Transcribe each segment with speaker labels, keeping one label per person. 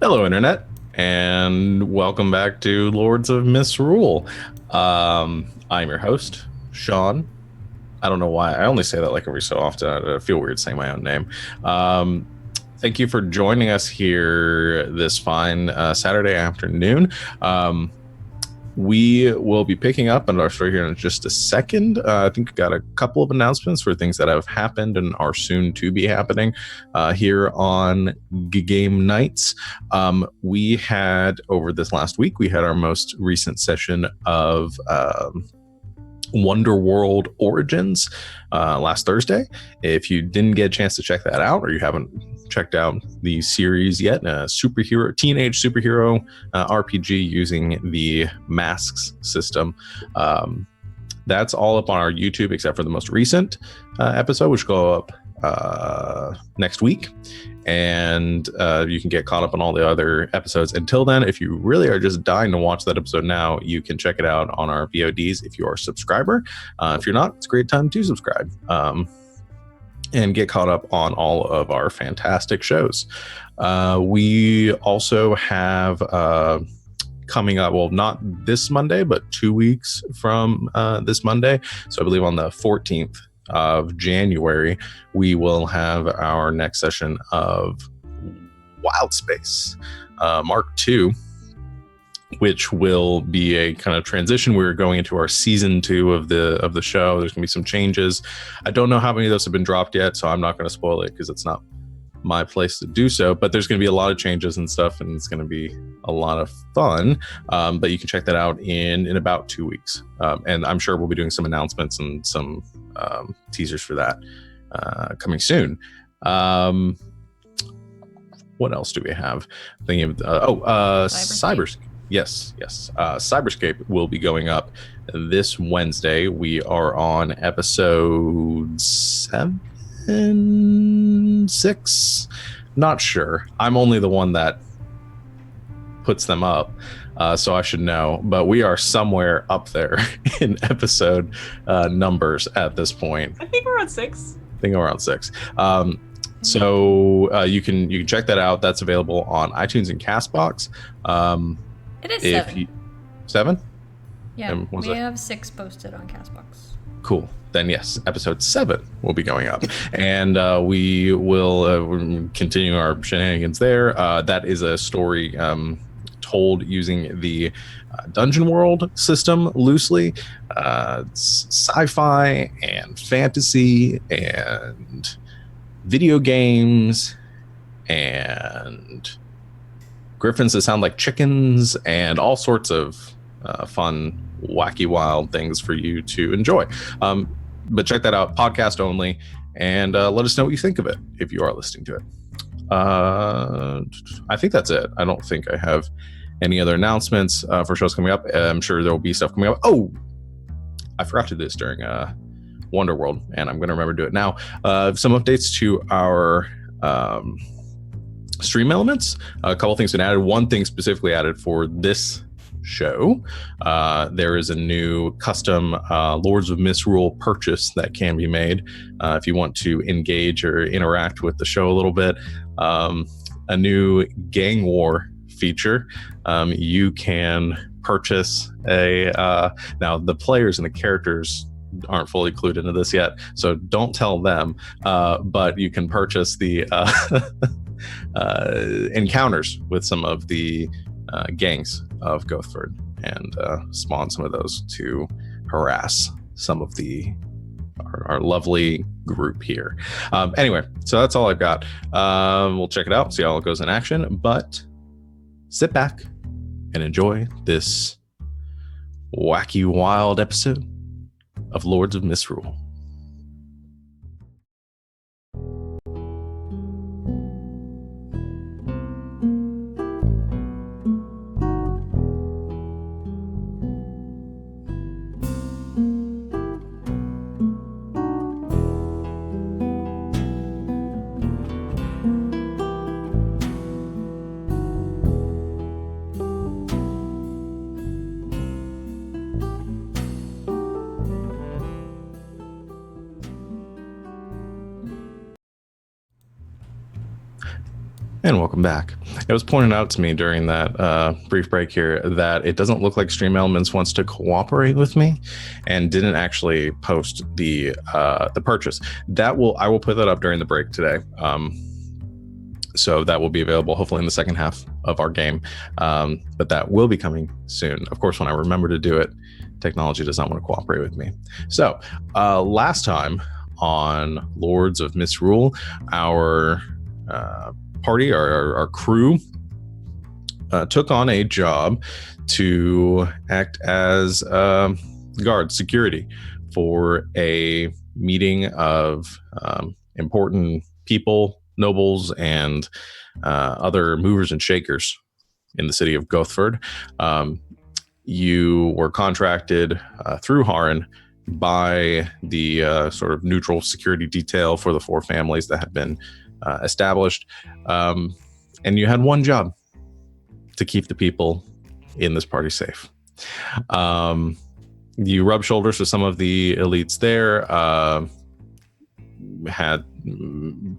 Speaker 1: Hello, Internet, and welcome back to Lords of Misrule. I'm your host, Sean. I don't know why. I only say that like every so often. I feel weird saying my own name. Thank you for joining us here this fine Saturday afternoon. We will be picking up on our story here in just a second. I think we got a couple of announcements for things that have happened and are soon to be happening here on Game Nights. We had, over this last week, we had our most recent session of Wonderworld Origins last Thursday. If you didn't get a chance to check that out, or you haven't checked out the series yet, teenage superhero RPG using the Masks system, that's all up on our YouTube except for the most recent episode, which will go up next week. And you can get caught up on all the other episodes. Until then, if you really are just dying to watch that episode now, you can check it out on our VODs if you are a subscriber. If you're not, it's a great time to subscribe and get caught up on all of our fantastic shows. We also have coming up, well, not this Monday, but 2 weeks from this Monday. So I believe on the 14th of January, we will have our next session of Wild Space Mark II, which will be a kind of transition. We're going into our season 2 of the show. There's gonna be some changes. I don't know how many of those have been dropped yet, so I'm not going to spoil it because it's not my place to do so, but there's going to be a lot of changes and stuff, and it's going to be a lot of fun. But you can check that out in about 2 weeks, and I'm sure we'll be doing some announcements and some teasers for that coming soon. What else do we have? Thinking of Cyberscape. Yes. Cyberscape will be going up this Wednesday. We are on episode 6. Not sure. I'm only the one that puts them up, so I should know, but we are somewhere up there in episode numbers at this point.
Speaker 2: I think we're on 6.
Speaker 1: So you can check that out. That's available on iTunes and Castbox.
Speaker 3: It is 7.
Speaker 1: 7?
Speaker 3: Yeah, we have 6 posted on Castbox.
Speaker 1: Cool. Then yes, episode 7 will be going up, and we will continue our shenanigans there. That is a story told using the Dungeon World system loosely. It's sci-fi and fantasy and video games and griffins that sound like chickens and all sorts of fun, wacky, wild things for you to enjoy. But check that out, podcast only, and let us know what you think of it if you are listening to it. I think that's it. I don't think I have any other announcements for shows coming up. I'm sure there will be stuff coming up. Oh, I forgot to do this during Wonderworld, and I'm going to remember to do it now. Some updates to our stream elements. A couple things been added. One thing specifically added for this show. There is a new custom Lords of Misrule purchase that can be made if you want to engage or interact with the show a little bit. A new gang war feature. You can purchase now the players and the characters aren't fully clued into this yet, so don't tell them, but you can purchase the encounters with some of the gangs of Gothford and spawn some of those to harass some of our lovely group here. Anyway, so that's all I've got. We'll check it out, see how it goes in action, but sit back and enjoy this wacky, wild episode of Lords of Misrule. And welcome back. It was pointed out to me during that brief break here that it doesn't look like Stream Elements wants to cooperate with me, and didn't actually post the purchase. I will put that up during the break today. So that will be available hopefully in the second half of our game, but that will be coming soon. Of course, when I remember to do it, technology does not want to cooperate with me. So last time on Lords of Misrule, our party, our crew, took on a job to act as guard security for a meeting of important people, nobles, and other movers and shakers in the city of Gothford. You were contracted through Haran by the sort of neutral security detail for the 4 families that had been established, and you had one job: to keep the people in this party safe. You rubbed shoulders with some of the elites there, had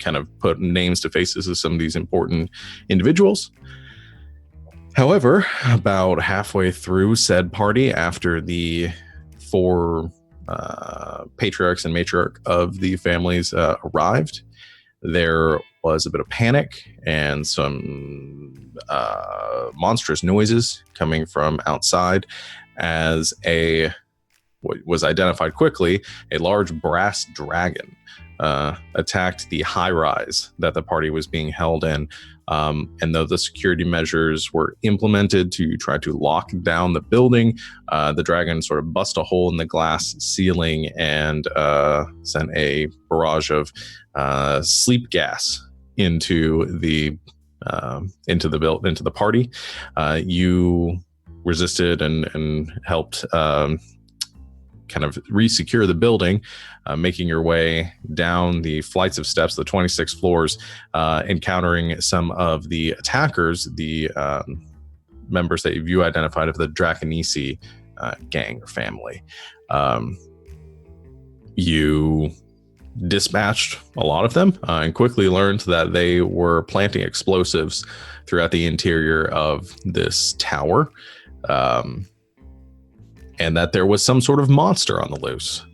Speaker 1: kind of put names to faces of some of these important individuals. However, about halfway through said party, after the 4 patriarchs and matriarch of the families arrived, there was a bit of panic and some monstrous noises coming from outside as what was identified quickly, a large brass dragon attacked the high rise that the party was being held in. And though the security measures were implemented to try to lock down the building, the dragon sort of bust a hole in the glass ceiling and sent a barrage of sleep gas into the party. You resisted and helped kind of re-secure the building, making your way down the flights of steps, the 26 floors, encountering some of the attackers, the members that you identified of the Draconisi gang or family. You dispatched a lot of them and quickly learned that they were planting explosives throughout the interior of this tower, and that there was some sort of monster on the loose,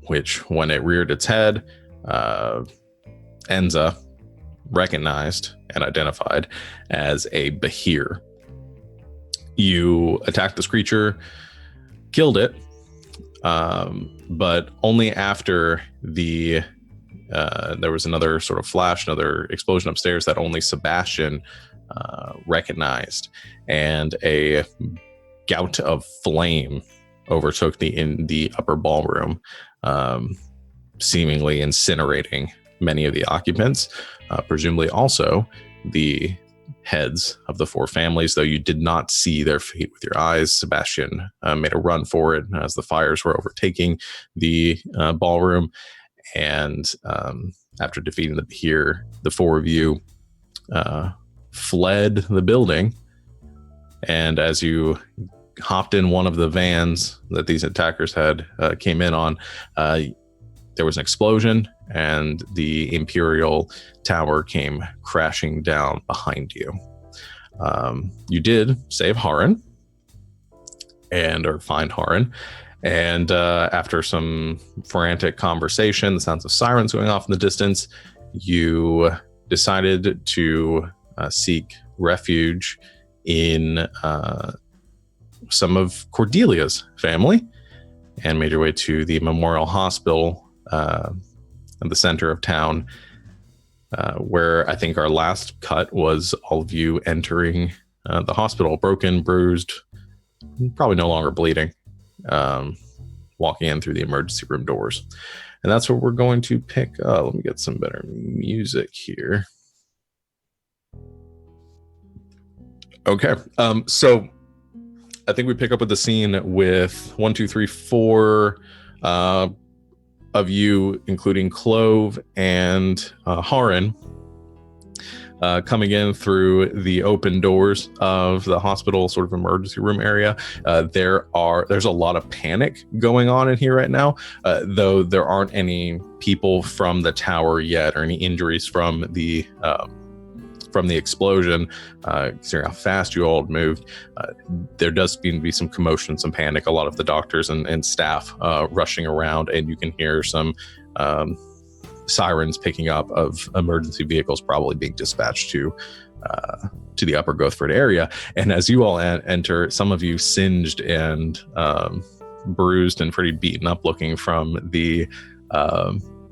Speaker 1: which, when it reared its head, Enza recognized and identified as a Behir. You attacked this creature, killed it, but only after there was another sort of flash, another explosion upstairs that only Sebastian recognized, and a gout of flame overtook the upper ballroom, seemingly incinerating many of the occupants, presumably also the heads of the 4 families, though you did not see their fate with your eyes. Sebastian made a run for it as the fires were overtaking the ballroom, and after defeating the Behir, the 4 of you fled the building. And as you hopped in one of the vans that these attackers had came in on, there was an explosion, and the Imperial Tower came crashing down behind you. You did save Haran, or find Haran, and after some frantic conversation, the sounds of sirens going off in the distance, you decided to seek refuge in some of Cordelia's family, and made your way to the Memorial Hospital in the center of town, where I think our last cut was all of you entering the hospital, broken, bruised, probably no longer bleeding, walking in through the emergency room doors. And that's what we're going to pick up. Let me get some better music here. Okay, so I think we pick up with the scene with 1, 2, 3, 4 of you, including Clove and Haran, coming in through the open doors of the hospital sort of emergency room area. There's a lot of panic going on in here right now, though there aren't any people from the tower yet or any injuries from the explosion. Considering how fast you all moved, there does seem to be some commotion, some panic. A lot of the doctors and staff rushing around, and you can hear some sirens picking up of emergency vehicles probably being dispatched to the upper Gothford area. And as you all enter, some of you singed and bruised and pretty beaten up looking from the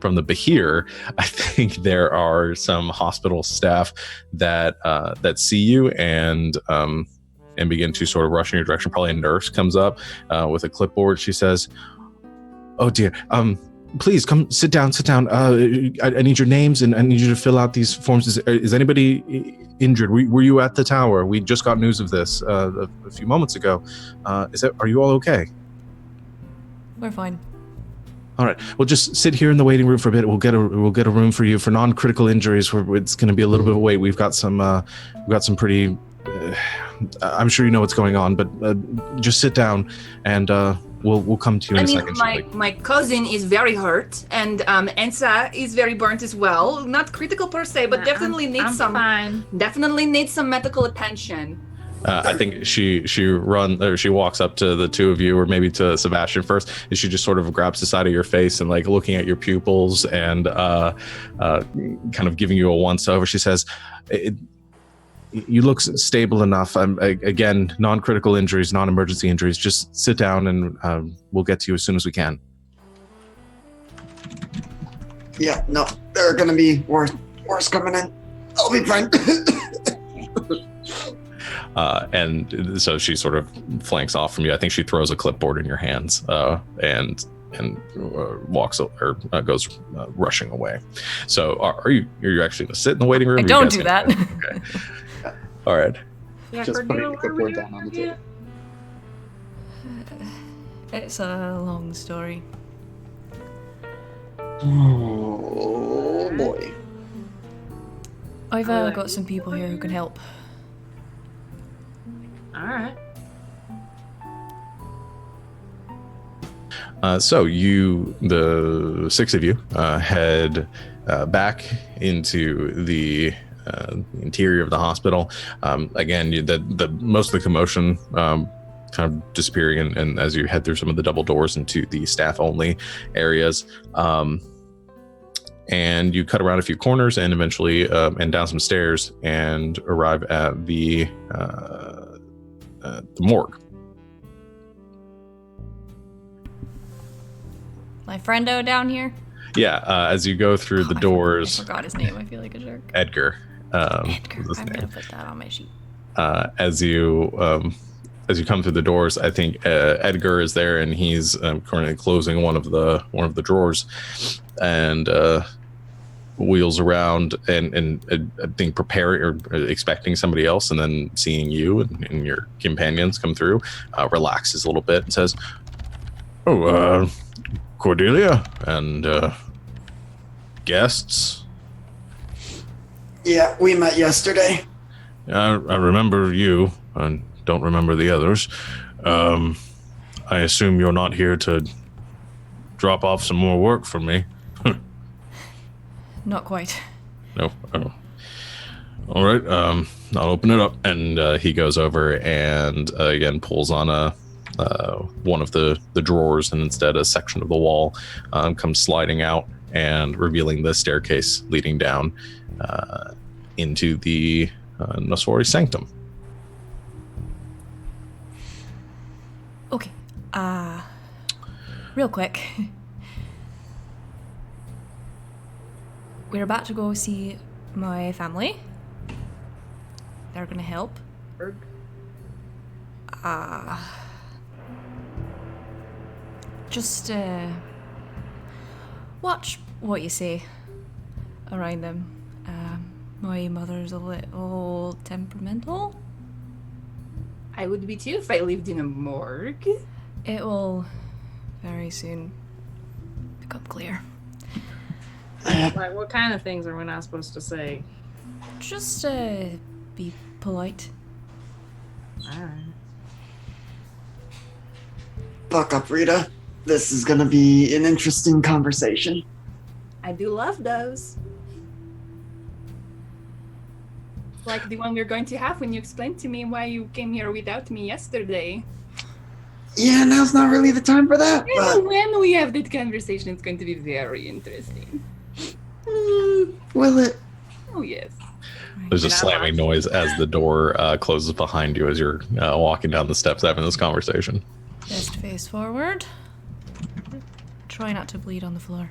Speaker 1: Bahir. I think there are some hospital staff that see you and begin to sort of rush in your direction. Probably a nurse comes up with a clipboard. She says, "Oh dear, please come sit down. I need your names and I need you to fill out these forms. Is anybody injured? Were you at the tower? We just got news of this a few moments ago. Are you all okay?"
Speaker 3: We're fine.
Speaker 1: All right. Well, just sit here in the waiting room for a bit. We'll get a room for you for non-critical injuries. It's going to be a little bit of a wait. We've got some pretty. I'm sure you know what's going on, but just sit down and we'll come to you in a second.
Speaker 2: My cousin is very hurt, and Ensa is very burnt as well. Not critical per se, but definitely needs some medical attention.
Speaker 1: I think she walks up to the two of you, or maybe to Sebastian first, and she just sort of grabs the side of your face and like looking at your pupils and kind of giving you a once over. She says, "You look stable enough. Again, non-critical injuries, non-emergency injuries. Just sit down and we'll get to you as soon as we can."
Speaker 4: Yeah, no, there are gonna be worse coming in. I'll be fine.
Speaker 1: And so she sort of flanks off from you. I think she throws a clipboard in your hands and walks or goes rushing away. So are you actually going to sit in the waiting room?
Speaker 3: I don't do that.
Speaker 1: Okay. All right.
Speaker 2: Yeah,
Speaker 4: Just putting the clipboard down on the table.
Speaker 3: It's a long story.
Speaker 4: Oh boy.
Speaker 3: I've got some people here who can help.
Speaker 2: All right.
Speaker 1: So the six of you head back into the interior of the hospital. Again, the most of the commotion kind of disappearing, and as you head through some of the double doors into the staff-only areas, and you cut around a few corners and eventually and down some stairs and arrive at the morgue.
Speaker 3: My friendo down here?
Speaker 1: Yeah, as you go through the doors.
Speaker 3: I forgot his name. I feel like a jerk.
Speaker 1: Edgar.
Speaker 3: Edgar. I'm going to put that on my sheet.
Speaker 1: As you come through the doors, I think Edgar is there, and he's currently closing one of the drawers, and wheels around and I think preparing or expecting somebody else, and then seeing you and your companions come through, relaxes a little bit and says, "Oh, Cordelia and guests."
Speaker 4: Yeah, we met yesterday.
Speaker 1: I remember you. I don't remember the others. I assume you're not here to drop off some more work for me.
Speaker 3: Not quite.
Speaker 1: No. Oh. All right. I'll open it up, and he goes over and again pulls on one of the drawers, and instead a section of the wall comes sliding out and revealing the staircase leading down into the Nosori Sanctum.
Speaker 3: Okay. Real quick. We're about to go see my family. They're gonna help. Just watch what you say around them. My mother's a little temperamental.
Speaker 2: I would be too if I lived in a morgue.
Speaker 3: It will very soon become clear.
Speaker 5: Like, what kind of things are we not supposed to say?
Speaker 3: Just be polite.
Speaker 5: Alright.
Speaker 4: Buck up, Rita. This is gonna be an interesting conversation.
Speaker 2: I do love those. Like the one we're going to have when you explained to me why you came here without me yesterday.
Speaker 4: Yeah, now's not really the time for that, but
Speaker 2: And when we have that conversation, it's going to be very interesting.
Speaker 4: will it?
Speaker 2: Oh, yes.
Speaker 1: There's a slamming noise as the door closes behind you as you're walking down the steps having this conversation.
Speaker 3: Best face forward. Try not to bleed on the floor.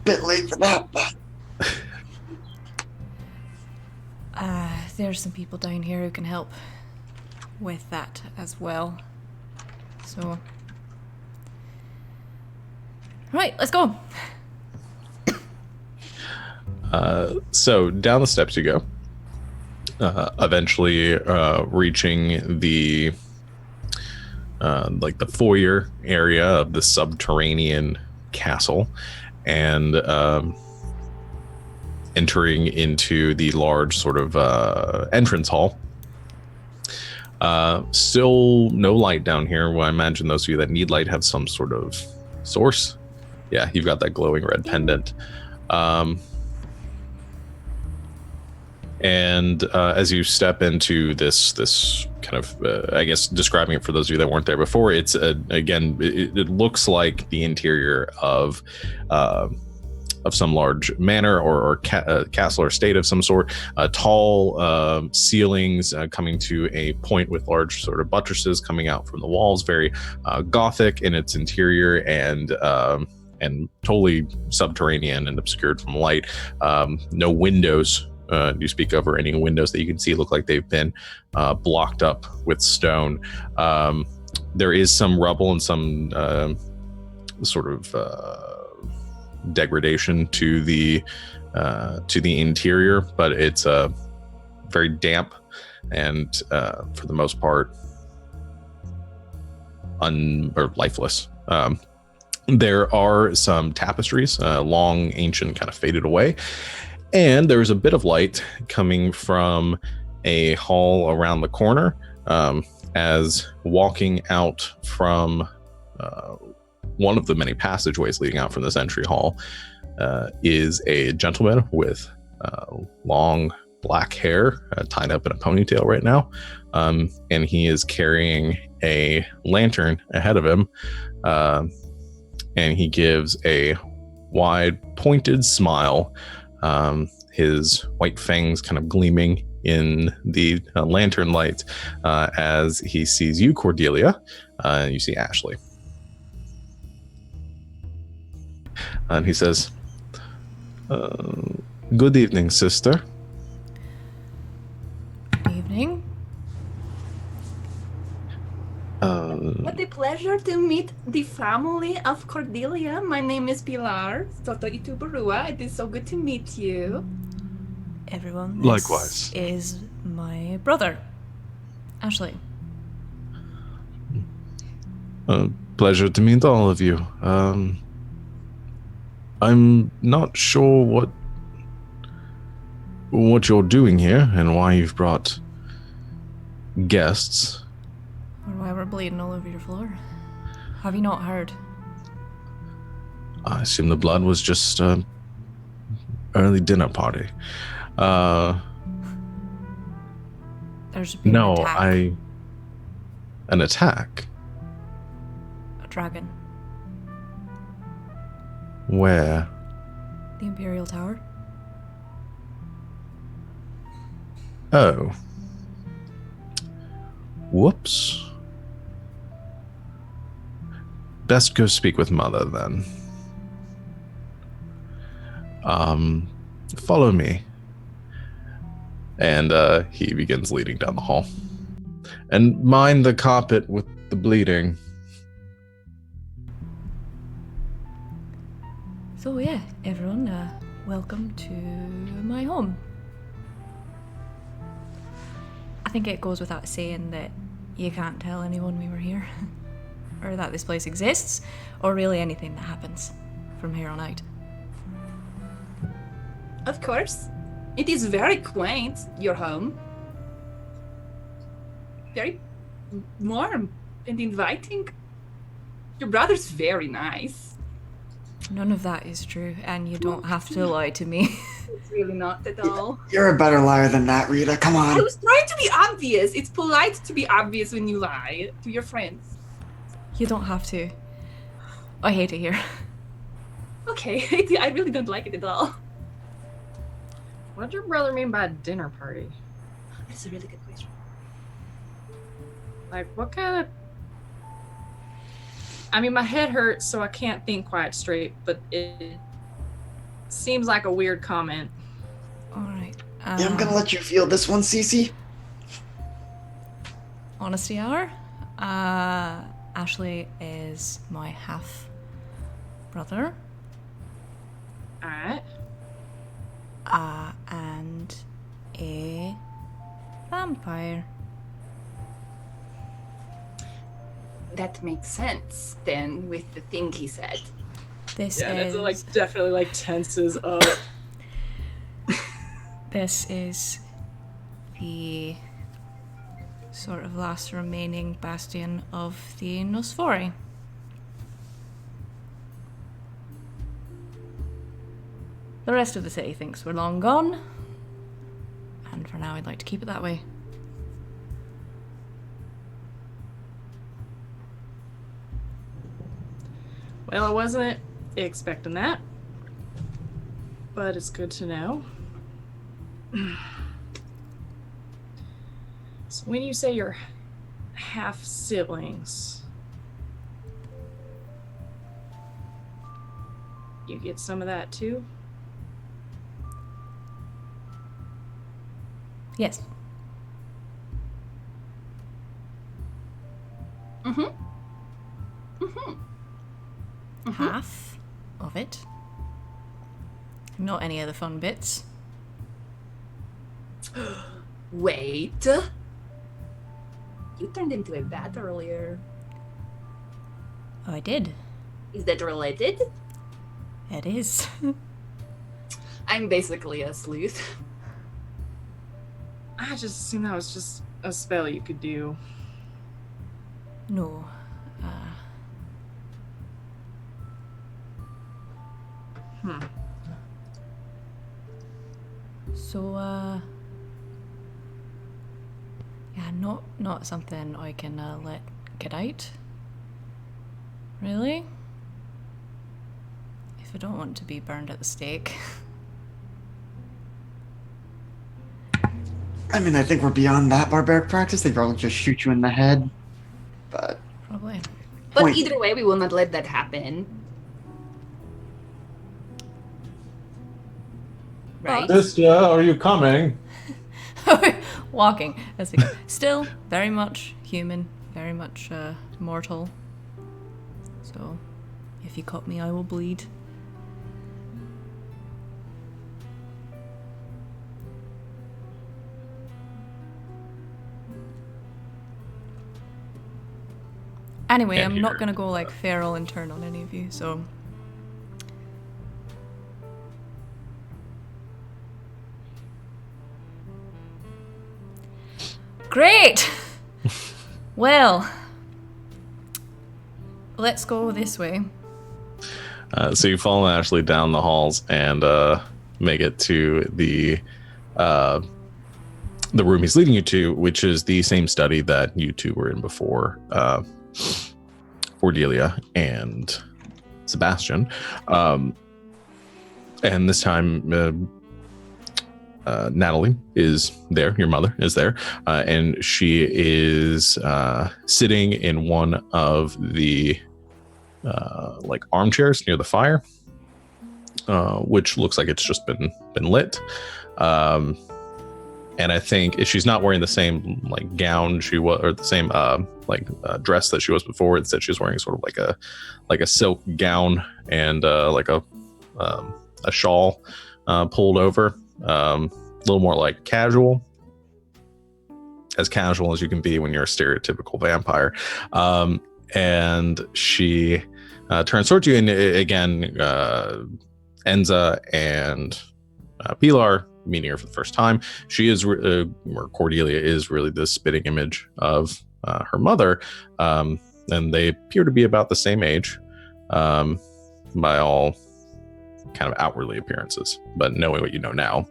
Speaker 4: Bit late for that, but
Speaker 3: There's some people down here who can help with that as well. So, right, let's go.
Speaker 1: So down the steps you go, eventually reaching the like the foyer area of the subterranean castle, and entering into the large sort of entrance hall. Still no light down here. Well, I imagine those of you that need light have some sort of source. Yeah, you've got that glowing red pendant. And as you step into this kind of, I guess, describing it for those of you that weren't there before, it's again, it looks like the interior of some large manor or castle or estate of some sort. Tall ceilings coming to a point with large sort of buttresses coming out from the walls. Very gothic in its interior, and totally subterranean and obscured from light. No windows you speak of, or any windows that you can see look like they've been blocked up with stone. There is some rubble and some sort of degradation to the interior, but it's very damp and for the most part or lifeless. There are some tapestries, long, ancient, kind of faded away. And there's a bit of light coming from a hall around the corner, as walking out from one of the many passageways leading out from this entry hall is a gentleman with long black hair tied up in a ponytail right now. And he is carrying a lantern ahead of him. And he gives a wide, pointed smile. His white fangs kind of gleaming in the lantern light as he sees you, Cordelia, and you see Ashley. And he says, good evening, sister.
Speaker 3: Good evening.
Speaker 2: What a pleasure to meet the family of Cordelia. My name is Pilar Soto Ituburua. It is so good to meet you.
Speaker 3: Everyone, this
Speaker 1: Likewise.
Speaker 3: is my brother, Ashley.
Speaker 1: Pleasure to meet all of you. I'm not sure what you're doing here and why you've brought guests.
Speaker 3: Or why we're bleeding all over your floor. Have you not heard?
Speaker 1: I assume the blood was just early dinner party.
Speaker 3: There's been an attack.
Speaker 1: An attack?
Speaker 3: A dragon.
Speaker 1: Where?
Speaker 3: The Imperial Tower.
Speaker 1: Oh. Whoops. Best go speak with Mother then. Follow me. And he begins leading down the hall. And mind the carpet with the bleeding.
Speaker 3: So yeah, everyone, welcome to my home. I think it goes without saying that you can't tell anyone we were here, or that this place exists, or really anything that happens from here on out.
Speaker 2: Of course. It is very quaint, your home. Very warm and inviting. Your brother's very nice.
Speaker 3: None of that is true, and you don't have to lie to me.
Speaker 2: It's really not at all.
Speaker 4: You're a better liar than that, Rita. Come
Speaker 2: I
Speaker 4: on.
Speaker 2: was trying to be obvious. It's polite to be obvious when you lie to your friends.
Speaker 3: You don't have to. I hate it here.
Speaker 2: Okay, I really don't like it at all.
Speaker 5: What did your brother mean by a dinner party?
Speaker 2: That's a really good question.
Speaker 5: Like, what kind of... I mean, my head hurts, so I can't think quite straight, but it seems like a weird comment.
Speaker 3: Alright.
Speaker 4: Yeah, I'm gonna let you feel this one, Cece.
Speaker 3: Honesty hour. Ashley is my half brother.
Speaker 5: Alright.
Speaker 3: And a vampire.
Speaker 2: That makes sense then with the thing he said.
Speaker 3: This
Speaker 5: Yeah,
Speaker 3: is
Speaker 5: that's like definitely like tenses up.
Speaker 3: this is the sort of last remaining bastion of the Nosfori. The rest of the city thinks we're long gone, and for now I'd like to keep it that way.
Speaker 5: Well, I wasn't expecting that, but it's good to know. So when you say you're half siblings, you get some of that too?
Speaker 3: Yes. Half of it. Not any of the fun bits.
Speaker 2: Wait. You turned into a bat earlier.
Speaker 3: Oh, I did.
Speaker 2: Is that related?
Speaker 3: It is.
Speaker 2: I'm basically a sleuth.
Speaker 5: I just assumed that was just a spell you could do.
Speaker 3: No. So, yeah, not something I can let get out. Really? If I don't want to be burned at the stake.
Speaker 4: I mean, I think we're beyond that barbaric practice. They'd probably just shoot you in the head. But
Speaker 3: Probably.
Speaker 2: But
Speaker 4: Point.
Speaker 2: either way, we will not let that happen. Right?
Speaker 1: Sister, are you coming?
Speaker 3: Walking as we go. Still very much human, very much mortal. So, if you cut me, I will bleed. Anyway,
Speaker 1: And
Speaker 3: I'm not
Speaker 1: here.
Speaker 3: gonna go like feral and turn on any of you, so. Great! Well, let's go this way.
Speaker 1: So you follow Ashley down the halls and make it to the room he's leading you to, which is the same study that you two were in before, Cordelia and Sebastian. And this time, Natalie is there, your mother is there, and she is sitting in one of the like armchairs near the fire, which looks like it's just been lit. And I think she's not wearing the same like gown she was, or the same dress that she was before. Instead, she's wearing sort of like a silk gown and like a shawl pulled over. A little more like casual as you can be when you're a stereotypical vampire. And she turns towards you, and again, Enza and Pilar, meeting her for the first time. She is, or Cordelia is really the spitting image of her mother, and they appear to be about the same age by all kind of outwardly appearances. But knowing what you know now,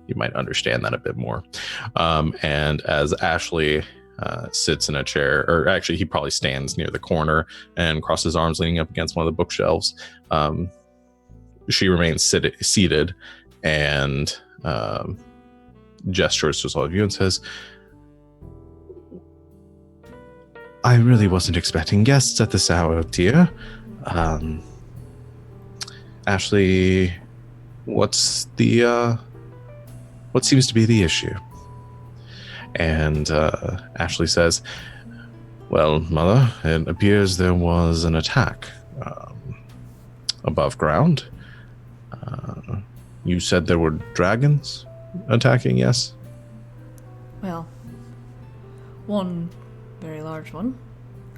Speaker 1: you might understand that a bit more. And as Ashley sits in a chair, or actually he probably stands near the corner and crosses arms leaning up against one of the bookshelves, she remains seated and gestures to all of you and says, I really wasn't expecting guests at this hour, dear. Ashley, what seems to be the issue? And Ashley says, well, Mother, it appears there was an attack above ground. You said there were dragons attacking, yes?
Speaker 3: Well, one very large one,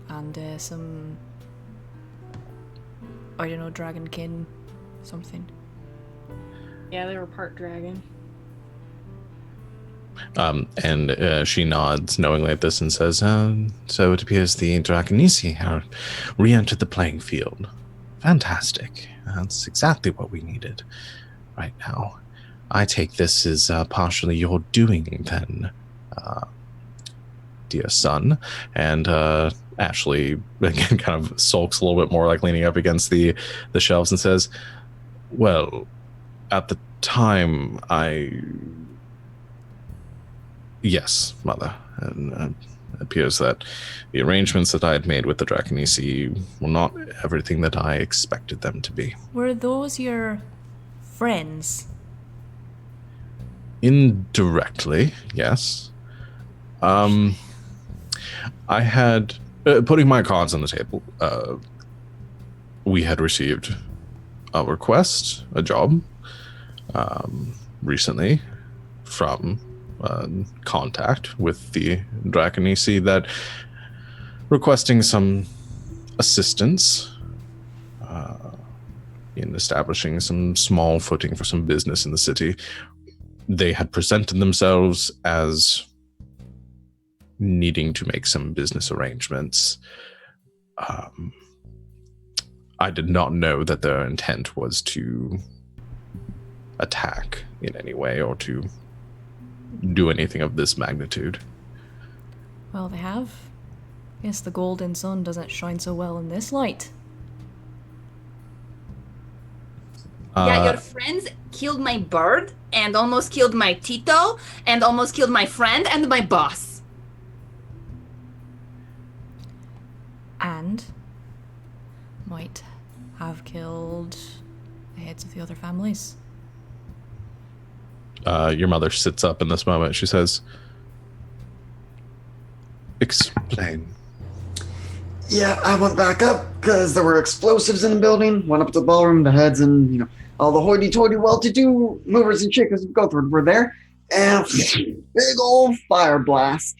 Speaker 3: and some, I don't know, dragonkin something.
Speaker 5: Yeah, they were part dragon.
Speaker 1: And she nods knowingly at this and says, so it appears the Dragonisi have re-entered the playing field. Fantastic. That's exactly what we needed right now. I take this as partially your doing then, dear son. And Ashley again kind of sulks a little bit more, like leaning up against the shelves and says, well, at the time yes, Mother. And it appears that the arrangements that I had made with the Draconisi were not everything that I expected them to be.
Speaker 3: Were those your friends?
Speaker 1: Indirectly, yes. I had, putting my cards on the table, we had received a request, a job, recently from contact with the Draconisi that requesting some assistance in establishing some small footing for some business in the city. They had presented themselves as needing to make some business arrangements. I did not know that their intent was to attack in any way or to do anything of this magnitude.
Speaker 3: Well, they have. Guess the golden sun doesn't shine so well in this light.
Speaker 2: Yeah, your friends killed my bird and almost killed my Tito and almost killed my friend and my boss.
Speaker 3: And might have killed the heads of the other families.
Speaker 1: Your mother sits up in this moment. She says, explain.
Speaker 4: Yeah, I went back up because there were explosives in the building. Went up to the ballroom, the heads and, all the hoity-toity well-to-do movers and shakers of Gothard were there. And big old fire blast.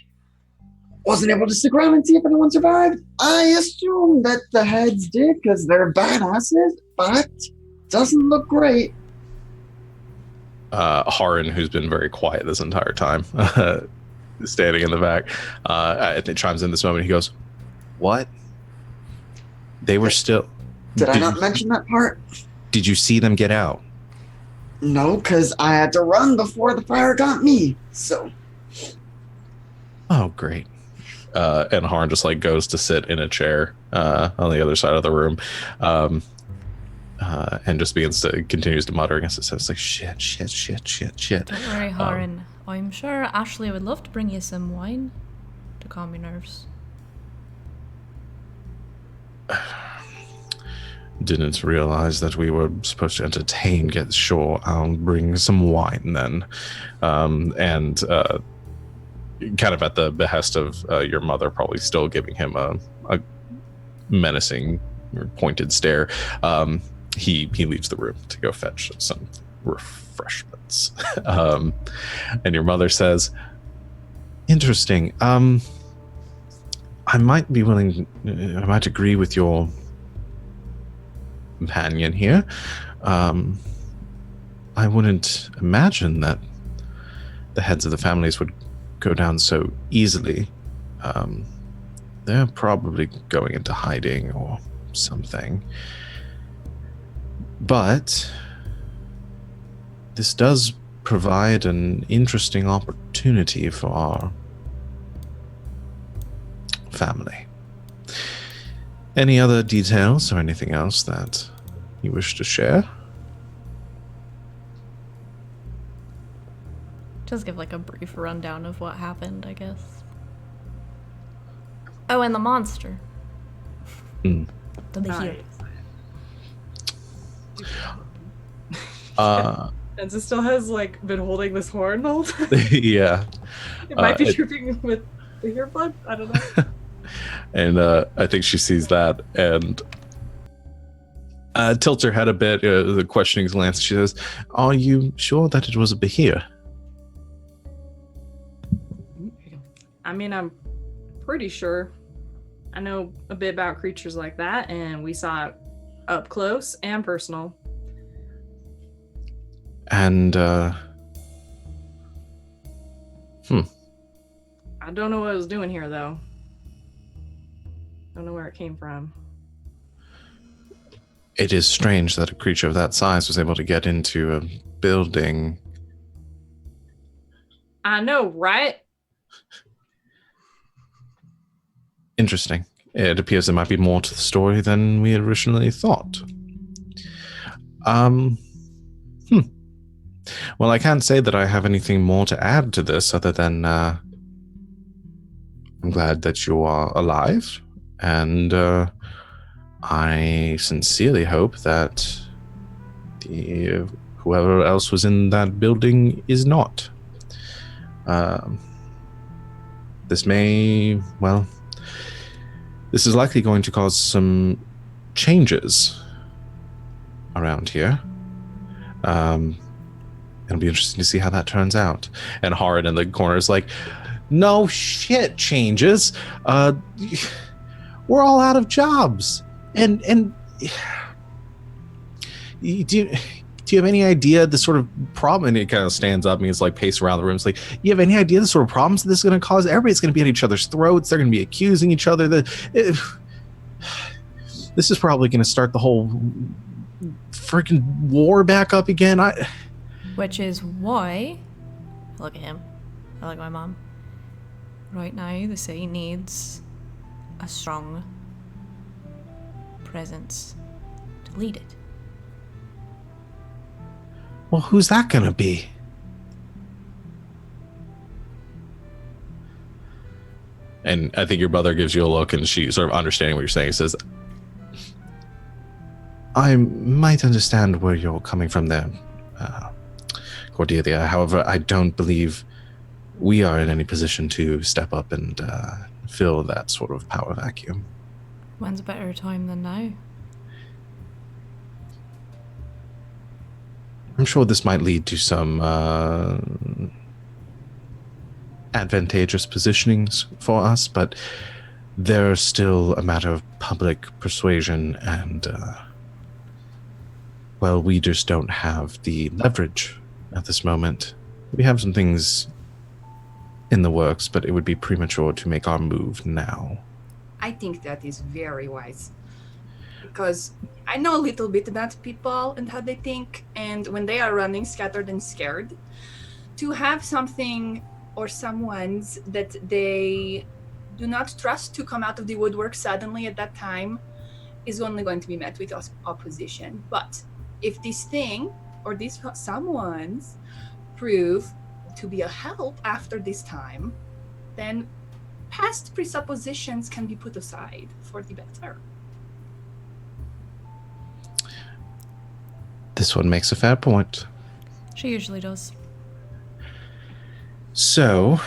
Speaker 4: Wasn't able to stick around and see if anyone survived. I assume that the heads did because they're badasses, but doesn't look great.
Speaker 1: Haran, who's been very quiet this entire time, standing in the back, it chimes in this moment. He goes, what? They were still...
Speaker 4: Did I not mention that part?
Speaker 1: Did you see them get out?
Speaker 4: No, because I had to run before the fire got me, so...
Speaker 1: Oh, great. And Haran just goes to sit in a chair on the other side of the room, and just continues to mutter against it. So it's like, shit.
Speaker 3: Don't worry, Haran. I'm sure Ashley would love to bring you some wine to calm your nerves.
Speaker 1: Didn't realize that we were supposed to entertain. Get sure, I'll bring some wine then. And kind of at the behest of your mother, probably still giving him a menacing or pointed stare, he leaves the room to go fetch some refreshments. And your mother says, interesting. I might agree with your companion here. I wouldn't imagine that the heads of the families would go down so easily. They're probably going into hiding or something. But this does provide an interesting opportunity for our family. Any other details or anything else that you wish to share?
Speaker 3: Just give like a brief rundown of what happened, I guess. Oh, and the monster.
Speaker 1: Mm.
Speaker 3: Did they hear?
Speaker 5: Enza still has like been holding this horn the whole time.
Speaker 1: Yeah.
Speaker 5: It might be dripping with the ear blood. I don't know.
Speaker 1: And I think she sees that and tilts her head a bit, the questioning glance. She says, "Are you sure that it was a Behir?"
Speaker 5: I mean, I'm pretty sure. I know a bit about creatures like that, and we saw it up close and personal.
Speaker 1: And,
Speaker 5: I don't know what it was doing here, though. Don't know where it came from.
Speaker 1: It is strange that a creature of that size was able to get into a building.
Speaker 5: I know, right?
Speaker 1: Interesting. It appears there might be more to the story than we originally thought. Well, I can't say that I have anything more to add to this other than I'm glad that you are alive, and I sincerely hope that whoever else was in that building is not. This is likely going to cause some changes around here. It'll be interesting to see how that turns out. And Harid in the corner is like, "No shit, changes. We're all out of jobs. And do you have any idea the sort of problem?" And he kind of stands up and he's like pacing around the room. It's like, "You have any idea the sort of problems that this is going to cause? Everybody's going to be at each other's throats. They're going to be accusing each other. This is probably going to start the whole freaking war back up again."
Speaker 3: Which is why, I look at him, I look at my mom. Right now, the city needs a strong presence to lead it.
Speaker 1: Well, who's that going to be? And I think your brother gives you a look, and she, sort of understanding what you're saying, says, "I might understand where you're coming from there, Cordelia. However, I don't believe we are in any position to step up and fill that sort of power vacuum."
Speaker 3: When's a better time than now?
Speaker 1: I'm sure this might lead to some advantageous positionings for us, but there's still a matter of public persuasion, and well, we just don't have the leverage at this moment. We have some things in the works, but it would be premature to make our move now.
Speaker 2: I think that is very wise. Because I know a little bit about people and how they think, and when they are running scattered and scared, to have something or someone's that they do not trust to come out of the woodwork suddenly at that time is only going to be met with opposition. But if this thing or these someone's prove to be a help after this time, then past presuppositions can be put aside for the better.
Speaker 1: This one makes a fair point.
Speaker 3: She usually does.
Speaker 1: So,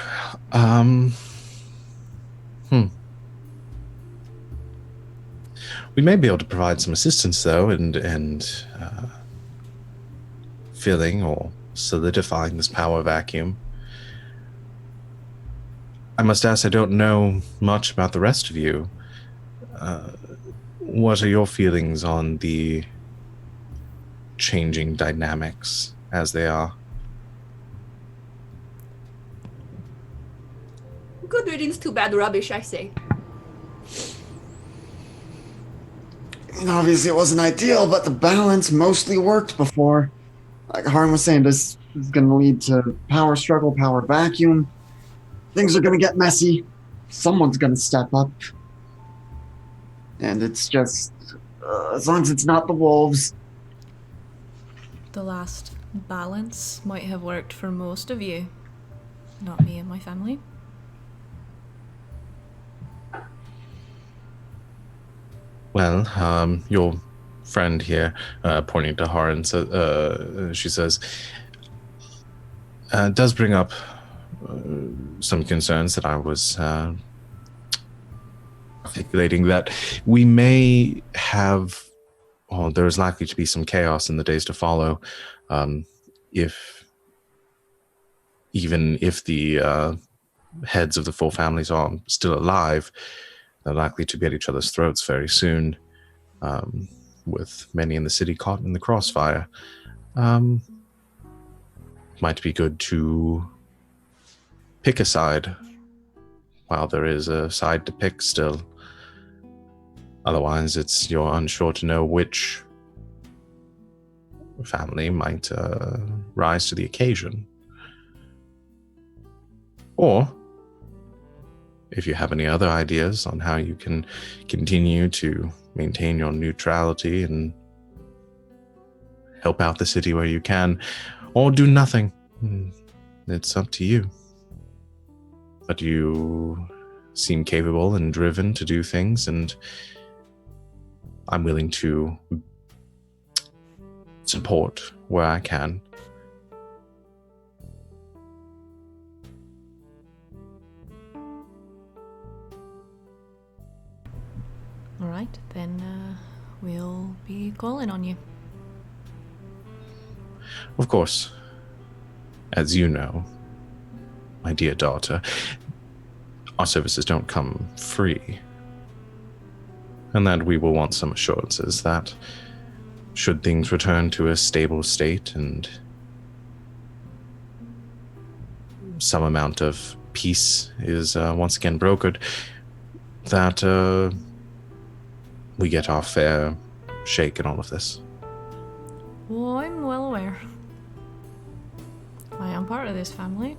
Speaker 1: we may be able to provide some assistance, though, and filling or solidifying this power vacuum. I must ask, I don't know much about the rest of you. What are your feelings on the changing dynamics as they are.
Speaker 2: Good riddance to bad rubbish, I say.
Speaker 4: And obviously, it wasn't ideal, but the balance mostly worked before. Like Harm was saying, this is going to lead to power struggle, power vacuum. Things are going to get messy. Someone's going to step up. And it's just, as long as it's not the wolves.
Speaker 3: The last balance might have worked for most of you, not me and my family.
Speaker 1: Well, your friend here, pointing to Haran, she says, does bring up some concerns that I was articulating, that we may have, well, there is likely to be some chaos in the days to follow, even if the heads of the four families are still alive. They're likely to be at each other's throats very soon, with many in the city caught in the crossfire. Might be good to pick a side while there is a side to pick still. Otherwise, you're unsure to know which family might rise to the occasion. Or, if you have any other ideas on how you can continue to maintain your neutrality and help out the city where you can, or do nothing, it's up to you. But you seem capable and driven to do things, and I'm willing to support where I can.
Speaker 3: All right, then we'll be calling on you.
Speaker 1: Of course, as you know, my dear daughter, our services don't come free. And that we will want some assurances that should things return to a stable state and some amount of peace is once again brokered, that we get our fair shake in all of this.
Speaker 3: Oh, I'm well aware. I am part of this family.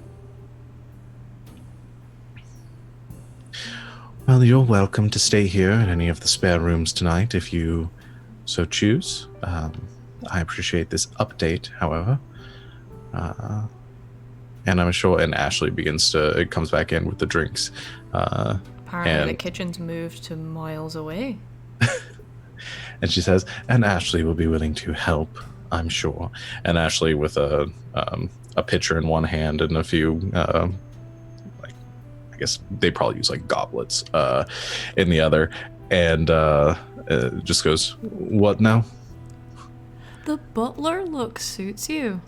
Speaker 1: Well, you're welcome to stay here in any of the spare rooms tonight if you so choose. I appreciate this update, however. And I'm sure, and Ashley it comes back in with the drinks.
Speaker 3: Apparently the kitchen's moved to miles away.
Speaker 1: And she says, and Ashley will be willing to help, I'm sure. And Ashley with a pitcher in one hand and a few, I guess they probably use like goblets in the other, and just goes, what now?
Speaker 3: The butler look suits you.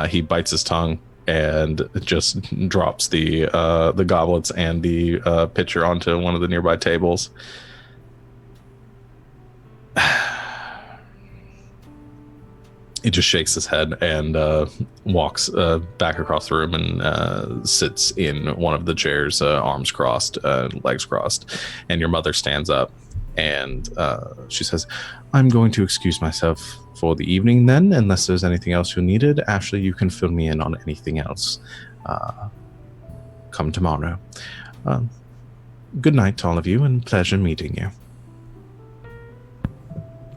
Speaker 1: He bites his tongue and just drops the goblets and the pitcher onto one of the nearby tables. He just shakes his head and walks back across the room and sits in one of the chairs, arms crossed, legs crossed. And your mother stands up and she says, I'm going to excuse myself for the evening then, unless there's anything else you needed. Ashley, you can fill me in on anything else. Come tomorrow. Good night to all of you, and pleasure meeting you.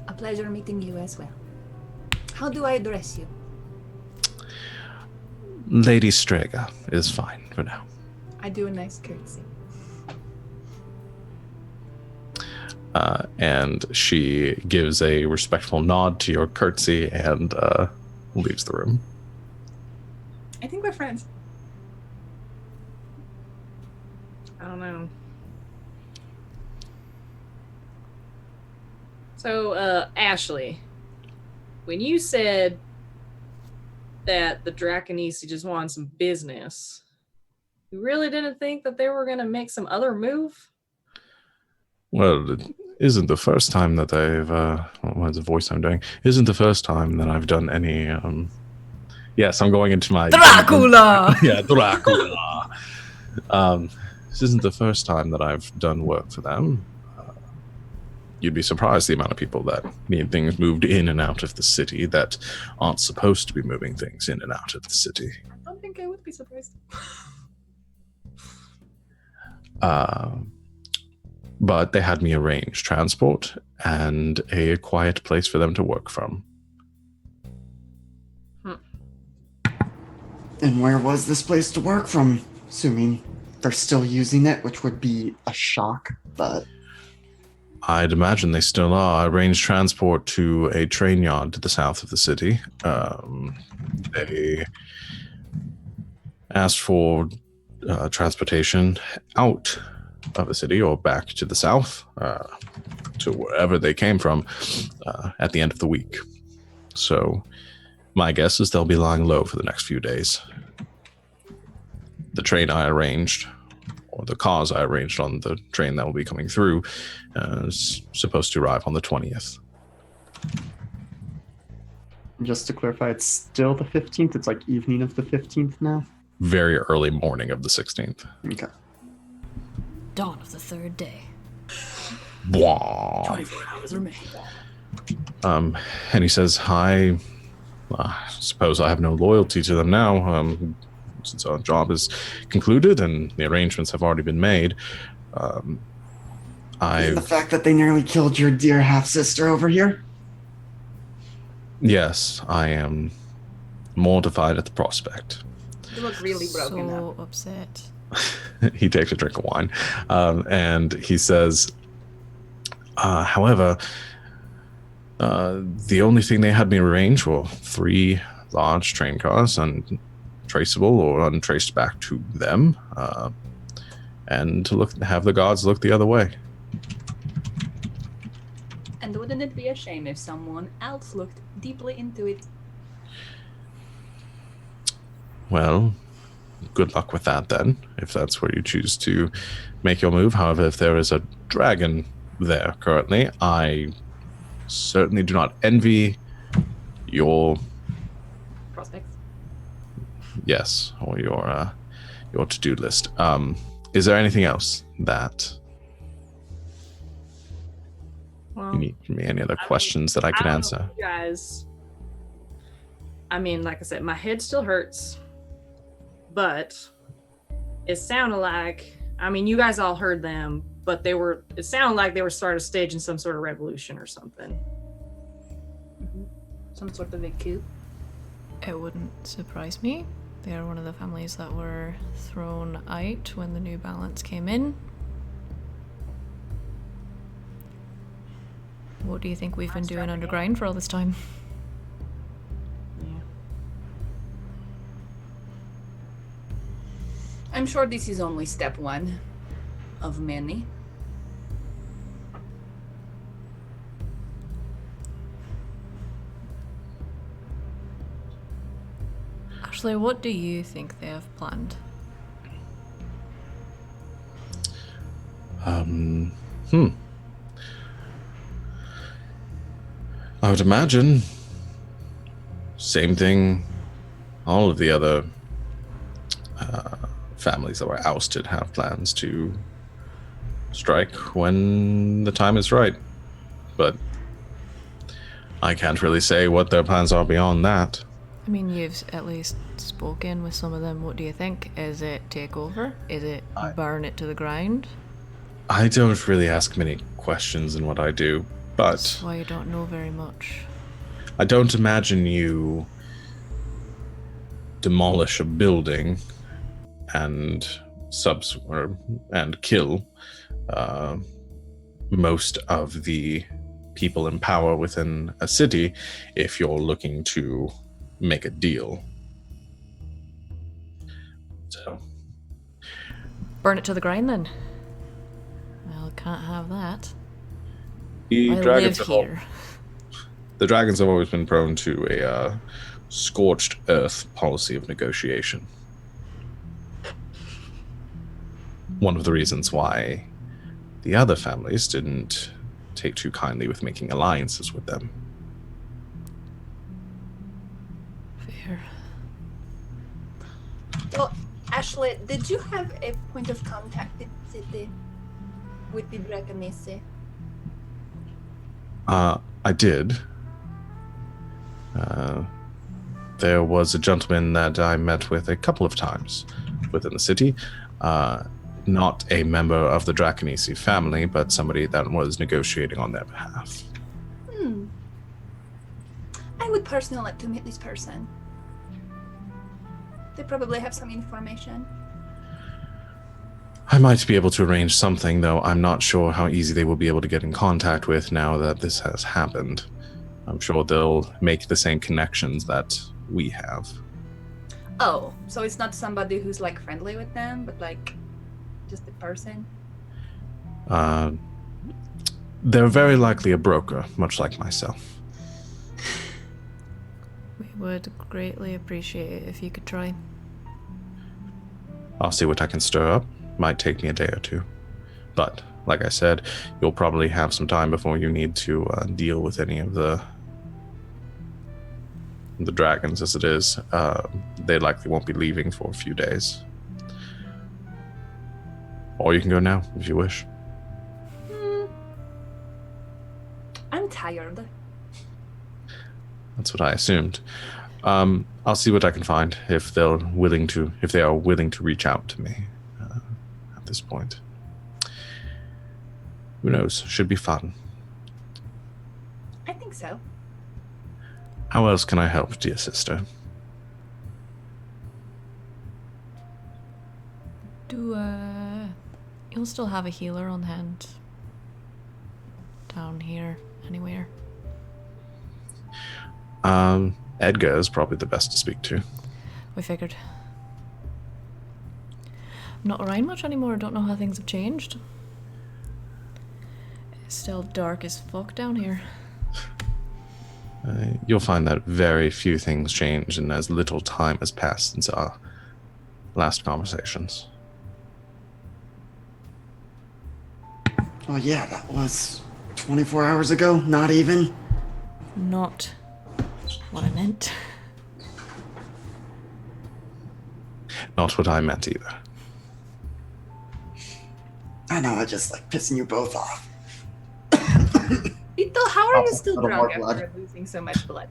Speaker 2: A pleasure meeting you as well. How do I address you?
Speaker 1: Lady Strega is fine for now.
Speaker 2: I do a nice curtsy.
Speaker 1: And she gives a respectful nod to your curtsy and leaves the room.
Speaker 2: I think we're friends.
Speaker 5: I don't know. So, Ashley, when you said that the Draconisi just wanted some business, you really didn't think that they were going to make some other move?
Speaker 1: Well, isn't the first time that I've what's the voice I'm doing? Isn't the first time that I've done any yes, I'm going into my
Speaker 3: Dracula!
Speaker 1: yeah, Dracula. This isn't the first time that I've done work for them. You'd be surprised the amount of people that need things moved in and out of the city that aren't supposed to be moving things in and out of the city.
Speaker 2: I don't think I would be surprised.
Speaker 1: But they had me arrange transport and a quiet place for them to work from.
Speaker 4: And where was this place to work from? Assuming they're still using it, which would be a shock, but...
Speaker 1: I'd imagine they still are. I arranged transport to a train yard to the south of the city. They asked for transportation out of the city or back to the south, to wherever they came from, at the end of the week. So my guess is they'll be lying low for the next few days. The train I arranged, or the cars I arranged on the train that will be coming through, is supposed to arrive on the 20th.
Speaker 6: Just to clarify, it's still the 15th? It's like evening of the 15th now?
Speaker 1: Very early morning of the 16th.
Speaker 6: Okay.
Speaker 3: Dawn of the third day.
Speaker 1: Blah.
Speaker 2: 24 hours remain.
Speaker 1: And he says, I suppose I have no loyalty to them now, since our job is concluded and the arrangements have already been made.
Speaker 4: The fact that they nearly killed your dear half-sister over here?
Speaker 1: Yes, I am mortified at the prospect.
Speaker 2: You look really broken
Speaker 3: So
Speaker 2: up.
Speaker 3: upset.
Speaker 1: He takes a drink of wine, and he says, however, the only thing they had me arrange were 3 large train cars, untraceable or untraced back to them, and to have the guards look the other way.
Speaker 2: And wouldn't it be a shame if someone else looked deeply into it?
Speaker 1: Well, good luck with that then, if that's where you choose to make your move. However, if there is a dragon there currently, I certainly do not envy your
Speaker 2: Prospects.
Speaker 1: yes, or your to-do list. Is there anything else that
Speaker 5: Well,
Speaker 1: you need from me? Any other questions that I can
Speaker 5: don't know
Speaker 1: answer?
Speaker 5: if you guys, I mean, like I said, my head still hurts, but it sounded like, I mean, you guys all heard them, but it sounded like they were staging some sort of revolution or something.
Speaker 2: Some sort of a coup.
Speaker 3: It wouldn't surprise me. They are one of the families that were thrown out when the new balance came in. What do you think we've been doing underground for all this time?
Speaker 5: Yeah.
Speaker 2: I'm sure this is only step 1 of many.
Speaker 3: Actually, what do you think they have planned?
Speaker 1: I would imagine same thing all of the other families that were ousted have plans to strike when the time is right. But I can't really say what their plans are beyond that.
Speaker 3: I mean, you've at least spoken with some of them. What do you think? Is it take over? Is it burn it to the ground?
Speaker 1: I don't really ask many questions in what I do, but
Speaker 3: That's why you don't know very much.
Speaker 1: I don't imagine you demolish a building and kill most of the people in power within a city if you're looking to make a deal. So
Speaker 3: Burn it to the ground then. Well, can't have that.
Speaker 1: the
Speaker 3: I
Speaker 1: dragons
Speaker 3: live
Speaker 1: have
Speaker 3: here.
Speaker 1: the dragons have always been prone to a scorched earth policy of negotiation. One of the reasons why the other families didn't take too kindly with making alliances with them.
Speaker 3: Fair.
Speaker 2: So, Ashley, did you have a point of contact in the city with the Draconese?
Speaker 1: I did. There was a gentleman that I met with a couple of times within the city. Not a member of the Draconese family, but somebody that was negotiating on their behalf.
Speaker 2: I would personally like to meet this person. They probably have some information.
Speaker 1: I might be able to arrange something, though I'm not sure how easy they will be able to get in contact with now that this has happened. I'm sure they'll make the same connections that we have.
Speaker 2: Oh, so it's not somebody who's like friendly with them, but like just a person?
Speaker 1: They're very likely a broker, much like myself.
Speaker 3: We would greatly appreciate it if you could try.
Speaker 1: I'll see what I can stir up. Might take me a day or two. But, like I said, you'll probably have some time before you need to deal with any of the dragons as it is. They likely won't be leaving for a few days. Or you can go now, if you wish.
Speaker 2: I'm tired.
Speaker 1: That's what I assumed. I'll see what I can find if they are willing to reach out to me at this point. Who knows? Should be fun.
Speaker 2: I think so.
Speaker 1: How else can I help, dear sister?
Speaker 3: You'll still have a healer on hand down here, anywhere?
Speaker 1: Edgar is probably the best to speak to.
Speaker 3: We figured. I'm not around much anymore. Don't know how things have changed. It's still dark as fuck down here.
Speaker 1: You'll find that very few things change and as little time has passed since our last conversations.
Speaker 4: Oh yeah, that was 24 hours ago, not even.
Speaker 3: Not what I meant.
Speaker 1: Not what I meant either.
Speaker 4: I know, I just like pissing you both off.
Speaker 2: Ito, how are you
Speaker 4: Also,
Speaker 2: still
Speaker 4: a little
Speaker 2: drunk
Speaker 4: more
Speaker 2: after losing so much blood?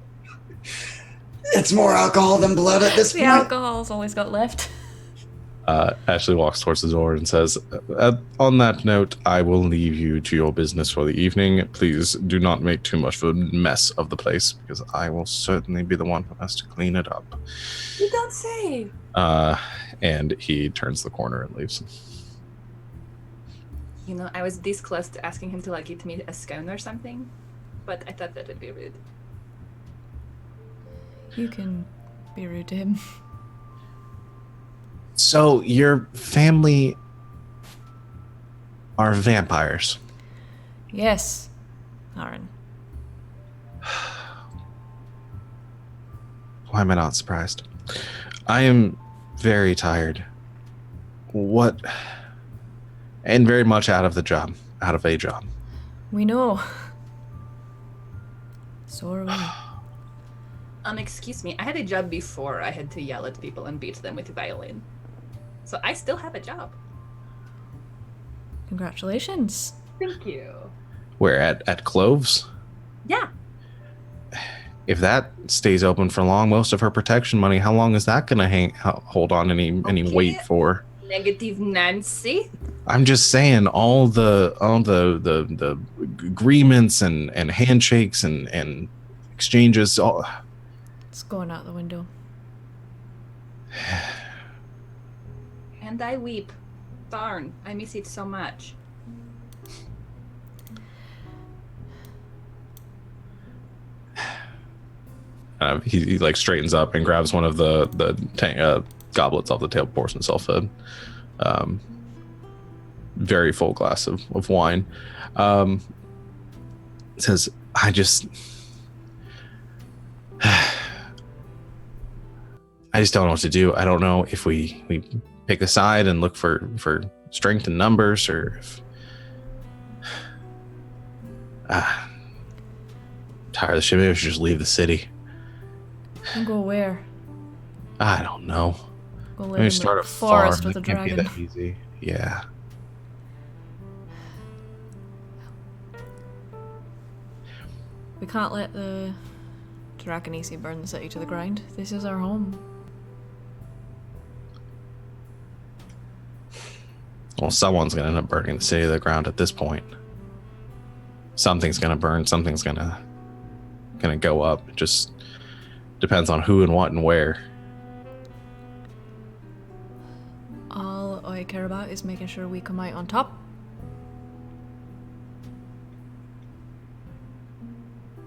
Speaker 4: It's more alcohol than blood at this
Speaker 3: The
Speaker 4: point.
Speaker 3: alcohol's always got left.
Speaker 1: Ashley walks towards the door and says, on that note, I will leave you to your business for the evening. Please do not make too much of a mess of the place, because I will certainly be the one who has to clean it up.
Speaker 2: You don't say.
Speaker 1: And he turns the corner and leaves.
Speaker 2: You know, I was this close to asking him to like get me a scone or something, but I thought that would be rude.
Speaker 3: You can be rude to him.
Speaker 1: So your family are vampires?
Speaker 3: Yes, Aaron.
Speaker 1: Why am I not surprised? I am very tired. What? And very much out of a job.
Speaker 3: We know. So are we.
Speaker 2: Excuse me, I had a job before I had to yell at people and beat them with a violin. So I still have a job.
Speaker 3: Congratulations.
Speaker 2: Thank you.
Speaker 1: Where, at Cloves?
Speaker 2: Yeah.
Speaker 1: If that stays open for long, most of her protection money, how long is that going to hold on any
Speaker 2: Okay.
Speaker 1: weight for?
Speaker 2: Negative Nancy.
Speaker 1: I'm just saying, all the agreements and handshakes and exchanges.
Speaker 3: It's going out the window.
Speaker 2: And I weep. Darn, I miss it so much.
Speaker 1: He like straightens up and grabs one of the goblets off the table, pours himself a very full glass of wine. Says, I just don't know what to do. I don't know if we pick a side and look for strength in numbers, or if Tired of this shit. Maybe we should just leave the city.
Speaker 3: And go where?
Speaker 1: I don't know.
Speaker 3: Go live
Speaker 1: Maybe
Speaker 3: in
Speaker 1: start
Speaker 3: the
Speaker 1: a
Speaker 3: forest
Speaker 1: farm.
Speaker 3: with a
Speaker 1: That can't be
Speaker 3: dragon.
Speaker 1: that easy. Yeah.
Speaker 3: We can't let the Dragonese burn the city to the ground. This is our home.
Speaker 1: Well, someone's gonna end up burning the city to the ground at this point. Something's gonna burn. Something's gonna go up. It just depends on who and what and where.
Speaker 3: All I care about is making sure we come out on top.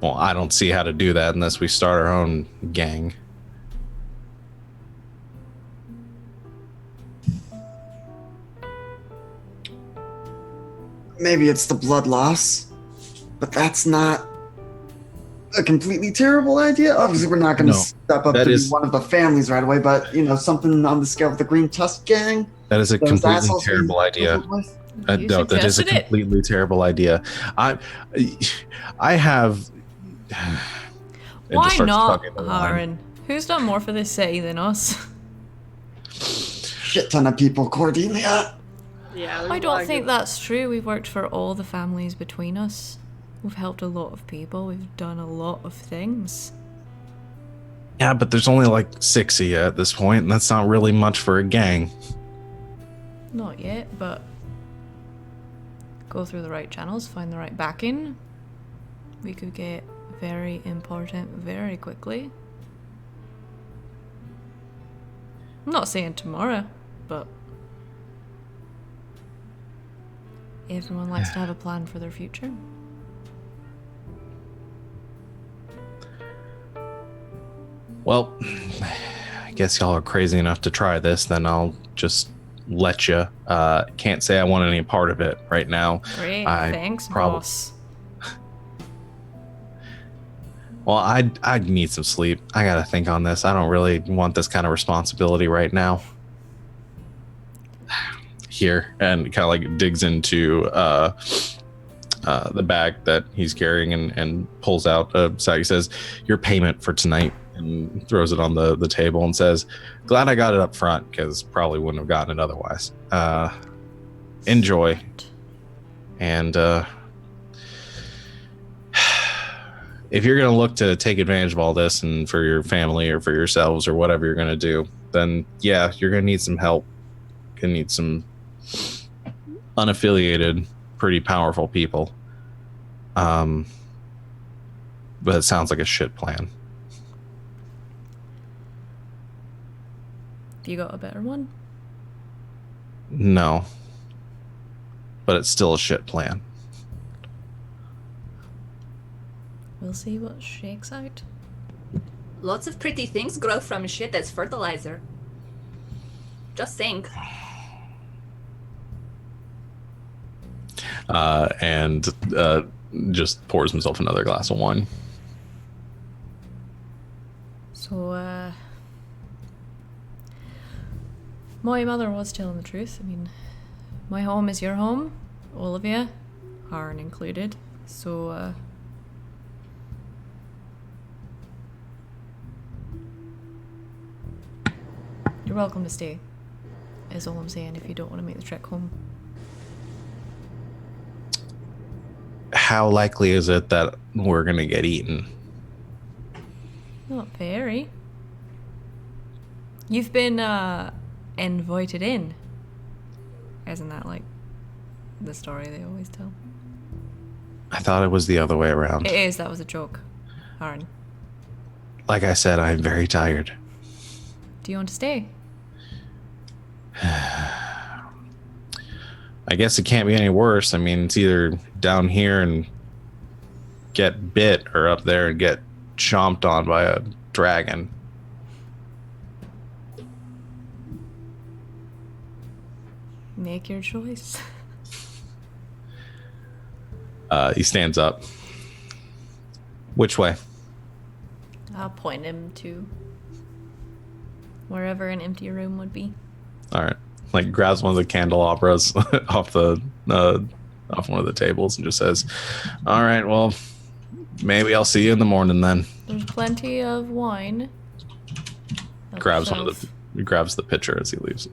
Speaker 1: Well, I don't see how to do that unless we start our own gang.
Speaker 4: Maybe it's the blood loss, but that's not a completely terrible idea. Obviously, we're not going to
Speaker 1: No,
Speaker 4: step up
Speaker 1: that
Speaker 4: to
Speaker 1: is-
Speaker 4: be one of the families right away, but something on the scale of the Green Tusk Gang.
Speaker 1: That is a
Speaker 4: those
Speaker 1: completely
Speaker 4: assholes we
Speaker 1: terrible idea.
Speaker 4: puzzled with.
Speaker 3: You
Speaker 1: No, that is a
Speaker 3: suggested it.
Speaker 1: completely terrible idea. I have. It
Speaker 3: Why
Speaker 1: just starts
Speaker 3: not,
Speaker 1: tugging the line.
Speaker 3: Aaron? Who's done more for this city than us?
Speaker 4: Shit ton of people, Cordelia.
Speaker 5: Yeah. there's
Speaker 3: I
Speaker 5: a lot
Speaker 3: don't
Speaker 5: of
Speaker 3: think
Speaker 5: good-
Speaker 3: that's true. We've worked for all the families between us. We've helped a lot of people. We've done a lot of things.
Speaker 1: Yeah, but there's only like 6 of you at this point, and that's not really much for a gang.
Speaker 3: Not yet, but go through the right channels, find the right backing. We could get very important very quickly. I'm not saying tomorrow, but everyone likes to have a plan for their future.
Speaker 1: Well, I guess y'all are crazy enough to try this, then I'll just let you. Can't say I want any part of it right now.
Speaker 3: Great,
Speaker 1: I
Speaker 3: thanks,
Speaker 1: prob-
Speaker 3: boss.
Speaker 1: Well, I'd need some sleep. I gotta think on this. I don't really want this kind of responsibility right now. Here, and kind of like digs into the bag that he's carrying and pulls out a side. He says, "Your payment for tonight," and throws it on the table and says, "Glad I got it up front because probably wouldn't have gotten it otherwise. Enjoy." And if you're going to look to take advantage of all this and for your family or for yourselves or whatever you're going to do, then yeah, you're going to need some help. Going to need some unaffiliated, pretty powerful people. But it sounds like a shit plan.
Speaker 3: You got a better one?
Speaker 1: No. But it's still a shit plan.
Speaker 3: We'll see what shakes out.
Speaker 2: Lots of pretty things grow from shit as fertilizer. Just saying.
Speaker 1: And just pours himself another glass of wine.
Speaker 3: So, my mother was telling the truth. I mean, my home is your home, all of you, Harn included. So, you're welcome to stay, is all I'm saying, if you don't want to make the trek home.
Speaker 1: How likely is it that we're going to get eaten?
Speaker 3: Not very. You've been, invited in. Isn't that like the story they always tell?
Speaker 1: I thought it was the other way around.
Speaker 3: It is, that was a joke, Harn.
Speaker 1: Like I said, I'm very tired.
Speaker 3: Do you want to stay?
Speaker 1: I guess it can't be any worse. I mean, it's either down here and get bit or up there and get chomped on by a dragon.
Speaker 3: Make your choice.
Speaker 1: He stands up. Which way?
Speaker 3: I'll point him to wherever an empty room would be.
Speaker 1: All right. Like grabs one of the candelabras off the off one of the tables and just says, "All right, well, maybe I'll see you in the morning then."
Speaker 3: There's plenty of wine.
Speaker 1: Grabs the pitcher as he leaves.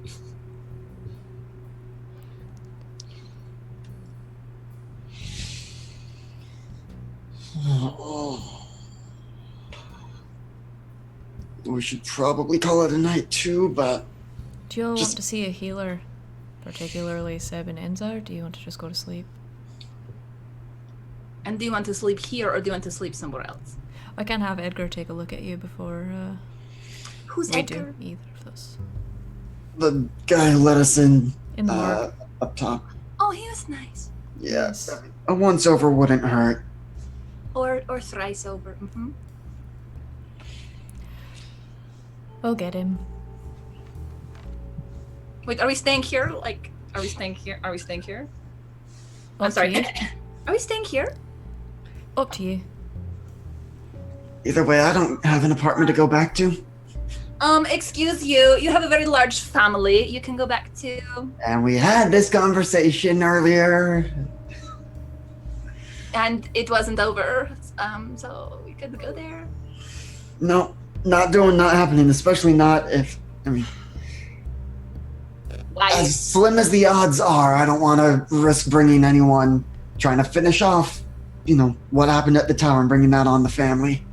Speaker 4: We should probably call it a night too, but
Speaker 3: Do you all want to see a healer, particularly Seb and Enza, or do you want to just go to sleep?
Speaker 2: And do you want to sleep here or do you want to sleep somewhere else?
Speaker 3: I can have Edgar take a look at you before
Speaker 2: Who's
Speaker 3: we
Speaker 2: Edgar?
Speaker 3: do either of those.
Speaker 4: the guy who let us in
Speaker 3: In the morgue.
Speaker 4: up top.
Speaker 2: Oh, he was nice.
Speaker 4: Yeah,
Speaker 3: Yes.
Speaker 4: a once over wouldn't hurt.
Speaker 2: Or thrice over.
Speaker 3: We'll get him.
Speaker 2: Wait, are we staying here? Like, are we staying here? Are we staying here? I'm
Speaker 3: Up
Speaker 2: sorry.
Speaker 3: to you.
Speaker 2: Are we staying here?
Speaker 3: Up to you.
Speaker 4: Either way, I don't have an apartment to go back to.
Speaker 2: Excuse you. You have a very large family. You can go back to.
Speaker 4: And we had this conversation earlier.
Speaker 2: And it wasn't over. So we could go there.
Speaker 4: No, not happening, especially not if,
Speaker 2: Why?
Speaker 4: as slim as the odds are, I don't want to risk bringing anyone trying to finish off, what happened at the tower and bringing that on the family.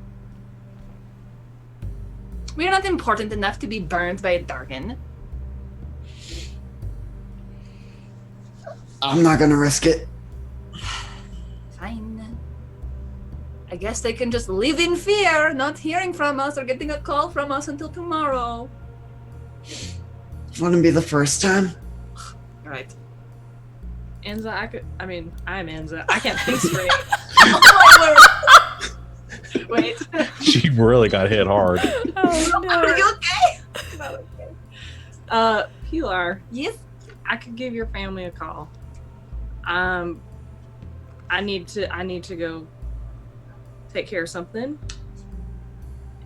Speaker 2: We're not important enough to be burned by a Dargan.
Speaker 4: I'm not going to risk it.
Speaker 2: Fine. I guess they can just live in fear, not hearing from us or getting a call from us until tomorrow.
Speaker 4: Wouldn't be the first time.
Speaker 2: Right.
Speaker 5: Enza, I'm Enza. I can't think straight.
Speaker 2: Oh my word. Wait.
Speaker 1: She really got hit hard.
Speaker 3: Oh
Speaker 2: Are you okay?
Speaker 5: Not okay. Pilar,
Speaker 2: Yes.
Speaker 5: I could give your family a call. I need to go take care of something,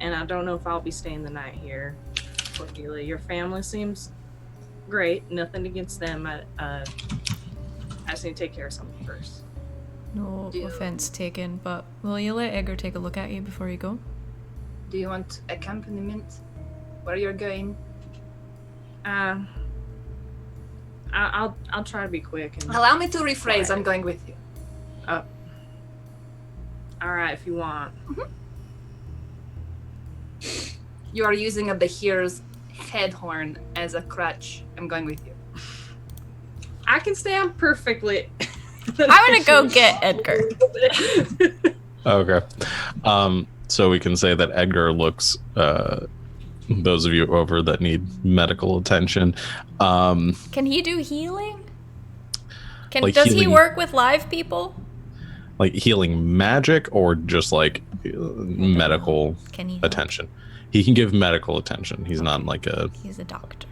Speaker 5: and I don't know if I'll be staying the night here. Cordelia, your family seems great. Nothing against them. I just need to take care of something first.
Speaker 3: No offense taken, but will you let Edgar take a look at you before you go?
Speaker 2: Do you want accompaniment? Where you're going?
Speaker 5: I'll try to be quick. And
Speaker 2: Allow me to rephrase. I'm going with you.
Speaker 5: all right, if you want.
Speaker 2: You are using a Bahir's head horn as a crutch. I'm going with you.
Speaker 5: I can stand perfectly.
Speaker 3: I'm gonna go get Edgar.
Speaker 1: Okay. So we can say that Edgar looks those of you over that need medical attention.
Speaker 3: Can he do healing?
Speaker 1: Like
Speaker 3: Does he
Speaker 1: healing-
Speaker 3: work with live people?
Speaker 1: Like healing magic or just like medical
Speaker 3: Can he?
Speaker 1: attention. He can give medical attention. He's not like
Speaker 3: He's a doctor.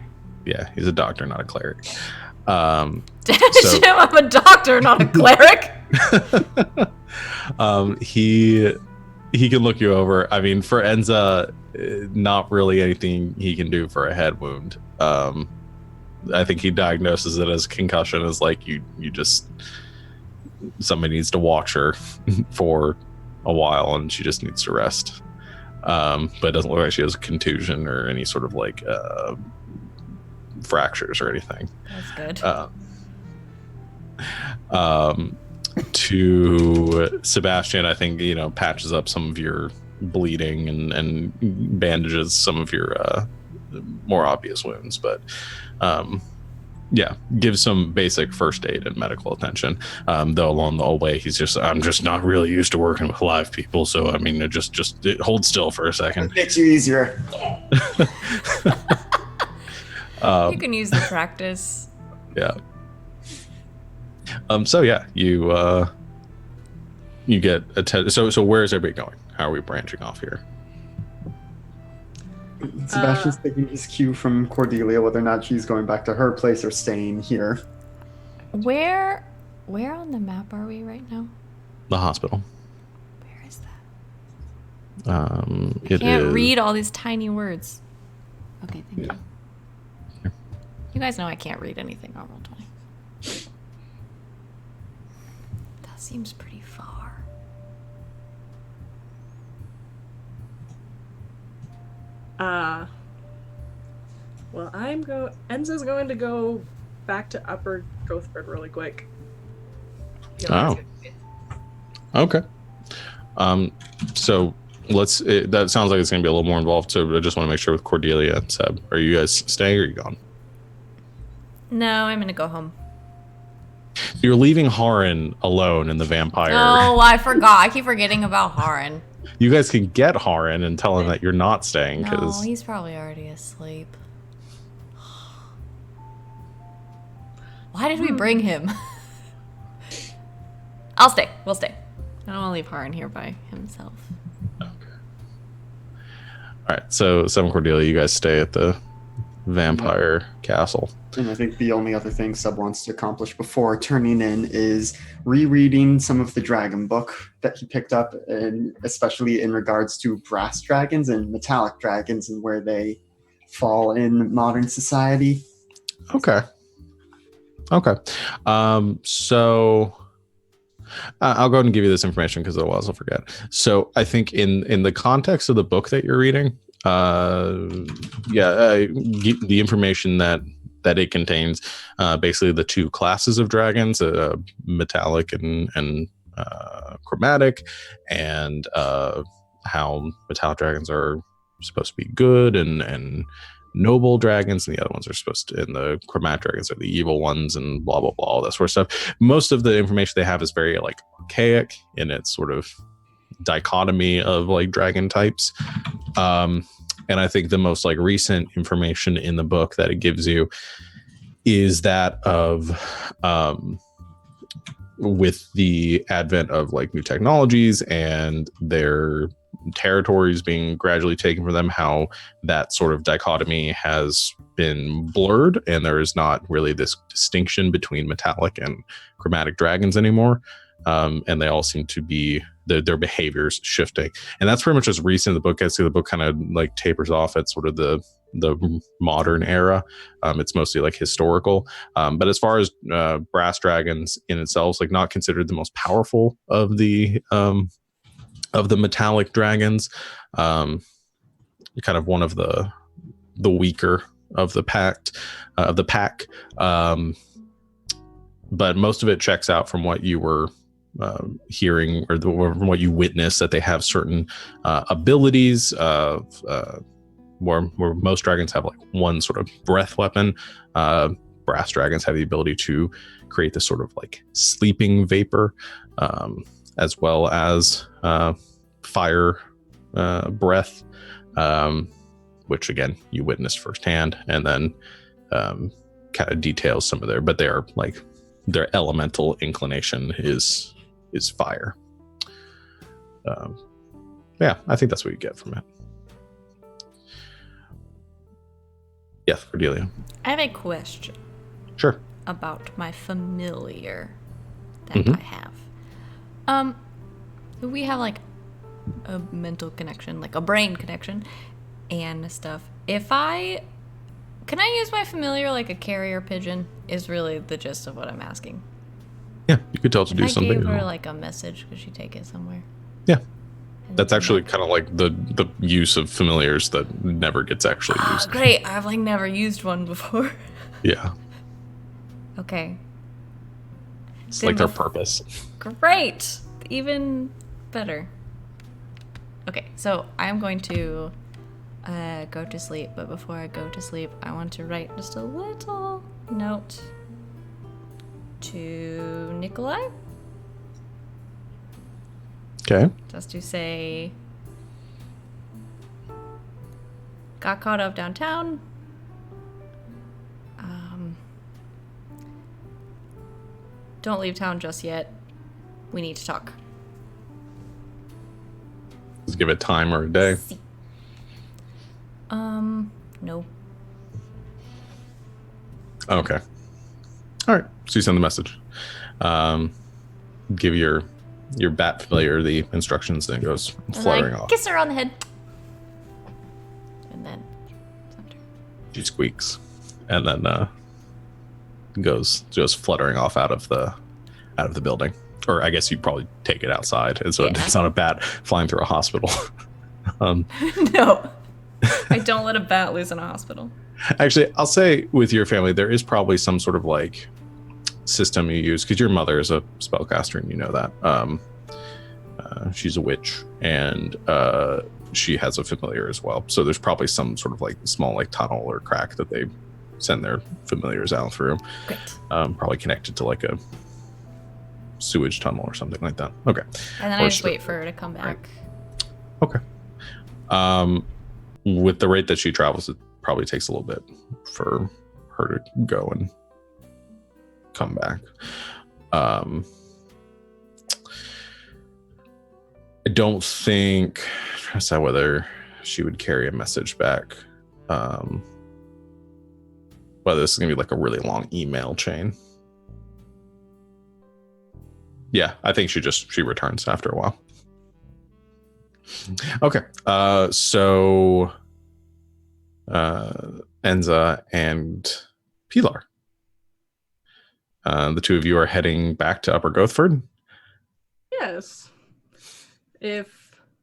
Speaker 1: he's a doctor, not a cleric.
Speaker 3: Damn, I'm a doctor, not a cleric.
Speaker 1: He can look you over. I mean, for Enza, not really anything he can do for a head wound. I think he diagnoses it as concussion, as like you just somebody needs to watch her for a while and she just needs to rest. But it doesn't look like she has a contusion or any sort of like fractures or anything.
Speaker 3: That's good.
Speaker 1: To Sebastian, I think, patches up some of your bleeding and bandages some of your more obvious wounds, but give some basic first aid and medical attention. Though along the whole way, I'm just not really used to working with live people, so I mean, just hold still for a second.
Speaker 4: It makes you easier.
Speaker 3: You can use the practice.
Speaker 1: Yeah. You get so where is everybody going? How are we branching off here?
Speaker 6: Sebastian's taking his cue from Cordelia, whether or not she's going back to her place or staying here.
Speaker 3: Where on the map are we right now?
Speaker 1: The hospital.
Speaker 3: Where is that?
Speaker 1: It
Speaker 3: Can't
Speaker 1: is-
Speaker 3: read all these tiny words. Okay, thank
Speaker 1: Yeah.
Speaker 3: you. You guys know I can't read anything on Roll20. seems pretty far.
Speaker 5: Well, Enza's going to go back to Upper Gothford really quick.
Speaker 1: Oh. Okay. So that sounds like it's going to be a little more involved. So I just want to make sure with Cordelia and Seb, are you guys staying or are you gone?
Speaker 3: No, I'm gonna go home.
Speaker 1: You're leaving Haran alone in the vampire.
Speaker 3: Oh, I forgot. I keep forgetting about Haran.
Speaker 1: You guys can get Haran and tell him that you're not staying
Speaker 3: No,
Speaker 1: because
Speaker 3: he's probably already asleep. Why did we bring him? I'll stay. We'll stay. I don't want to leave Haran here by himself.
Speaker 1: All right. So Seb and Cordelia, you guys stay at the vampire castle.
Speaker 6: And I think the only other thing Sub wants to accomplish before turning in is rereading some of the dragon book that he picked up, and especially in regards to brass dragons and metallic dragons and where they fall in modern society.
Speaker 1: Okay. So I'll go ahead and give you this information because otherwise I'll forget. So I think in the context of the book that you're reading, the information that it contains, basically the two classes of dragons, metallic and chromatic, and how metallic dragons are supposed to be good and noble dragons, and the other ones are supposed to, and the chromatic dragons are the evil ones, and blah blah blah, all that sort of stuff. Most of the information they have is very like archaic in its sort of dichotomy of like dragon types. And I think the most like recent information in the book that it gives you is that of with the advent of like new technologies and their territories being gradually taken from them, how that sort of dichotomy has been blurred, and there is not really this distinction between metallic and chromatic dragons anymore. And they all seem to be their behaviors shifting, and that's pretty much as recent in the book. I see the book kind of like tapers off at sort of the modern era. It's mostly like historical, but as far as brass dragons in itself, like not considered the most powerful of the metallic dragons, kind of one of the weaker of the pack. But most of it checks out from what you were hearing or from what you witnessed, that they have certain abilities where most dragons have like one sort of breath weapon. Brass dragons have the ability to create this sort of like sleeping vapor, as well as fire breath, which again you witnessed firsthand, and then kind of details some of but they are like their elemental inclination is fire. Yeah, I think that's what you get from it. Yes, Cordelia.
Speaker 3: I have a question.
Speaker 1: Sure.
Speaker 3: About my familiar that I have. We have like a mental connection, like a brain connection and stuff. Can I use my familiar like a carrier pigeon is really the gist of what I'm asking.
Speaker 1: Yeah, you could tell it to do something.
Speaker 3: I gave her like a message, could she take it somewhere?
Speaker 1: Yeah. That's actually kind of like the use of familiars that never gets actually used.
Speaker 3: Great, I've like never used one before.
Speaker 1: Yeah.
Speaker 3: Okay.
Speaker 1: It's like their purpose.
Speaker 3: Great! Even better. Okay, so I'm going to go to sleep, but before I go to sleep, I want to write just a little note to Nikolai.
Speaker 1: Okay.
Speaker 3: Just to say, got caught up downtown. Don't leave town just yet. We need to talk.
Speaker 1: Just give it time or a day.
Speaker 3: No.
Speaker 1: Okay. All right. So you send the message. Give your bat familiar the instructions, and it goes fluttering off.
Speaker 3: Kiss her on the head. And then
Speaker 1: she squeaks, and then goes fluttering off out of the building. Or I guess you'd probably take it outside, and so
Speaker 3: Yeah.
Speaker 1: it's not a bat flying through a hospital.
Speaker 3: No. I don't let a bat loose in a hospital.
Speaker 1: Actually, I'll say with your family, there is probably some sort of like system you use, because your mother is a spellcaster and you know that. She's a witch, and she has a familiar as well. So there's probably some sort of like small like tunnel or crack that they send their familiars out through.
Speaker 3: Great.
Speaker 1: Probably connected to like a sewage tunnel or something like that. Okay.
Speaker 3: And then I just wait for her to come back.
Speaker 1: Okay. With the rate that she travels, it probably takes a little bit for her to go and come back. I don't think, I'm trying to decide whether she would carry a message back. Whether this is gonna be like a really long email chain. Yeah, I think she returns after a while. Okay, so Enza and Pilar, the two of you are heading back to Upper Gothford.
Speaker 5: Yes.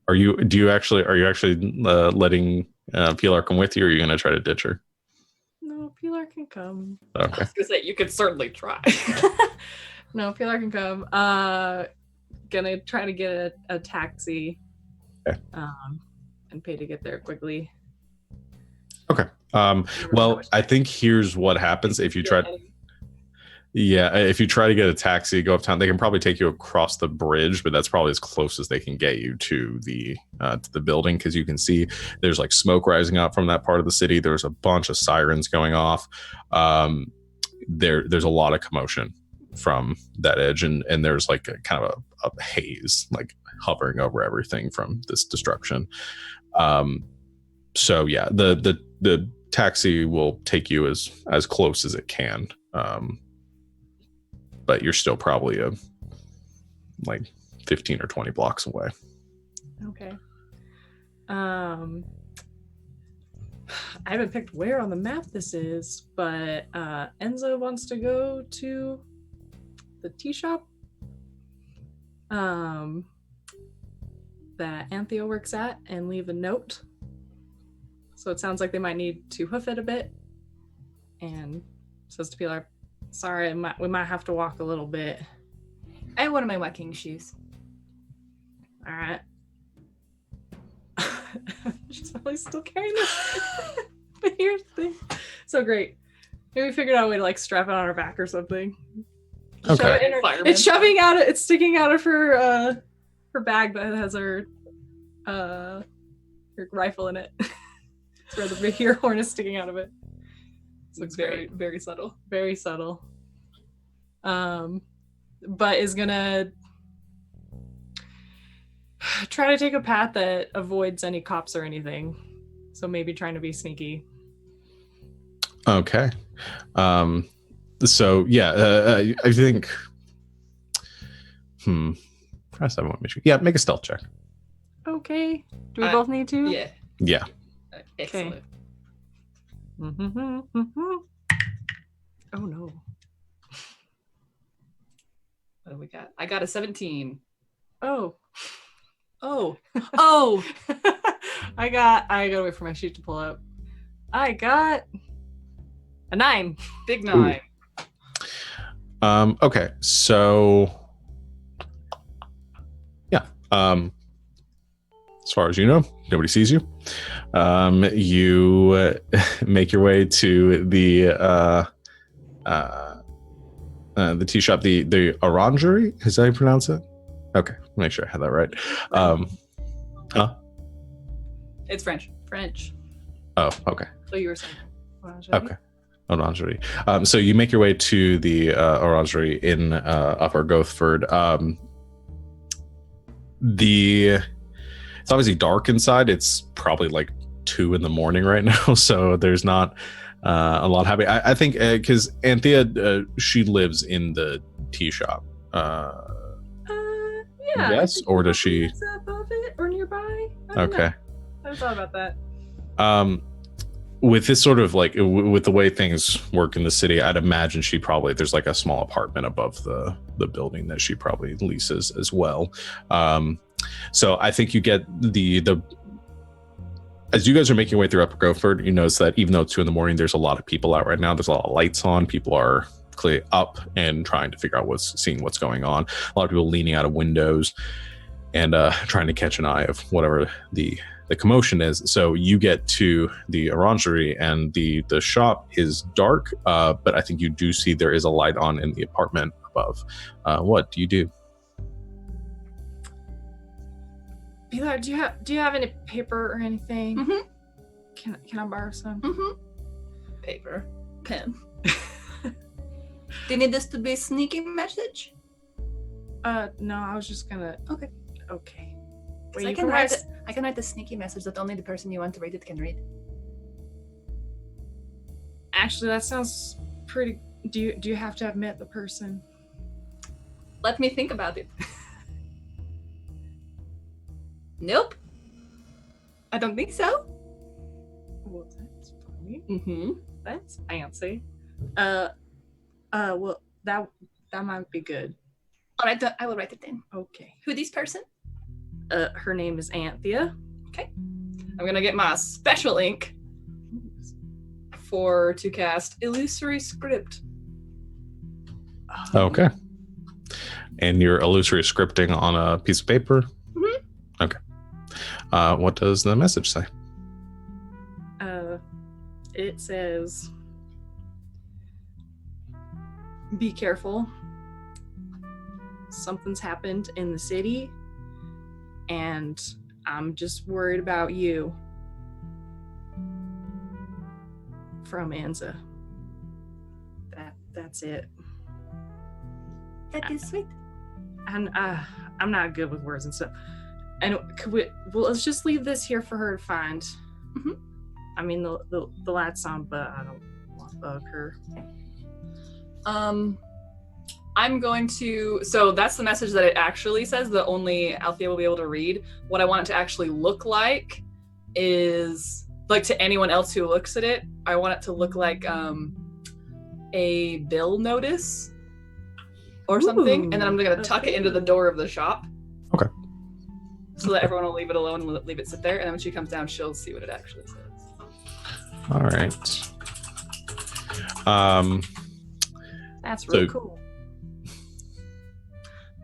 Speaker 1: Are you actually letting Pilar come with you, or are you going to try to ditch her?
Speaker 5: No, Pilar can come.
Speaker 2: I
Speaker 1: Okay.
Speaker 2: was gonna say you could certainly try.
Speaker 5: No, Pilar can come. Gonna try to get a taxi.
Speaker 1: Okay.
Speaker 5: And pay to get there quickly.
Speaker 1: Okay. Well, I think here's what happens if you try. Yeah, if you try to get a taxi, go uptown, they can probably take you across the bridge, but that's probably as close as they can get you to the building, because you can see there's like smoke rising up from that part of the city. There's a bunch of sirens going off. There's a lot of commotion from that edge, and there's like a kind of a haze like hovering over everything from this destruction. So yeah, the taxi will take you as close as it can. But you're still probably like 15 or 20 blocks away.
Speaker 5: Okay. I haven't picked where on the map this is, but Enzo wants to go to the tea shop that Anthea works at and leave a note. So it sounds like they might need to hoof it a bit. And says to Pilar, sorry, we might have to walk a little bit.
Speaker 2: I have one of my walking shoes.
Speaker 5: All right. She's probably still carrying this. But here's the thing. So great. Maybe we figured out a way to like strap it on her back or something.
Speaker 1: Okay.
Speaker 5: Shove it in her- it's shoving out. It's sticking out of her bag that has her rifle in it. It's where the ear horn is sticking out of it. It looks very, very subtle. Very subtle. But is gonna try to take a path that avoids any cops or anything. So maybe trying to be sneaky.
Speaker 1: Okay. So yeah, I think. Press that one. Yeah, make a stealth check.
Speaker 5: Okay. Do we both need to?
Speaker 2: Yeah.
Speaker 1: Yeah.
Speaker 2: Excellent.
Speaker 5: Oh no.
Speaker 2: What do we got? I got a 17.
Speaker 5: Oh.
Speaker 2: Oh.
Speaker 5: I gotta wait for my sheet to pull up. I got a 9.
Speaker 2: Big 9.
Speaker 1: Okay, so yeah. As far as you know, nobody sees you. You make your way to the tea shop, the orangery. Is that how you pronounce it? Okay, make sure I have that right.
Speaker 2: It's French.
Speaker 1: Oh, okay.
Speaker 2: So you were saying.
Speaker 1: Okay. Orangery. So you make your way to the orangery in Upper Gothford. It's obviously dark inside. It's probably like 2 a.m. right now, so there's not a lot happening. I think because Anthea, she lives in the tea shop.
Speaker 5: Yeah.
Speaker 1: Yes, or does she?
Speaker 5: Is above it or nearby? I don't
Speaker 1: Okay.
Speaker 5: know. I thought about that.
Speaker 1: with this sort of like with the way things work in the city, I'd imagine there's like a small apartment above the building that she probably leases as well. So I think you get the as you guys are making your way through Upper Gopher, you notice that even though it's 2 a.m, there's a lot of people out right now. There's a lot of lights on. People are clearly up and trying to figure out seeing what's going on. A lot of people leaning out of windows and trying to catch an eye of whatever the commotion is. So you get to the orangery, and the shop is dark, but I think you do see there is a light on in the apartment above. What do you do?
Speaker 5: Pilar, do you have any paper or anything?
Speaker 2: Mm-hmm.
Speaker 5: Can I borrow some?
Speaker 2: Mm-hmm. Paper. Pen. Do you need this to be a sneaky message?
Speaker 5: No, I was just gonna.
Speaker 2: Okay.
Speaker 5: Okay.
Speaker 2: Wait, I can write the sneaky message that only the person you want to read it can read.
Speaker 5: Actually, that sounds pretty. Do you have to have met the person?
Speaker 2: Let me think about it. Nope. I don't think so.
Speaker 5: Well, that's funny.
Speaker 2: Mm-hmm.
Speaker 5: That's fancy. Well, that might be good.
Speaker 2: All right, I will write it in.
Speaker 5: Okay.
Speaker 2: Who this person?
Speaker 5: Her name is Anthea.
Speaker 2: Okay. I'm gonna get my special ink to cast Illusory Script.
Speaker 1: Okay. And you're illusory scripting on a piece of paper?
Speaker 2: Mm-hmm.
Speaker 1: Okay. What does the message say?
Speaker 5: It says, be careful. Something's happened in the city, and I'm just worried about you. From Anza. That's it.
Speaker 2: That is sweet.
Speaker 5: And I'm not good with words and stuff. And let's just leave this here for her to find.
Speaker 2: Mm-hmm.
Speaker 5: I mean, the light's on, but I don't want to bug her.
Speaker 2: I'm going to. So that's the message that it actually says. That only Althea will be able to read. What I want it to actually look like is like to anyone else who looks at it. I want it to look like a bill notice or something, and then I'm going to tuck it into the door of the shop.
Speaker 1: Okay.
Speaker 2: So that everyone will leave it alone and leave it sit there, and then when she comes down, she'll see what it actually says.
Speaker 1: All right.
Speaker 5: That's really
Speaker 1: So-
Speaker 5: cool.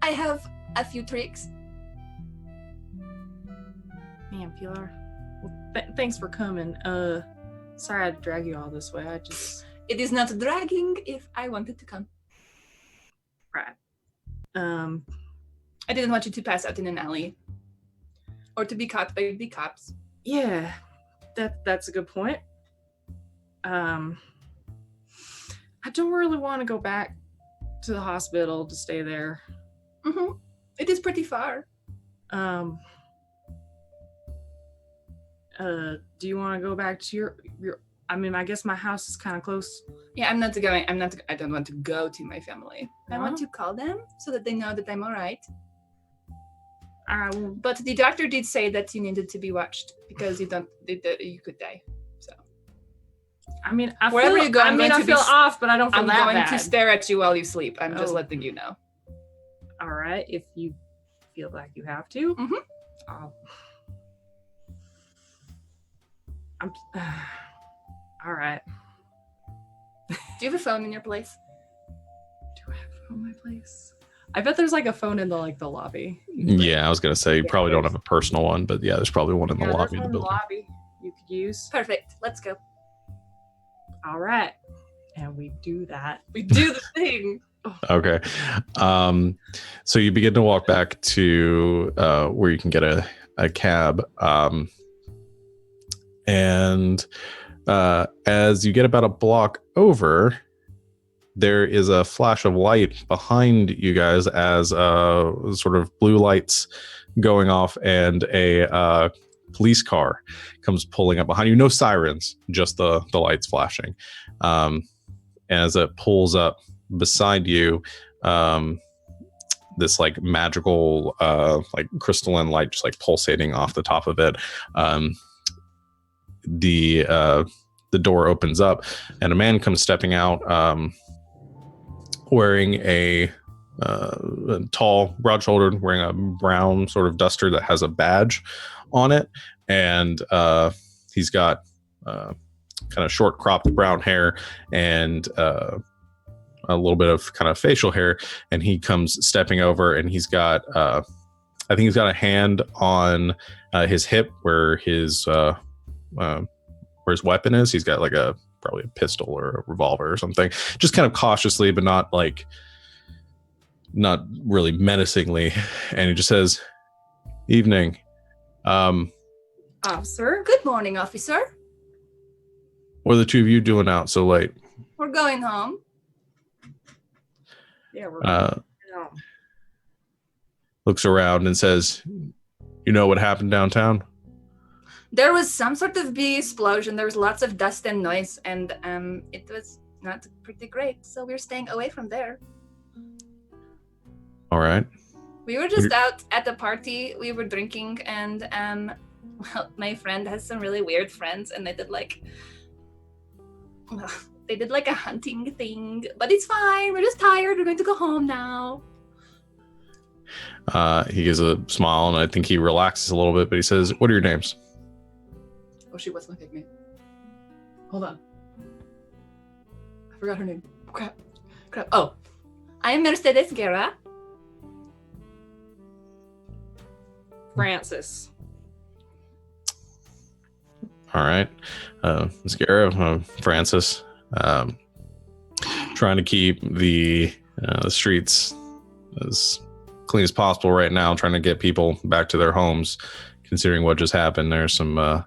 Speaker 2: I have a few tricks.
Speaker 5: Man, Pilar. Well, thanks for coming. Sorry I had to drag you all this way.
Speaker 2: It is not dragging if I wanted to come.
Speaker 5: Right.
Speaker 2: I didn't want you to pass out in an alley. Or to be caught by the cops.
Speaker 5: Yeah, that's a good point. I don't really want to go back to the hospital to stay there.
Speaker 2: Mm-hmm. It is pretty far.
Speaker 5: Do you want to go back to your I mean, I guess my house is kind of close.
Speaker 2: Yeah, I don't want to go to my family. I want to call them so that they know that I'm all right.
Speaker 5: All right, well,
Speaker 2: But the doctor did say that you needed to be watched because you could die. So
Speaker 5: I mean,
Speaker 2: Wherever you go,
Speaker 5: I feel off, but I don't feel
Speaker 2: I'm
Speaker 5: that
Speaker 2: going
Speaker 5: bad.
Speaker 2: to stare at you while you sleep. I'm just
Speaker 5: Oh.
Speaker 2: letting you know.
Speaker 5: All right, if you feel like you have to.
Speaker 2: Mhm.
Speaker 5: I'm all right.
Speaker 2: Do you have a phone in your place?
Speaker 5: Do I have a phone in my place? I bet there's like a phone in the lobby.
Speaker 1: Yeah, I was gonna say you probably don't have a personal one, but yeah, there's probably one in the
Speaker 5: Yeah,
Speaker 1: lobby
Speaker 5: there's
Speaker 1: of the
Speaker 5: one in
Speaker 1: building.
Speaker 5: lobby you could use.
Speaker 2: Perfect. Let's go.
Speaker 5: All right, and we do that.
Speaker 2: We do the thing.
Speaker 1: Okay. So you begin to walk back to where you can get a cab. And as you get about a block over, there is a flash of light behind you guys as sort of blue lights going off, and a police car comes pulling up behind you. No sirens, just the lights flashing. As it pulls up beside you, this like magical like crystalline light just like pulsating off the top of it. The the door opens up, and a man comes stepping out, wearing a tall, broad-shouldered, wearing a brown sort of duster that has a badge on it, and he's got kind of short, cropped brown hair and a little bit of kind of facial hair, and he comes stepping over, and he's got I think he's got a hand on his hip where his weapon is. He's got like probably a pistol or a revolver or something, just kind of cautiously, but not really menacingly. And he just says, "Evening,
Speaker 5: Officer.
Speaker 2: Good morning, officer.
Speaker 1: what are the two of you doing out so late?"
Speaker 2: We're going home.
Speaker 5: Yeah, we're
Speaker 1: Looks around and says, "You know what happened downtown?"
Speaker 2: There was some sort of big explosion. There was lots of dust and noise, and it was not pretty great. So we're staying away from there.
Speaker 1: All right.
Speaker 2: We were just out at the party. We were drinking, and well, my friend has some really weird friends, and they did like a hunting thing. But it's fine. We're just tired. We're going to go home now.
Speaker 1: He gives a smile, and I think he relaxes a little bit, but he says, "What are your names?"
Speaker 2: Oh, she was looking at me. Hold on. I forgot her name. Crap. Oh, I'm Mercedes Guerra.
Speaker 5: Francis.
Speaker 1: All right. Ms. Guerra, Francis, trying to keep the streets as clean as possible right now, trying to get people back to their homes, considering what just happened. There's some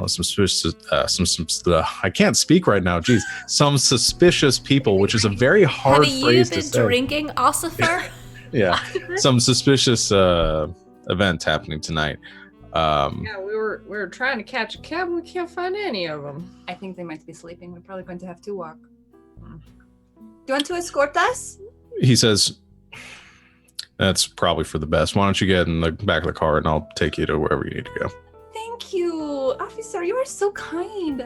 Speaker 1: suspicious, I can't speak right now. Geez, some suspicious people, which is a very hard
Speaker 3: Have you
Speaker 1: phrase to
Speaker 3: been
Speaker 1: say.
Speaker 3: drinking, Ossifer?
Speaker 1: Yeah, some suspicious events happening tonight.
Speaker 5: Yeah, we were trying to catch a cab. We can't find any of them.
Speaker 2: I think they might be sleeping. We're probably going to have to walk. Do you want to escort us?
Speaker 1: He says, "That's probably for the best. Why don't you get in the back of the car and I'll take you to wherever you need to go."
Speaker 2: Thank you, officer. You are so kind.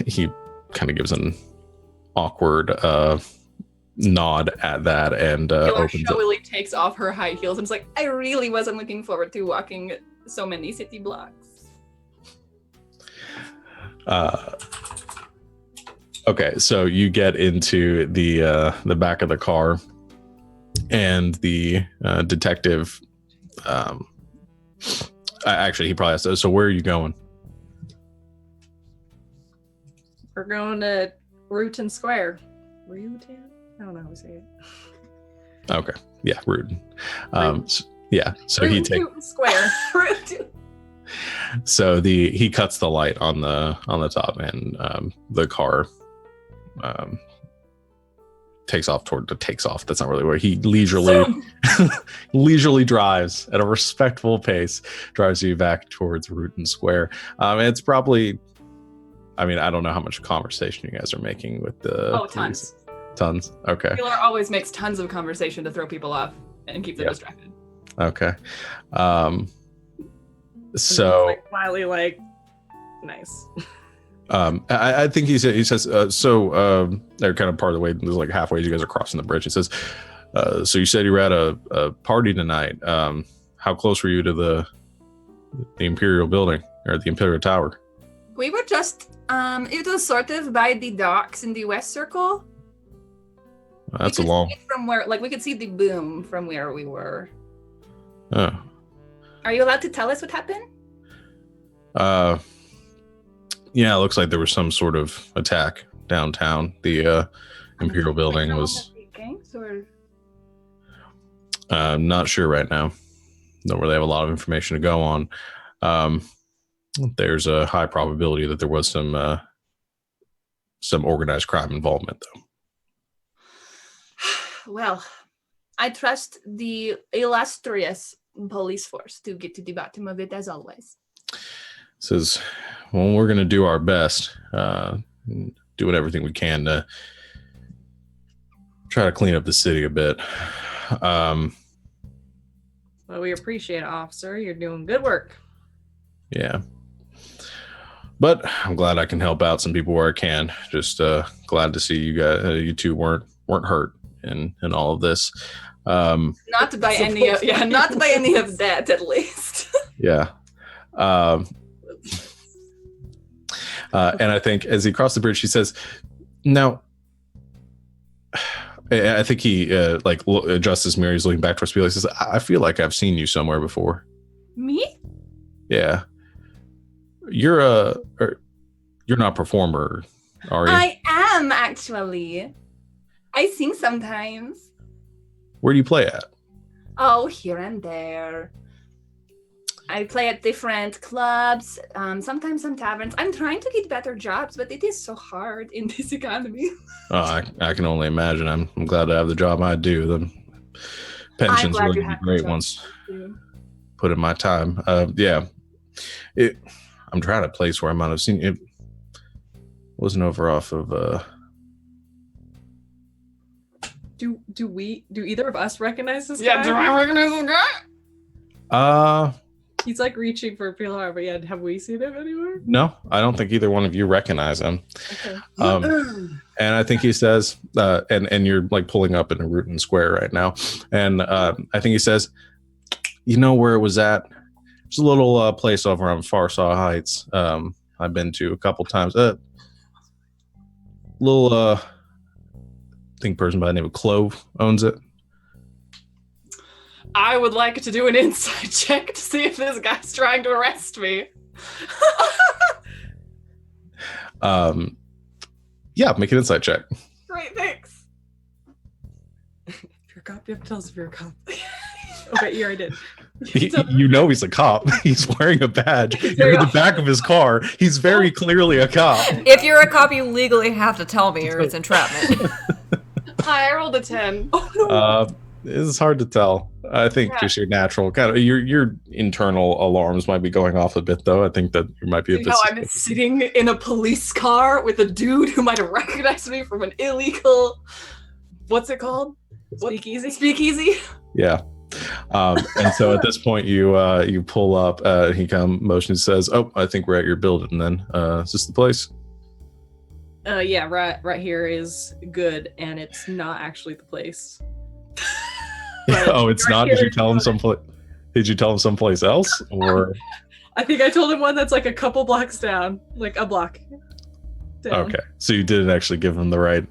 Speaker 1: He kind of gives an awkward nod at that and opens it.
Speaker 2: Showily takes off her high heels and is like, I really wasn't looking forward to walking so many city blocks.
Speaker 1: Okay, so you get into the back of the car, and the detective. Actually, he probably has to. So where are you going?
Speaker 5: We're going to Rutan Square. Rutan? I don't know how to say it.
Speaker 1: Okay, yeah, Rudin. So he takes.
Speaker 5: Square.
Speaker 1: So he cuts the light on the top, and the car takes off. That's not really where he leisurely drives at a respectful pace, drives you back towards Rutan Square. It's probably, I mean, I don't know how much conversation you guys are making with the police. Tons. Okay.
Speaker 2: Taylor always makes tons of conversation to throw people off and keep them distracted.
Speaker 1: Okay. So
Speaker 5: like, quietly, like, nice.
Speaker 1: I think he says they're kind of part of the way, like halfway as you guys are crossing the bridge. He says, so you said you were at a party tonight. How close were you to the Imperial building or the Imperial Tower?
Speaker 2: We were just it was sort of by the docks in the West Circle.
Speaker 1: That's a long.
Speaker 2: From where, like, we could see the boom from where we were.
Speaker 1: Oh.
Speaker 2: Are you allowed to tell us what happened?
Speaker 1: Yeah, it looks like there was some sort of attack downtown. The Imperial building was. Not sure right now. Don't really have a lot of information to go on. There's a high probability that there was some organized crime involvement, though.
Speaker 2: Well, I trust the illustrious police force to get to the bottom of it, as always.
Speaker 1: Says, well, we're going to do our best, doing everything we can to try to clean up the city a bit.
Speaker 5: Well, we appreciate it, officer. You're doing good work.
Speaker 1: Yeah. But I'm glad I can help out some people where I can. Just glad to see you guys, you two weren't hurt in all of this.
Speaker 2: Not by any of not by any of that, at least.
Speaker 1: Yeah. And I think as he crossed the bridge, he says, "Now." I think he adjusts his mirror. He's looking back towards people. He says, "I feel like I've seen you somewhere before."
Speaker 2: Me?
Speaker 1: Yeah. You're not a performer, are you?
Speaker 2: I am, actually. I sing sometimes.
Speaker 1: Where do you play at?
Speaker 2: Oh, here and there. I play at different clubs, sometimes some taverns. I'm trying to get better jobs, but it is so hard in this economy.
Speaker 1: Oh, I can only imagine. I'm glad to have the job I do. The pensions
Speaker 2: glad
Speaker 1: really
Speaker 2: you
Speaker 1: be
Speaker 2: have the
Speaker 1: great
Speaker 2: job
Speaker 1: once
Speaker 2: too.
Speaker 1: put in my time. Yeah. I'm trying to place where I might have seen it. Wasn't over off of
Speaker 5: Do either of us recognize this guy?
Speaker 2: do I recognize this guy?
Speaker 5: He's like reaching for Pilar, but yeah, have we seen him anywhere?
Speaker 1: No, I don't think either one of you recognize him.
Speaker 5: Okay.
Speaker 1: And I think he says, and you're like pulling up in a Rutan Square right now. And I think he says, you know where it was at? There's a little place over on Farsaw Heights. I've been to a couple times. Little, I think person by the name of Clove owns it.
Speaker 5: I would like to do an insight check to see if this guy's trying to arrest me.
Speaker 1: Yeah, make an insight check.
Speaker 5: Great, thanks. If you're a cop, you have to tell us if you're a cop. Okay, you already did.
Speaker 1: You know he's a cop. He's wearing a badge. You're in the back of his car. He's very clearly a cop.
Speaker 3: If you're a cop, you legally have to tell me or it's entrapment.
Speaker 5: Hi, I rolled a 10.
Speaker 1: It's hard to tell. I think just your natural kind of your internal alarms might be going off a bit, though. I think that you might be a bit.
Speaker 5: No, I'm sitting in a police car with a dude who might have recognized me from an illegal. What's it called? Speakeasy. Speakeasy.
Speaker 1: Yeah. And so at this point, you pull up. He motions, says, "Oh, I think we're at your building. Then is this the place?"
Speaker 5: Yeah, right here is good, and it's not actually the place.
Speaker 1: Oh, it's not. Did you tell him someplace? Did you tell him someplace else, or?
Speaker 5: I think I told him one that's like a couple blocks down, like a block down.
Speaker 1: Okay, so you didn't actually give him the right.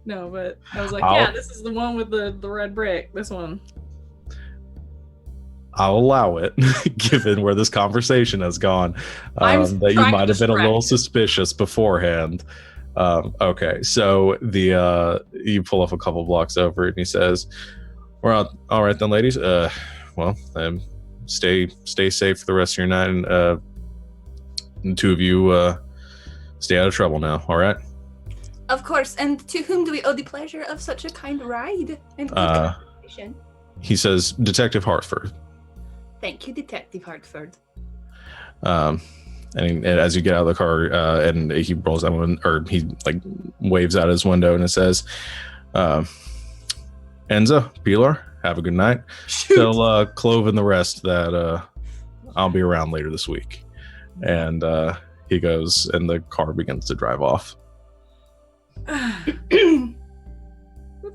Speaker 5: No, but I was like, yeah, this is the one with the red brick. This one.
Speaker 1: I'll allow it, given where this conversation has gone, that you might have been a little suspicious beforehand. Okay, so you pull up a couple blocks over and he says, "We're out. All right then, ladies. Well, stay safe for the rest of your night, and the two of you stay out of trouble now. All right."
Speaker 2: Of course. And to whom do we owe the pleasure of such a kind ride and good conversation?
Speaker 1: He says, "Detective Hartford."
Speaker 2: Thank you, Detective Hartford.
Speaker 1: And as you get out of the car, and he rolls down, or he like waves out his window, and it says, "Enza, Pilar, have a good night. Tell Clove and the rest that I'll be around later this week." And he goes, and the car begins to drive off.
Speaker 5: What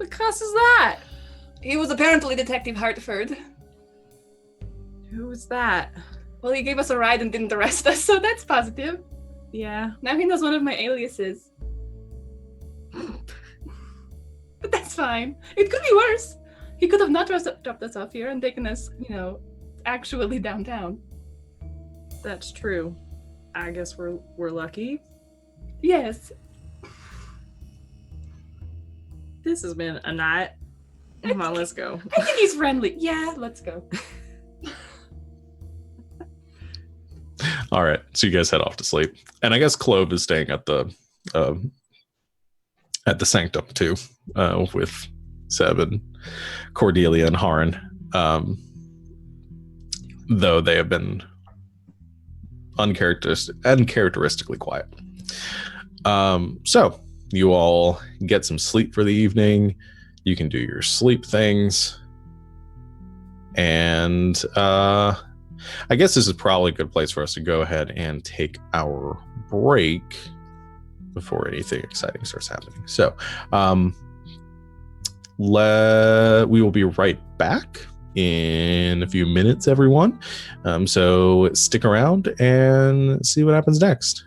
Speaker 5: the cuss is that?
Speaker 2: He was apparently Detective Hartford.
Speaker 5: Who was that?
Speaker 2: Well, he gave us a ride and didn't arrest us, so that's positive.
Speaker 5: Yeah.
Speaker 2: Now he knows one of my aliases. But that's fine. It could be worse. He could have not dropped us off here and taken us, actually downtown.
Speaker 5: That's true. I guess we're lucky.
Speaker 2: Yes.
Speaker 5: This has been a night. Come on, let's go.
Speaker 2: I think he's friendly. Yeah, let's go.
Speaker 1: All right, so you guys head off to sleep, and I guess Clove is staying at the Sanctum too, with Seb and Cordelia and Haran, though they have been uncharacteristically quiet. So you all get some sleep for the evening. You can do your sleep things, and I guess this is probably a good place for us to go ahead and take our break before anything exciting starts happening. So we will be right back in a few minutes, everyone. So stick around and see what happens next.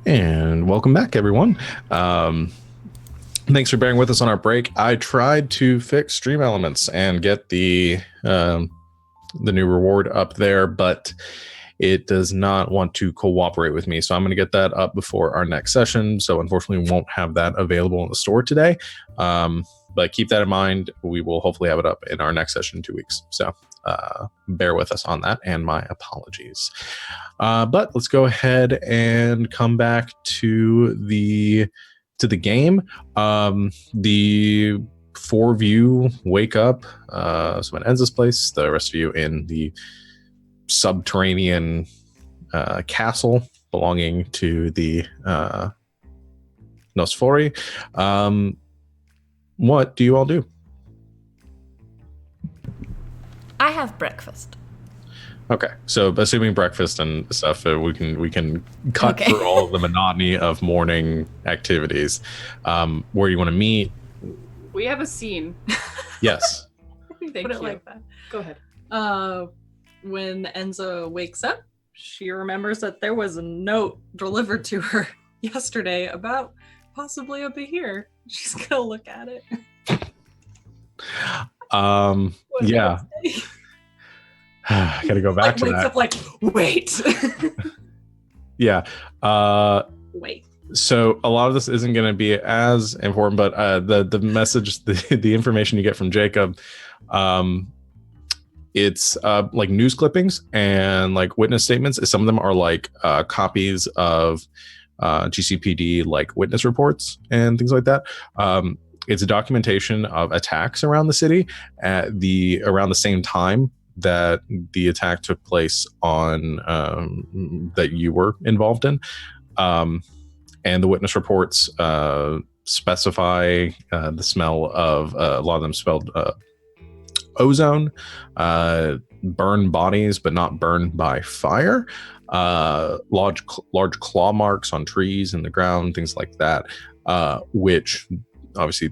Speaker 1: And welcome back, everyone. Thanks for bearing with us on our break. I tried to fix Stream Elements and get the new reward up there, but it does not want to cooperate with me. So I'm going to get that up before our next session. So unfortunately, we won't have that available in the store today. But keep that in mind. We will hopefully have it up in our next session in 2 weeks. So bear with us on that, and my apologies. But let's go ahead and come back to the game. The 4 of you wake up. Someone ends this place. The rest of you in the subterranean castle belonging to the Nosfori. What do you all do?
Speaker 3: I have breakfast.
Speaker 1: Okay, so assuming breakfast and stuff, we can cut through all of the monotony of morning activities. Where do you want to meet?
Speaker 5: We have a scene.
Speaker 1: Yes.
Speaker 5: Thank
Speaker 2: Put it
Speaker 5: you.
Speaker 2: like that. Go ahead.
Speaker 5: When Enzo wakes up, she remembers that there was a note delivered to her yesterday about possibly a Behir. She's gonna look at it.
Speaker 1: Yeah. I gotta go back to
Speaker 5: wakes
Speaker 1: that.
Speaker 5: up like, wait.
Speaker 1: Yeah.
Speaker 5: Wait.
Speaker 1: So a lot of this isn't going to be as important, but the message, the information you get from Jacob, it's like news clippings and like witness statements. Some of them are like copies of GCPD like witness reports and things like that. It's a documentation of attacks around the city at around the same time that the attack took place on that you were involved in. And the witness reports specify the smell of a lot of them spelled ozone, burned bodies, but not burned by fire, large claw marks on trees in the ground, things like that, which obviously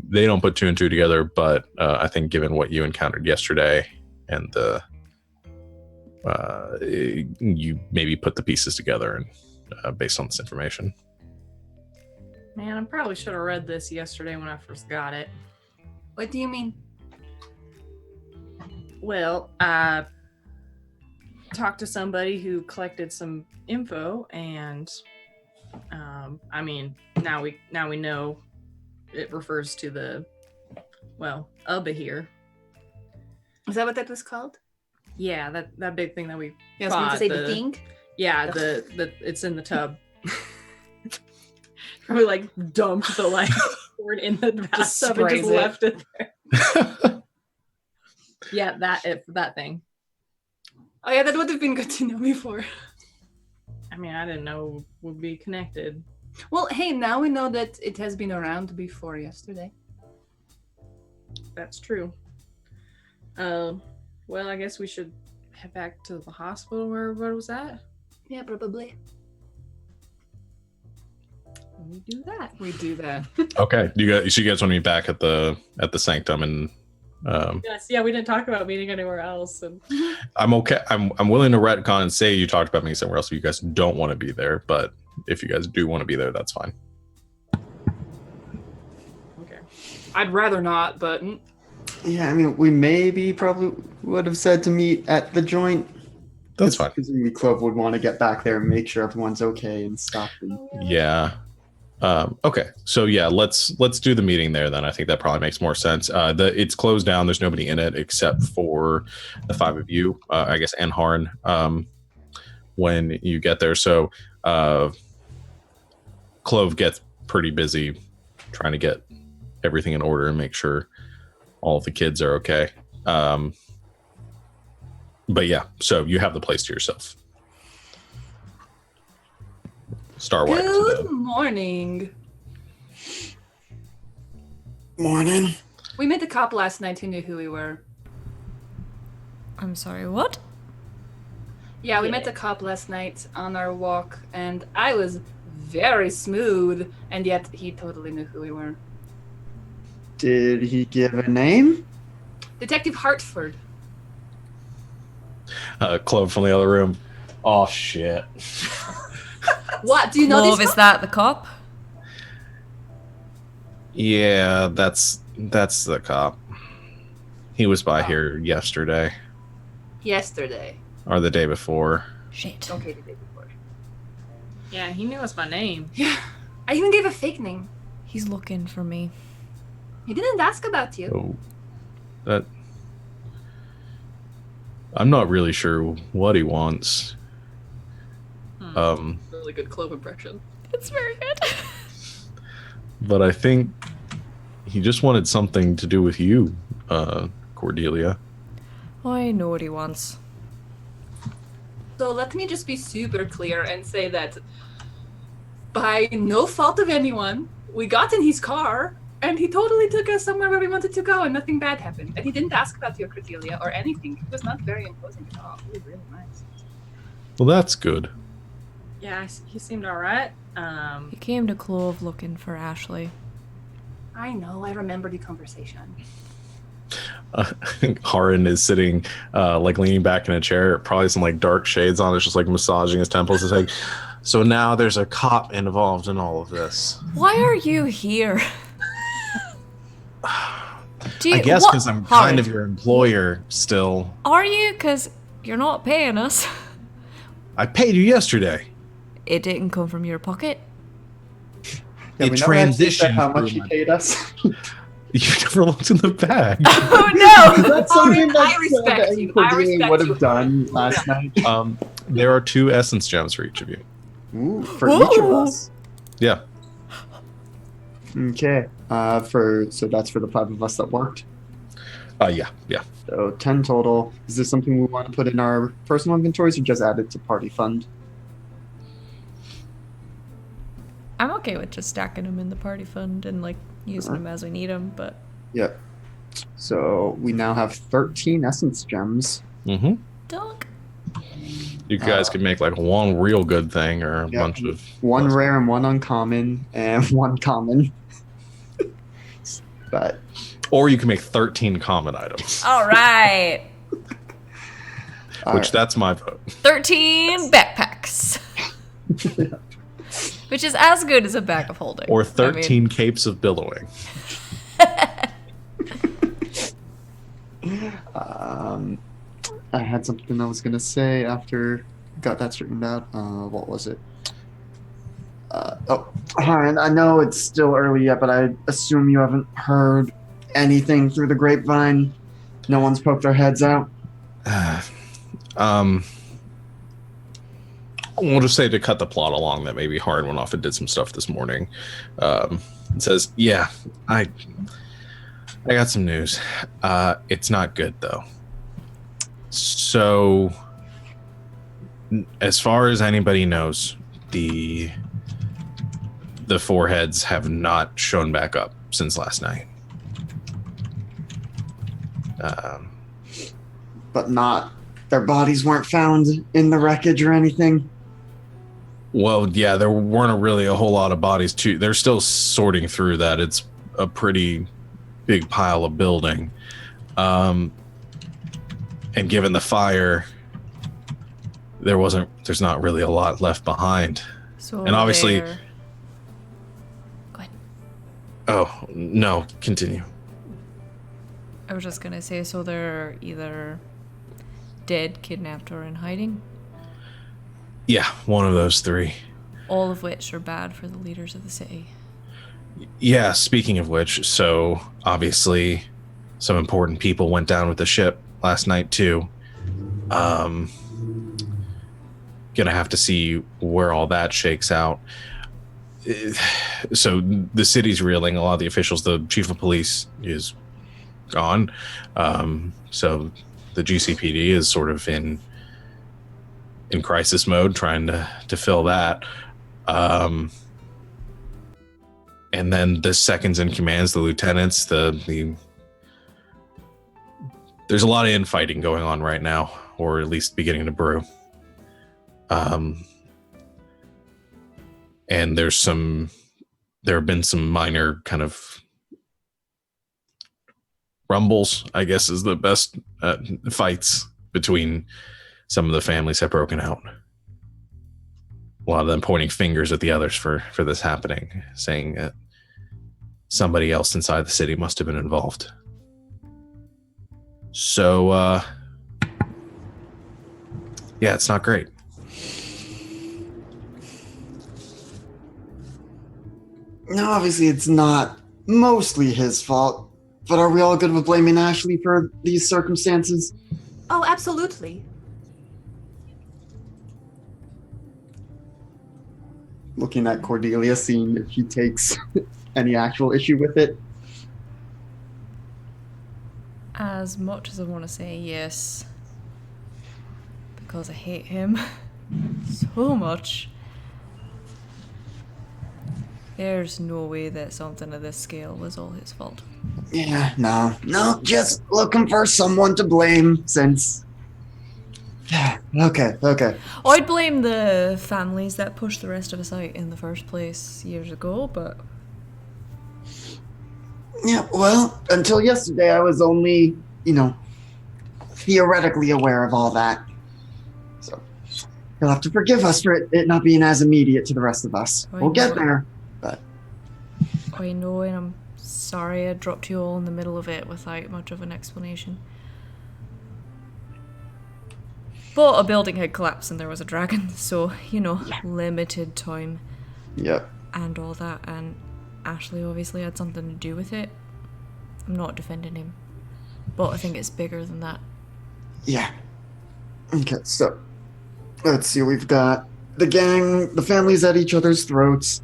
Speaker 1: they don't put 2 and 2 together. But I think given what you encountered yesterday and you maybe put the pieces together and based on this information.
Speaker 5: Man, I probably should have read this yesterday when I first got it.
Speaker 2: What do you mean?
Speaker 5: Well, I talked to somebody who collected some info, and I mean, now we know it refers to the a Behir.
Speaker 2: Is that what that was called?
Speaker 5: Yeah, that big thing that we
Speaker 2: Yeah, I was going to
Speaker 5: fought,
Speaker 2: say the thing.
Speaker 5: Yeah, the it's in the tub. Probably like dumped the like poured in the bathtub and just
Speaker 2: sprays it.
Speaker 5: left it there. Yeah, that thing.
Speaker 2: Oh yeah, that would have been good to know before.
Speaker 5: I mean, I didn't know would be connected.
Speaker 2: Well, hey, now we know that it has been around before yesterday.
Speaker 5: That's true. Well, I guess we should head back to the hospital where everybody was at.
Speaker 2: Yeah, probably.
Speaker 5: We do that.
Speaker 2: We do that.
Speaker 1: Okay, you guys want to meet back at the sanctum, and
Speaker 5: Yes, yeah, we didn't talk about meeting anywhere else. And
Speaker 1: I'm okay. I'm willing to retcon and say you talked about meeting somewhere else if you guys don't want to be there. But if you guys do want to be there, that's fine.
Speaker 5: okay.
Speaker 2: I'd rather not, but
Speaker 6: Yeah, I mean, we probably would have said to meet at the joint.
Speaker 1: That's fine.
Speaker 6: Presumably Clove would want to get back there and make sure everyone's okay and stuff. And
Speaker 1: Yeah. Okay. So yeah, let's do the meeting there then. I think that probably makes more sense. It's closed down. There's nobody in it except for the 5 of you, I guess, and Harn. When you get there, so Clove gets pretty busy trying to get everything in order and make sure all of the kids are okay. But yeah, so you have the place to yourself. Starwipe.
Speaker 2: good morning.
Speaker 6: morning.
Speaker 2: We met a cop last night who knew who we were.
Speaker 3: I'm sorry, what?
Speaker 2: Yeah, we
Speaker 5: Yeah.
Speaker 2: met a cop last night on our walk, and I was very smooth, and yet he totally knew who we were.
Speaker 6: Did he give a name?
Speaker 2: Detective Hartford.
Speaker 1: Clove from the other room. Oh shit.
Speaker 2: What? Do you know
Speaker 3: Clove,
Speaker 2: this
Speaker 3: is
Speaker 2: cop?
Speaker 3: that the cop?
Speaker 1: Yeah, that's the cop. He was by here yesterday
Speaker 2: Yesterday.
Speaker 1: or the day before.
Speaker 3: Shit.
Speaker 2: Okay, the day before.
Speaker 5: Yeah, he knew us by name.
Speaker 2: Yeah. I even gave a fake name.
Speaker 3: He's looking for me.
Speaker 2: He didn't ask about you.
Speaker 1: Oh, that. I'm not really sure what he wants.
Speaker 2: Really good Clove impression.
Speaker 3: It's very good.
Speaker 1: But I think he just wanted something to do with you, Cordelia.
Speaker 3: I know what he wants.
Speaker 2: So let me just be super clear and say that by no fault of anyone, we got in his car and he totally took us somewhere where we wanted to go and nothing bad happened. And he didn't ask about you, Cordelia, or anything. He was not very imposing at all. He was really nice.
Speaker 1: Well, that's good.
Speaker 5: Yeah, he seemed all right.
Speaker 3: He came to Clove looking for Ashley.
Speaker 2: I know, I remember the conversation.
Speaker 1: Haran is sitting, like leaning back in a chair, probably some like dark shades on. It's just like massaging his temples. It's like, so now there's a cop involved in all of this.
Speaker 3: Why are you here? Do
Speaker 1: I guess
Speaker 3: what-
Speaker 1: because I'm
Speaker 3: Harry,
Speaker 1: kind of your employer still.
Speaker 3: Are you? Because you're not paying us.
Speaker 1: I paid you yesterday.
Speaker 3: It didn't come from your pocket.
Speaker 6: Yeah,
Speaker 1: It
Speaker 6: we never actually said
Speaker 1: transitioned
Speaker 6: how much
Speaker 1: through
Speaker 6: he
Speaker 1: my-
Speaker 6: paid us.
Speaker 1: You never looked in the bag.
Speaker 3: Oh no!
Speaker 6: That's something
Speaker 2: I
Speaker 6: that
Speaker 2: respect you. I
Speaker 6: Cordelia
Speaker 2: respect
Speaker 6: would
Speaker 2: you.
Speaker 6: have done last night.
Speaker 1: There are 2 essence gems for each of you.
Speaker 6: Ooh, for each of
Speaker 3: Ooh.
Speaker 6: us.
Speaker 1: Yeah.
Speaker 6: Okay. So that's for the 5 of us that worked.
Speaker 1: Yeah.
Speaker 6: So 10 total. Is this something we want to put in our personal inventories or just add it to party fund?
Speaker 3: I'm okay with just stacking them in the party fund and like using them as we need them, but
Speaker 6: Yep. So we now have 13 essence gems.
Speaker 1: Mm-hmm.
Speaker 3: dunk.
Speaker 1: You guys could make like one real good thing or a
Speaker 6: Yeah.
Speaker 1: bunch of
Speaker 6: 1 rare and 1 uncommon and 1 common. But
Speaker 1: or you can make 13 common items.
Speaker 3: All right,
Speaker 1: Which that's my vote.
Speaker 3: 13 backpacks, which is as good as a bag of holding.
Speaker 1: Or
Speaker 3: I
Speaker 1: 13
Speaker 3: mean,
Speaker 1: capes of billowing.
Speaker 6: I had something I was gonna say after got that straightened out. What was it? Haran, I know it's still early yet, but I assume you haven't heard anything through the grapevine. No one's poked their heads out.
Speaker 1: We'll just say to cut the plot along that maybe Hard went off and did some stuff this morning. It says, yeah, I got some news. It's not good though. So as far as anybody knows, the foreheads have not shown back up since last night.
Speaker 6: But not their bodies weren't found in the wreckage or anything.
Speaker 1: Well, yeah, there weren't really a whole lot of bodies too. They're still sorting through that. It's a pretty big pile of building. And given the fire, there's not really a lot left behind.
Speaker 3: so
Speaker 1: and obviously-
Speaker 3: they're- Go ahead.
Speaker 1: Oh, no, continue.
Speaker 3: I was just gonna say, so they're either dead, kidnapped, or in hiding.
Speaker 1: Yeah, one of those 3.
Speaker 3: All of which are bad for the leaders of the city.
Speaker 1: Yeah, speaking of which, so obviously some important people went down with the ship last night too. Gonna have to see where all that shakes out. So the city's reeling. A lot of the officials, the chief of police is gone. So the GCPD is sort of in crisis mode, trying to fill that. And then the seconds in commands, the lieutenants, the there's a lot of infighting going on right now, or at least beginning to brew. And there have been some minor kind of rumbles, I guess is the best, fights between some of the families have broken out. A lot of them pointing fingers at the others for this happening, saying that somebody else inside the city must have been involved. So, yeah, it's not great.
Speaker 6: No, obviously it's not mostly his fault, but are we all good with blaming Ashley for these circumstances?
Speaker 2: Oh, absolutely.
Speaker 6: Looking at Cordelia, seeing if she takes any actual issue with it.
Speaker 3: As much as I want to say yes, because I hate him so much, there's no way that something of this scale was all his fault.
Speaker 6: Yeah, no, just looking for someone to blame since... Yeah, okay.
Speaker 3: I'd blame the families that pushed the rest of us out in the first place years ago, but...
Speaker 6: Yeah, well, until yesterday I was only, theoretically aware of all that. So, you'll have to forgive us for it not being as immediate to the rest of us. We'll get there, but...
Speaker 3: I know, and I'm sorry I dropped you all in the middle of it without much of an explanation. But a building had collapsed and there was a dragon, so, limited time.
Speaker 6: Yep.
Speaker 3: And all that, and Ashley obviously had something to do with it. I'm not defending him, but I think it's bigger than that.
Speaker 6: Yeah. Okay, so, let's see, we've got the gang, the families at each other's throats.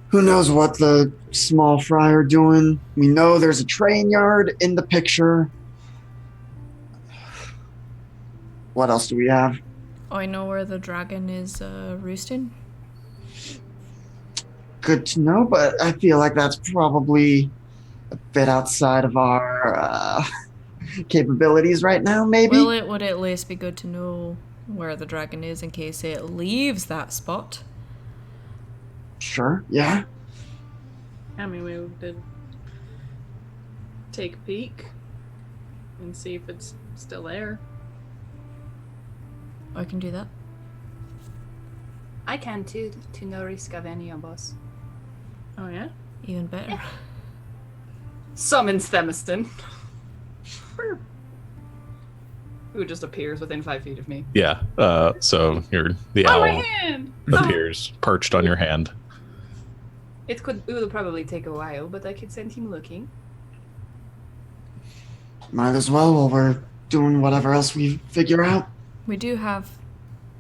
Speaker 6: Who knows what the small fry are doing? We know there's a train yard in the picture. What else do we have?
Speaker 3: I know where the dragon is roosting.
Speaker 6: Good to know, but I feel like that's probably a bit outside of our capabilities right now, maybe?
Speaker 3: Well, it would at least be good to know where the dragon is in case it leaves that spot.
Speaker 6: Sure, yeah.
Speaker 5: I mean, we did take a peek and see if it's still there.
Speaker 3: I can do that.
Speaker 2: I can too, to no risk of any of us.
Speaker 5: Oh, yeah?
Speaker 3: Even better.
Speaker 2: Summons Themiston. Who just appears within 5 feet of me.
Speaker 1: Yeah. So the
Speaker 2: On my
Speaker 1: owl
Speaker 2: hand!
Speaker 1: appears perched on your hand.
Speaker 2: It will probably take a while, but I could send him looking.
Speaker 6: Might as well while we're doing whatever else we figure out.
Speaker 3: We do have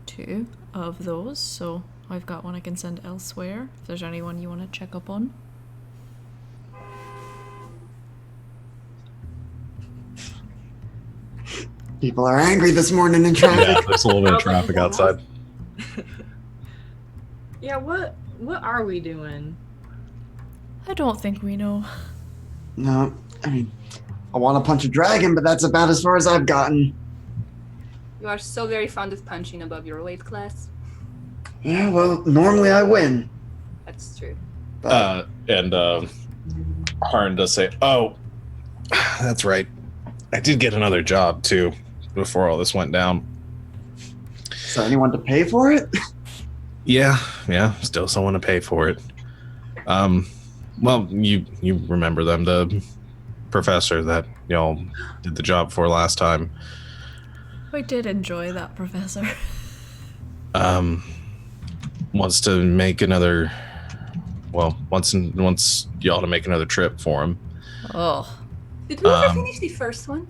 Speaker 3: 2 of those, so I've got one I can send elsewhere if there's anyone you want to check up on.
Speaker 6: People are angry this morning in traffic.
Speaker 1: Yeah, there's a little bit of traffic outside.
Speaker 5: Yeah, what are we doing?
Speaker 3: I don't think we know.
Speaker 6: No, I mean, I want to punch a dragon, but that's about as far as I've gotten.
Speaker 2: You are so very fond of punching above your weight class.
Speaker 6: Yeah, well, normally I win.
Speaker 2: That's true.
Speaker 6: But
Speaker 1: And Harn does say, "Oh, that's right. I did get another job too before all this went down."
Speaker 6: so anyone to pay for it?
Speaker 1: Yeah, still someone to pay for it. Well, you remember them, the professor that y'all did the job for last time.
Speaker 3: I did enjoy that professor.
Speaker 1: Wants to make another. Well, wants y'all to make another trip for him.
Speaker 3: Oh.
Speaker 2: Did we ever finish the first one?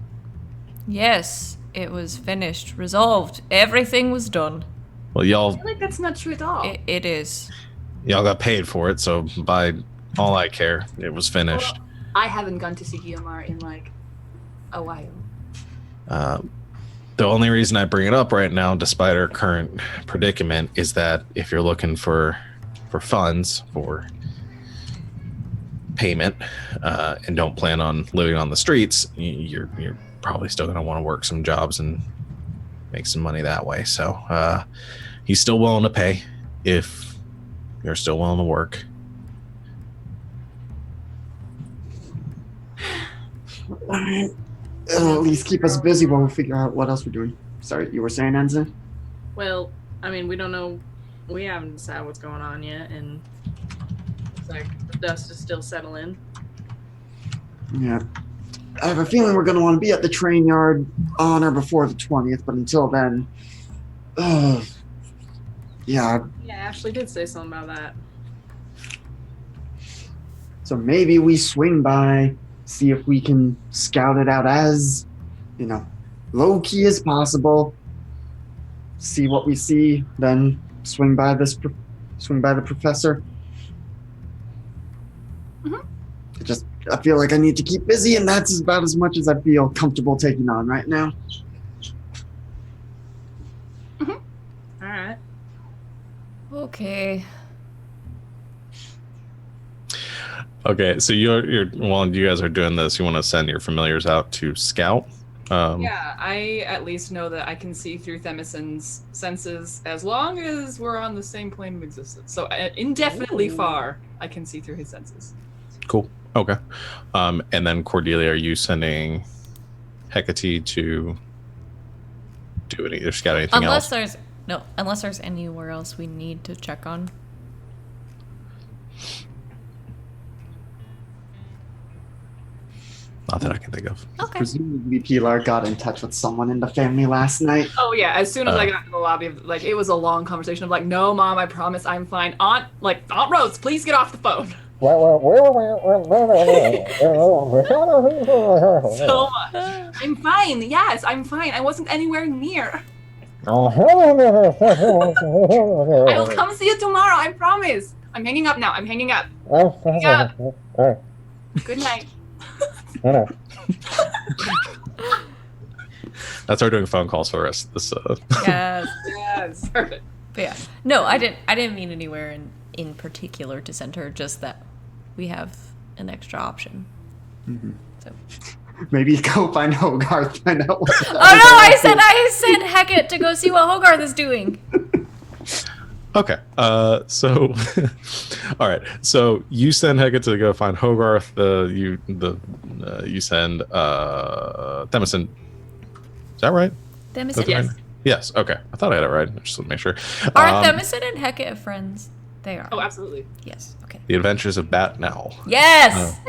Speaker 3: Yes, it was finished, resolved. Everything was done.
Speaker 1: Well, y'all
Speaker 2: I feel like that's not true at all.
Speaker 3: It is.
Speaker 1: y'all got paid for it, so by all I care, it was finished.
Speaker 2: Well, I haven't gone to see Guillemar in like a while.
Speaker 1: The only reason I bring it up right now, despite our current predicament, is that if you're looking for funds for payment and don't plan on living on the streets, you're probably still going to want to work some jobs and make some money that way. So he's still willing to pay if you're still willing to work.
Speaker 6: Alright. It'll at least keep us busy while we figure out what else we're doing. Sorry, you were saying, Enza?
Speaker 5: Well, I mean, we don't know. We haven't decided what's going on yet, and it's like the dust is still settling.
Speaker 6: Yeah. I have a feeling we're going to want to be at the train yard on or before the 20th, but until then, yeah.
Speaker 5: Yeah, Ashley did say something about that.
Speaker 6: So maybe we swing by, see if we can scout it out as, low key as possible. See what we see, then swing by the professor. I feel like I need to keep busy, and that's about as much as I feel comfortable taking on right now.
Speaker 5: All right.
Speaker 3: Okay.
Speaker 1: Okay, so while you guys are doing this, you want to send your familiars out to scout.
Speaker 2: Yeah, I at least know that I can see through Themison's senses as long as we're on the same plane of existence. So indefinitely far, I can see through his senses.
Speaker 1: Cool. Okay. And then Cordelia, are you sending Hecate to do any, scout anything else?
Speaker 3: Unless there's anywhere else we need to check on.
Speaker 1: Not that I can think of.
Speaker 3: Okay.
Speaker 6: Presumably Pilar got in touch with someone in the family last night.
Speaker 2: Oh yeah, as soon as I got in the lobby, it was a long conversation of like, no mom, I promise I'm fine. Aunt Rose, please get off the phone. So I'm fine. Yes, I'm fine. I wasn't anywhere near. I will come see you tomorrow. I promise. I'm hanging up now. I'm hanging up. Hanging up. Good night.
Speaker 1: That's our doing phone calls for the rest of this.
Speaker 3: Yes.
Speaker 2: Yes. Perfect.
Speaker 3: But yeah. No, I didn't mean anywhere in particular to send her, just that we have an extra option.
Speaker 6: Mm-hmm.
Speaker 3: So
Speaker 6: Maybe go find Hogarth, find out what.
Speaker 3: Oh no, I sent Hecate to go see what Hogarth is doing.
Speaker 1: Okay. So all right. So you send Hecate to go find Hogarth. You send Themison. Is that right?
Speaker 3: Themison,
Speaker 1: Right?
Speaker 3: yes.
Speaker 1: Yes. Okay. I thought I had it right. I just want to make sure.
Speaker 3: Are Themison and Hecate friends? They are.
Speaker 2: Oh, absolutely.
Speaker 3: Yes. Okay.
Speaker 1: The Adventures of Bat and Owl.
Speaker 3: Yes.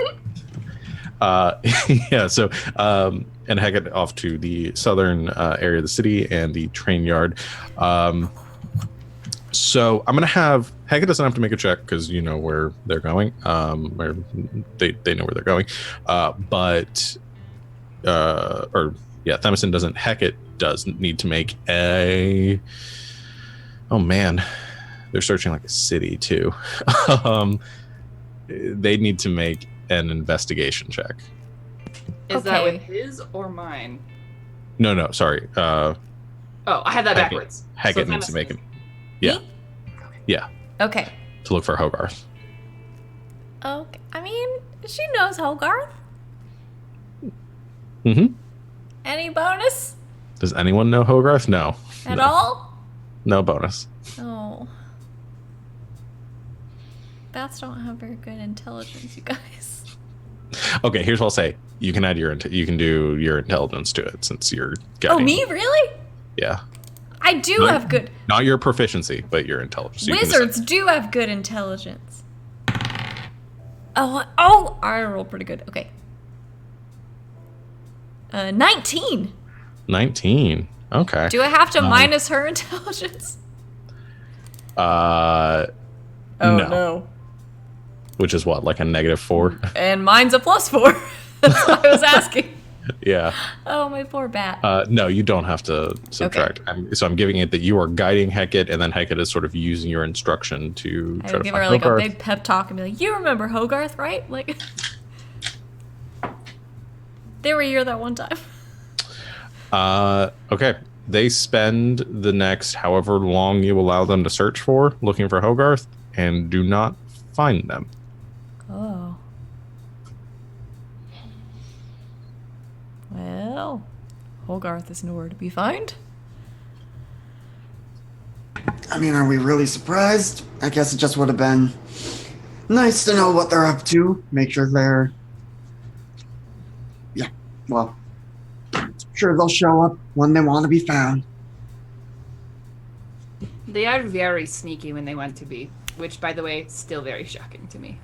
Speaker 1: Yeah. So and Hecate off to the southern area of the city and the train yard. So I'm gonna have Hecate doesn't have to make a check because you know where they're going. Or they know where they're going. Themison doesn't. Hecate does need to make a. Oh man, they're searching like a city too. They need to make an investigation check.
Speaker 2: Is that
Speaker 3: Okay.
Speaker 2: with his or mine?
Speaker 1: No, sorry.
Speaker 2: Oh, I had that
Speaker 1: Hecate.
Speaker 2: backwards.
Speaker 1: Hecate
Speaker 2: So
Speaker 1: needs to make
Speaker 2: Themison's-
Speaker 1: it. Yeah.
Speaker 3: Me?
Speaker 1: Yeah.
Speaker 3: Okay.
Speaker 1: To look for Hogarth.
Speaker 3: Okay. I mean, she knows Hogarth.
Speaker 1: Mm-hmm.
Speaker 3: Any bonus
Speaker 1: Does anyone know Hogarth? No.
Speaker 3: at
Speaker 1: No.
Speaker 3: all?
Speaker 1: No bonus.
Speaker 3: Oh. Bats don't have very good intelligence, you guys.
Speaker 1: Okay, here's what I'll say. You can add you can do your intelligence to it since you're getting.
Speaker 3: Oh, me? Really?
Speaker 1: Yeah.
Speaker 3: I do
Speaker 1: No.
Speaker 3: have good.
Speaker 1: Not your proficiency, but your intelligence. You can
Speaker 3: Wizards do have good intelligence. Oh, I rolled pretty good. Okay. 19.
Speaker 1: 19. Okay.
Speaker 3: Do I have to minus her intelligence?
Speaker 1: No.
Speaker 3: No.
Speaker 1: Which is what, like a -4?
Speaker 3: And mine's a +4. That's what I was asking.
Speaker 1: Yeah.
Speaker 3: Oh, my poor bat.
Speaker 1: No, you don't have to subtract. I'm giving it that you are guiding Hecate, and then Hecate is sort of using your instruction to
Speaker 3: I
Speaker 1: try
Speaker 3: would
Speaker 1: to
Speaker 3: give
Speaker 1: find
Speaker 3: her like
Speaker 1: Hogarth.
Speaker 3: a big pep talk and be like, "You remember Hogarth, right? Like, they were here that one time."
Speaker 1: Okay. They spend the next however long you allow them to search for, looking for Hogarth, and do not find them.
Speaker 3: Oh. Well. Well, Holgarth is nowhere to be found.
Speaker 4: I mean, are we really surprised? I guess it just would have been nice to know what they're up to. Make sure they're... Yeah, well, sure they'll show up when they want to be found.
Speaker 2: They are very sneaky when they want to be, which, by the way, still very shocking to me.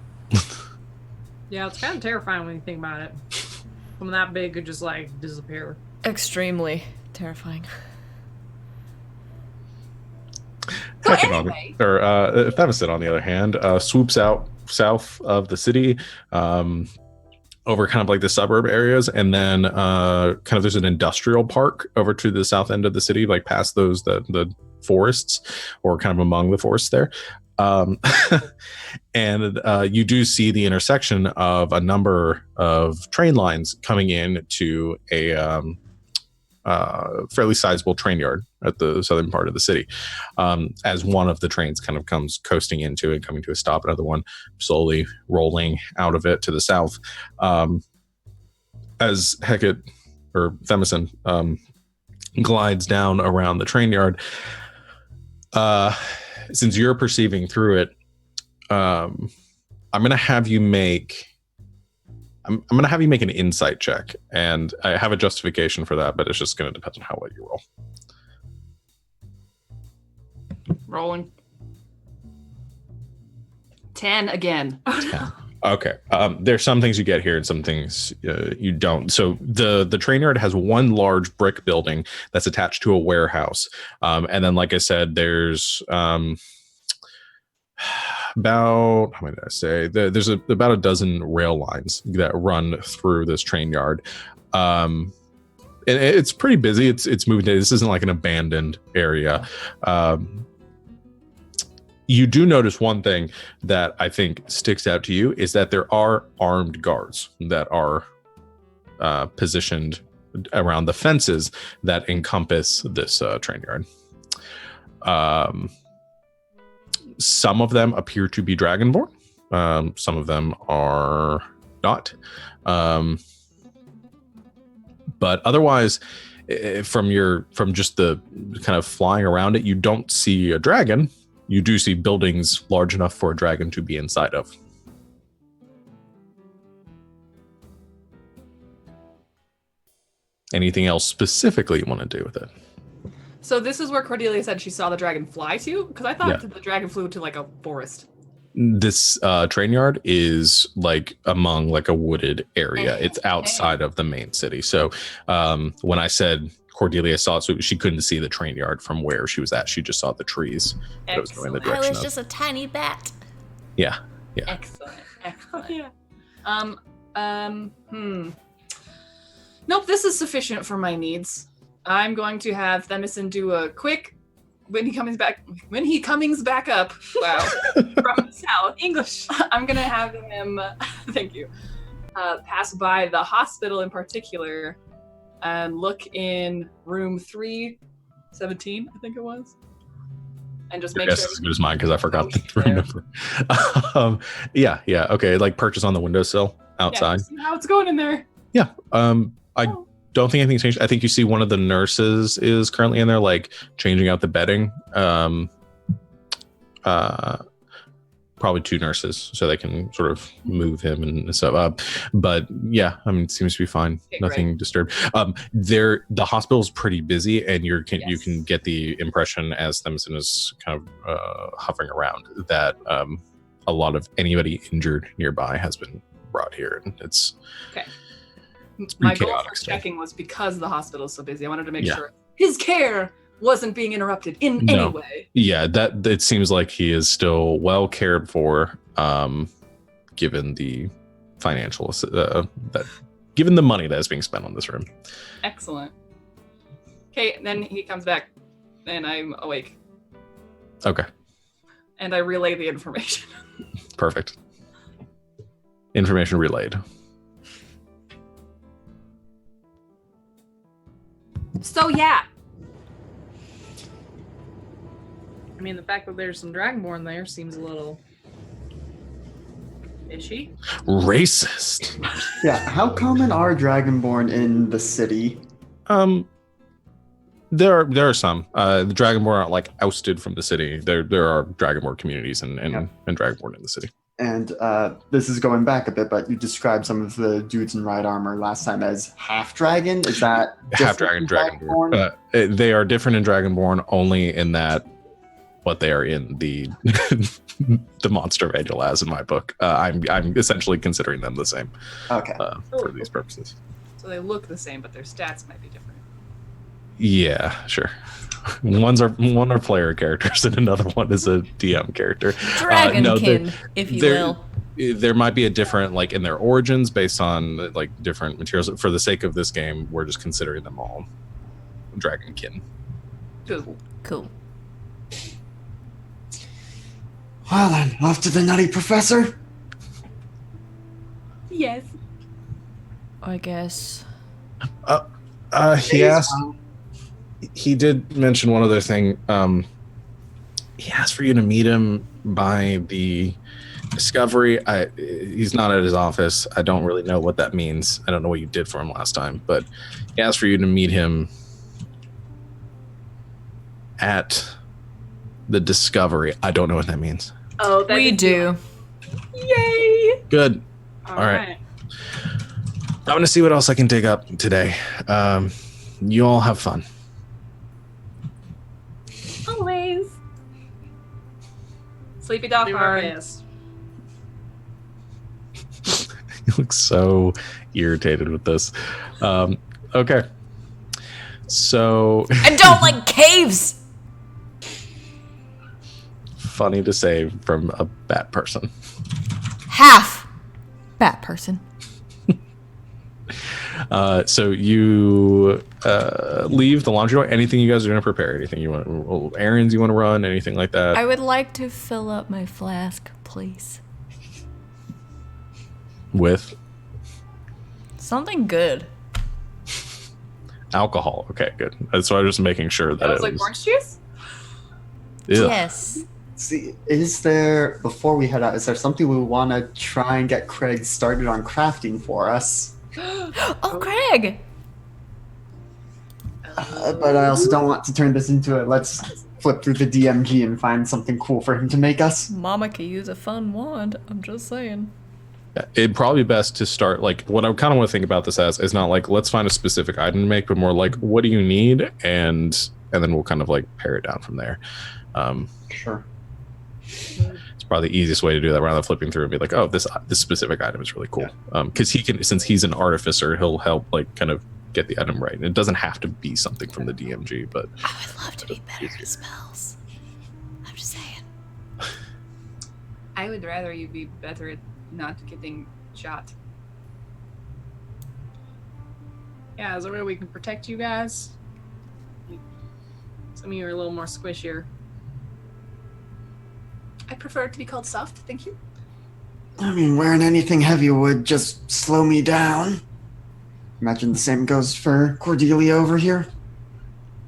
Speaker 5: Yeah, it's kind of terrifying when you think about it. Something that big could just, like, disappear.
Speaker 3: Extremely terrifying.
Speaker 2: So
Speaker 1: Heckin
Speaker 2: anyway.
Speaker 1: Themison, on the other hand, swoops out south of the city, over kind of like the suburb areas, and then kind of there's an industrial park over to the south end of the city, like past those the forests, or kind of among the forests there. And you do see the intersection of a number of train lines coming in to a fairly sizable train yard at the southern part of the city, as one of the trains kind of comes coasting into it, coming to a stop, another one slowly rolling out of it to the south. As Hecate, or Themison, glides down around the train yard, since you're perceiving through it, I'm going to have you make an insight check, and I have a justification for that, but it's just going to depend on how well you roll.
Speaker 2: Rolling. 10 again.
Speaker 1: 10. Okay. There's some things you get here and some things you don't. So the train yard has one large brick building that's attached to a warehouse. And then, like I said, there's about, how many did I say? There's about a dozen rail lines that run through this train yard. And it's pretty busy. It's moving. This isn't like an abandoned area. You do notice one thing that I think sticks out to you is that there are armed guards that are positioned around the fences that encompass this train yard. Some of them appear to be Dragonborn. Some of them are not. But otherwise, from just the kind of flying around it, you don't see a dragon. You do see buildings large enough for a dragon to be inside of. Anything else specifically you want to do with it?
Speaker 2: So this is where Cordelia said she saw the dragon fly to? Because I thought that the dragon flew to like a forest.
Speaker 1: This train yard is like among like a wooded area. It's outside of the main city. So when I said Cordelia saw it, so she couldn't see the train yard from where she was at. She just saw the trees. That it was going the
Speaker 3: I
Speaker 1: direction
Speaker 3: was
Speaker 1: of.
Speaker 3: just a tiny bat.
Speaker 1: Yeah.
Speaker 2: Excellent.
Speaker 5: Yeah.
Speaker 2: Nope, this is sufficient for my needs. I'm going to have Themison do a quick when he comes back up. Wow. From the south.
Speaker 5: English.
Speaker 2: I'm gonna have him thank you. Pass by the hospital in particular and look in room 317, I think it was. And just make sure.
Speaker 1: It's as good as mine because I forgot the room number. Yeah. Okay, like perches on the windowsill outside.
Speaker 2: Yeah, see how it's going in there.
Speaker 1: Yeah. I don't think anything's changed. I think you see one of the nurses is currently in there, like changing out the bedding. Probably two nurses, so they can sort of move him and stuff. But yeah, I mean, it seems to be fine.
Speaker 2: Okay,
Speaker 1: Nothing disturbed. The hospital's pretty busy, and you can get the impression as Themison is kind of hovering around that a lot of anybody injured nearby has been brought here, and it's
Speaker 2: okay.
Speaker 1: It's
Speaker 2: My
Speaker 1: pretty
Speaker 2: goal
Speaker 1: chaotic
Speaker 2: for
Speaker 1: still.
Speaker 2: checking was because the hospital's so busy. I wanted to make sure his care wasn't being interrupted in any way.
Speaker 1: Yeah, that it seems like he is still well cared for, given the financial given the money that is being spent on this room.
Speaker 2: Excellent. Okay, then he comes back, and I'm awake,
Speaker 1: Okay,
Speaker 2: and I relay the information.
Speaker 1: perfect. Information relayed.
Speaker 2: So yeah,
Speaker 5: I mean, the fact that there's some Dragonborn there seems a little Is she?
Speaker 1: Racist.
Speaker 6: Yeah, how common are Dragonborn in the city?
Speaker 1: There are some. The Dragonborn aren't like ousted from the city. There are Dragonborn communities and Dragonborn in the city.
Speaker 6: And this is going back a bit, but you described some of the dudes in ride armor last time as half dragon. Is that
Speaker 1: Half dragon, Dragonborn? They are different in Dragonborn only in that what they are in the the monster manual as in my book. I'm essentially considering them the same.
Speaker 6: Okay.
Speaker 1: For these purposes.
Speaker 2: So they look the same, but their stats might be different.
Speaker 1: Yeah, sure. One are player characters and another one is a DM character.
Speaker 3: Dragonkin, if you will.
Speaker 1: There might be a different, like, in their origins based on like different materials. For the sake of this game, we're just considering them all Dragonkin.
Speaker 3: Cool.
Speaker 6: Well then, off to the Nutty Professor.
Speaker 2: Yes.
Speaker 3: I guess.
Speaker 1: He asked. He did mention one other thing. He asked for you to meet him by the Discovery. He's not at his office. I don't really know what that means. I don't know what you did for him last time, but he asked for you to meet him at the Discovery. I don't know what that means.
Speaker 5: Oh, that
Speaker 3: We do.
Speaker 2: Yay!
Speaker 1: Good.
Speaker 5: All
Speaker 1: right. I'm going to see what else I can dig up today. You all have fun.
Speaker 2: Always. Sleepy dog
Speaker 5: Do our
Speaker 2: hard.
Speaker 5: best.
Speaker 1: You look so irritated with this. Okay. So
Speaker 3: I don't like caves!
Speaker 1: funny to say from a bat person.
Speaker 3: Half bat person.
Speaker 1: So you leave the laundry door. Anything you guys are going to prepare? Anything you want? Errands you want to run? Anything like that?
Speaker 3: I would like to fill up my flask, please.
Speaker 1: With
Speaker 3: Something good.
Speaker 1: alcohol. Okay, good. So I was just making sure that
Speaker 2: That was
Speaker 1: it
Speaker 2: like
Speaker 1: was.
Speaker 2: orange juice?
Speaker 1: Ugh.
Speaker 3: Yes.
Speaker 6: See, is there, before we head out, is there something we want to try and get Craig started on crafting for us?
Speaker 3: Oh, Craig!
Speaker 6: But I also don't want to turn this into a let's flip through the DMG and find something cool for him to make us.
Speaker 3: Mama could use a fun wand. I'm just saying.
Speaker 1: It'd probably be best to start like what I kind of want to think about this as is not like let's find a specific item to make, but more like what do you need, and then we'll kind of like pare it down from there.
Speaker 6: Sure.
Speaker 1: It's probably the easiest way to do that rather than flipping through and be like, oh, this specific item is really cool. Because he can, since he's an artificer, he'll help like kind of get the item right. And it doesn't have to be something from the DMG, but
Speaker 3: I would love to be better at spells. I'm just saying.
Speaker 2: I would rather you be better at not getting shot.
Speaker 5: Yeah, is there a way we can protect you guys? Some of you are a little more squishier.
Speaker 2: I prefer it to be called soft, thank you.
Speaker 6: I mean, wearing anything heavy would just slow me down. Imagine the same goes for Cordelia over here.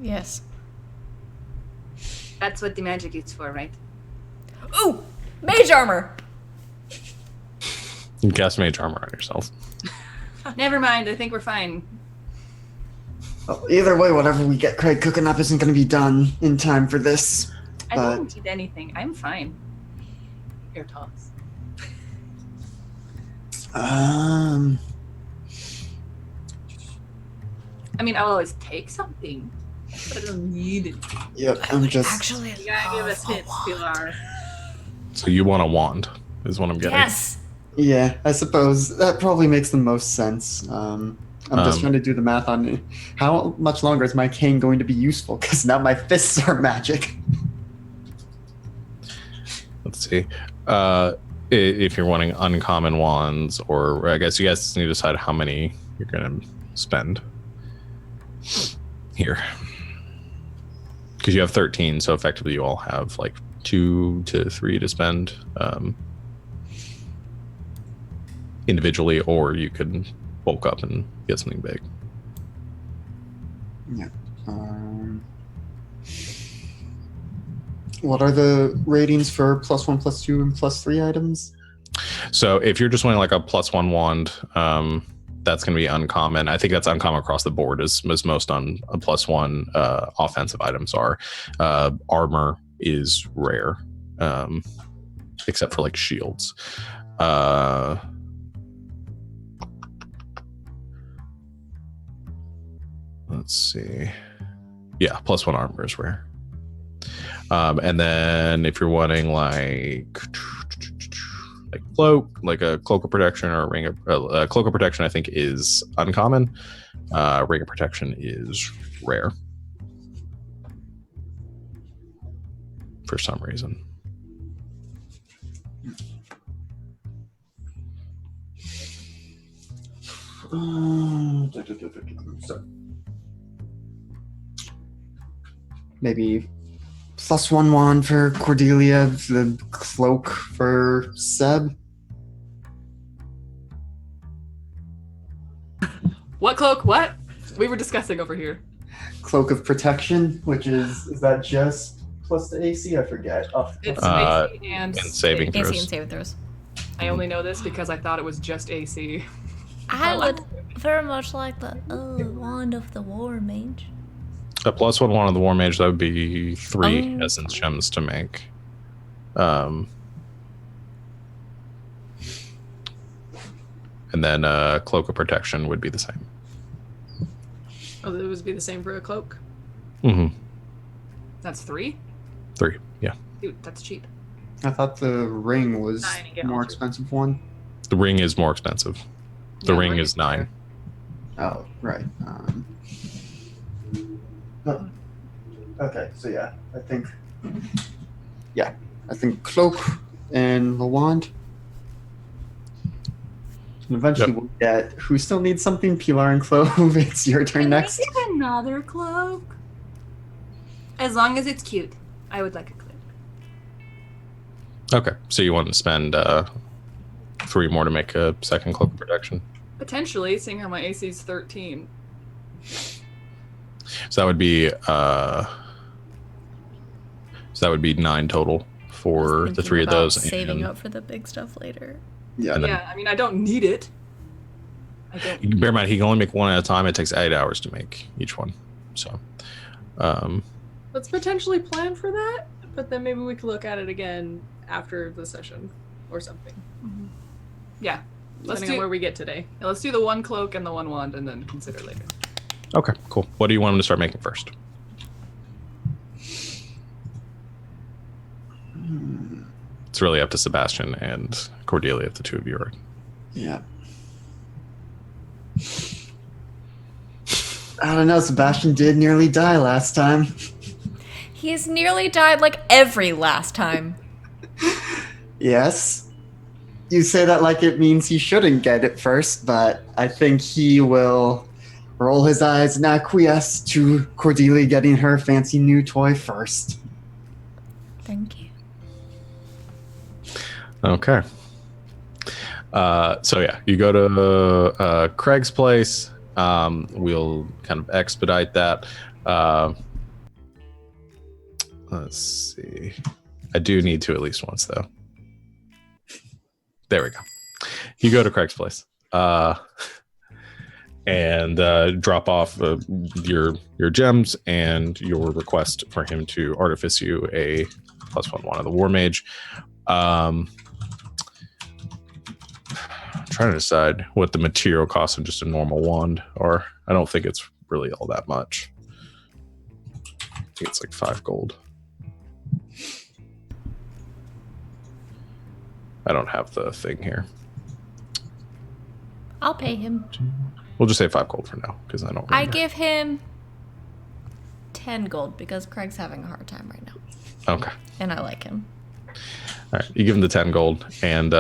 Speaker 3: Yes.
Speaker 2: That's what the magic is for, right?
Speaker 3: Ooh! Mage armor!
Speaker 1: you can cast mage armor on yourself.
Speaker 2: Never mind, I think we're fine.
Speaker 6: Well, either way, whatever we get Craig cooking up isn't going to be done in time for this.
Speaker 2: I don't need anything. I'm fine. Here, toss.
Speaker 6: Um,
Speaker 2: I mean, I'll always take something, but I don't need it.
Speaker 6: yep, I'm just...
Speaker 3: Actually,
Speaker 5: You gotta give us hints, Pilar.
Speaker 1: So you want a wand is what I'm getting.
Speaker 3: yes!
Speaker 6: Yeah, I suppose that probably makes the most sense. I'm just trying to do the math on how much longer is my cane going to be useful, because now my fists are magic.
Speaker 1: Let's see. If you're wanting uncommon wands, or I guess you guys need to decide how many you're going to spend here. Because you have 13, so effectively you all have like 2 to 3 to spend individually, or you could bulk up and get something big.
Speaker 6: Yeah. What are the ratings for +1, +2, and +3 items?
Speaker 1: So if you're just wanting like a +1 wand, that's going to be uncommon. I think that's uncommon across the board, as most on a +1 offensive items are. Armor is rare, except for like shields. Let's see. Yeah, +1 armor is rare. And then if you're wanting like cloak, like a cloak of protection or a ring of cloak of protection, I think is uncommon. Ring of protection is rare for some reason.
Speaker 6: So maybe +1 wand for Cordelia, the cloak for Seb.
Speaker 2: What cloak? What? We were discussing over here.
Speaker 6: Cloak of protection, which is that just plus the AC? I forget.
Speaker 2: It's AC and
Speaker 1: saving
Speaker 3: AC
Speaker 1: throws.
Speaker 3: and save throws.
Speaker 2: I only know this because I thought it was just AC.
Speaker 3: I would very much like the wand of the war mage.
Speaker 1: A +1 wand of the war mage, that would be 3 essence gems to make. And then cloak of protection would be the same.
Speaker 5: Oh, it would be the same for a cloak.
Speaker 1: Mm-hmm.
Speaker 2: That's 3?
Speaker 1: 3, yeah.
Speaker 2: Dude, that's cheap.
Speaker 6: I thought the ring was
Speaker 5: 9 and get
Speaker 6: more
Speaker 5: all
Speaker 6: expensive one.
Speaker 1: The ring is more expensive. The
Speaker 2: Yeah,
Speaker 1: ring is 9.
Speaker 6: Oh, right. Okay, so yeah, I think cloak and the wand. And eventually
Speaker 1: Yep.
Speaker 6: we'll get who still needs something. Pilar and Clove. It's your turn next.
Speaker 2: Can I get another cloak? As long as it's cute. I would like a cloak.
Speaker 1: Okay, so you want to spend 3 more to make a second cloak of protection.
Speaker 2: Potentially, seeing how my AC is 13.
Speaker 1: So that would be 9 total for the 3 of those.
Speaker 3: Saving
Speaker 1: and
Speaker 3: up for the big stuff later.
Speaker 6: Yeah.
Speaker 1: And then-
Speaker 2: Yeah, I mean, I don't need it. I don't.
Speaker 1: bear in mind, he can only make 1 at a time. It takes 8 hours to make each one. So,
Speaker 5: Let's potentially plan for that, but then maybe we could look at it again after the session or something.
Speaker 2: Yeah.
Speaker 5: Depending on where we get today.
Speaker 2: Let's do the 1 cloak and the 1 wand and then consider later.
Speaker 1: okay, cool. What do you want him to start making first? It's really up to Sebastian and Cordelia if the 2 of you are.
Speaker 6: Yeah. I don't know. Sebastian did nearly die last time.
Speaker 3: He's nearly died like every last time.
Speaker 6: Yes. You say that like it means he shouldn't get it first, but I think he will roll his eyes and acquiesce to Cordelia getting her fancy new toy first.
Speaker 3: Thank you.
Speaker 1: Okay. So yeah, you go to Craig's place. We'll kind of expedite that. Let's see. I do need to at least once though. There we go. You go to Craig's place and drop off your gems and your request for him to artifice you a +1 wand of the war mage. Trying to decide what the material costs of just a normal wand are. I don't think it's really all that much. I think it's like 5 gold. I don't have the thing here.
Speaker 3: I'll pay him.
Speaker 1: We'll just say 5 gold for now because I don't remember.
Speaker 3: I give him 10 gold because Craig's having a hard time right now.
Speaker 1: Okay.
Speaker 3: And I like him.
Speaker 1: All right. You give him the 10 gold and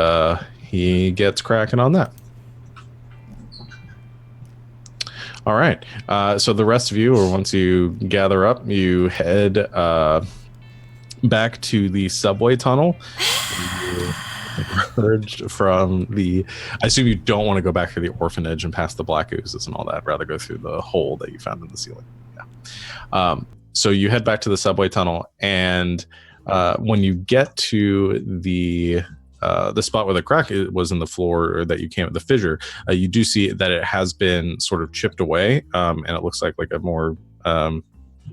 Speaker 1: he gets cracking on that. All right. So the rest of you, or once you gather up, you head back to the subway tunnel. You emerge from the. I assume you don't want to go back through the orphanage and past the black oozes and all that. Rather go through the hole that you found in the ceiling. Yeah. So you head back to the subway tunnel, and when you get to the the spot where the crack was in the floor, or that you came at the fissure, you do see that it has been sort of chipped away, and it looks like a more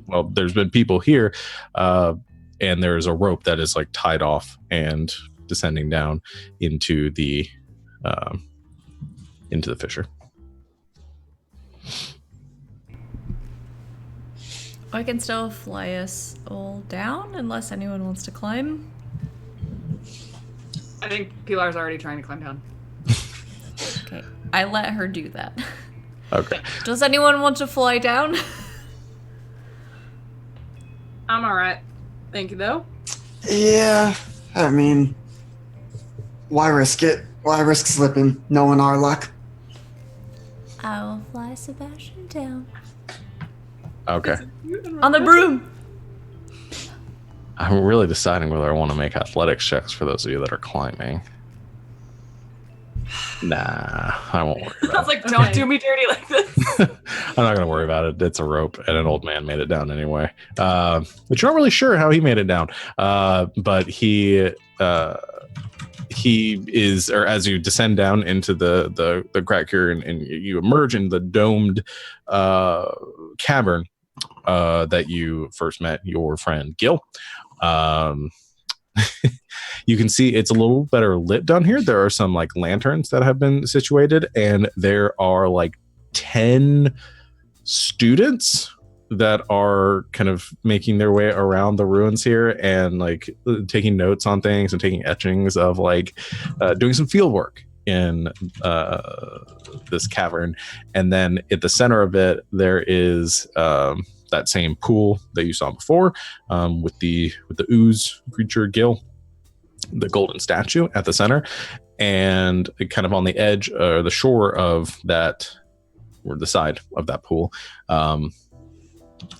Speaker 1: well, there's been people here, and there's a rope that is like tied off and descending down into the fissure.
Speaker 3: I can still fly us all down unless anyone wants to climb.
Speaker 2: I think Pilar's already trying to climb down.
Speaker 3: Okay, I let her do that.
Speaker 1: Okay.
Speaker 3: Does anyone want to fly down?
Speaker 5: I'm all right. Thank you, though.
Speaker 6: Yeah, I mean, why risk it? Why risk slipping, knowing our luck?
Speaker 3: I will fly Sebastian down.
Speaker 1: Okay.
Speaker 3: On the broom!
Speaker 1: I'm really deciding whether I want to make athletics checks for those of you that are climbing. Nah, I won't worry
Speaker 2: I
Speaker 1: about
Speaker 2: was like, don't do me dirty like this.
Speaker 1: it. I'm not going to worry about it. It's a rope, and an old man made it down anyway. But you're not really sure how he made it down. But he is, or as you descend down into the crack here, and you emerge in the domed cavern that you first met your friend Gil. You can see it's a little better lit down here. There are some like lanterns that have been situated, and there are like 10 students that are kind of making their way around the ruins here and like taking notes on things and taking etchings of like doing some field work in this cavern. And then at the center of it, there is that same pool that you saw before, with the ooze creature Gil, the golden statue at the center, and kind of on the edge or the shore of that, or the side of that pool,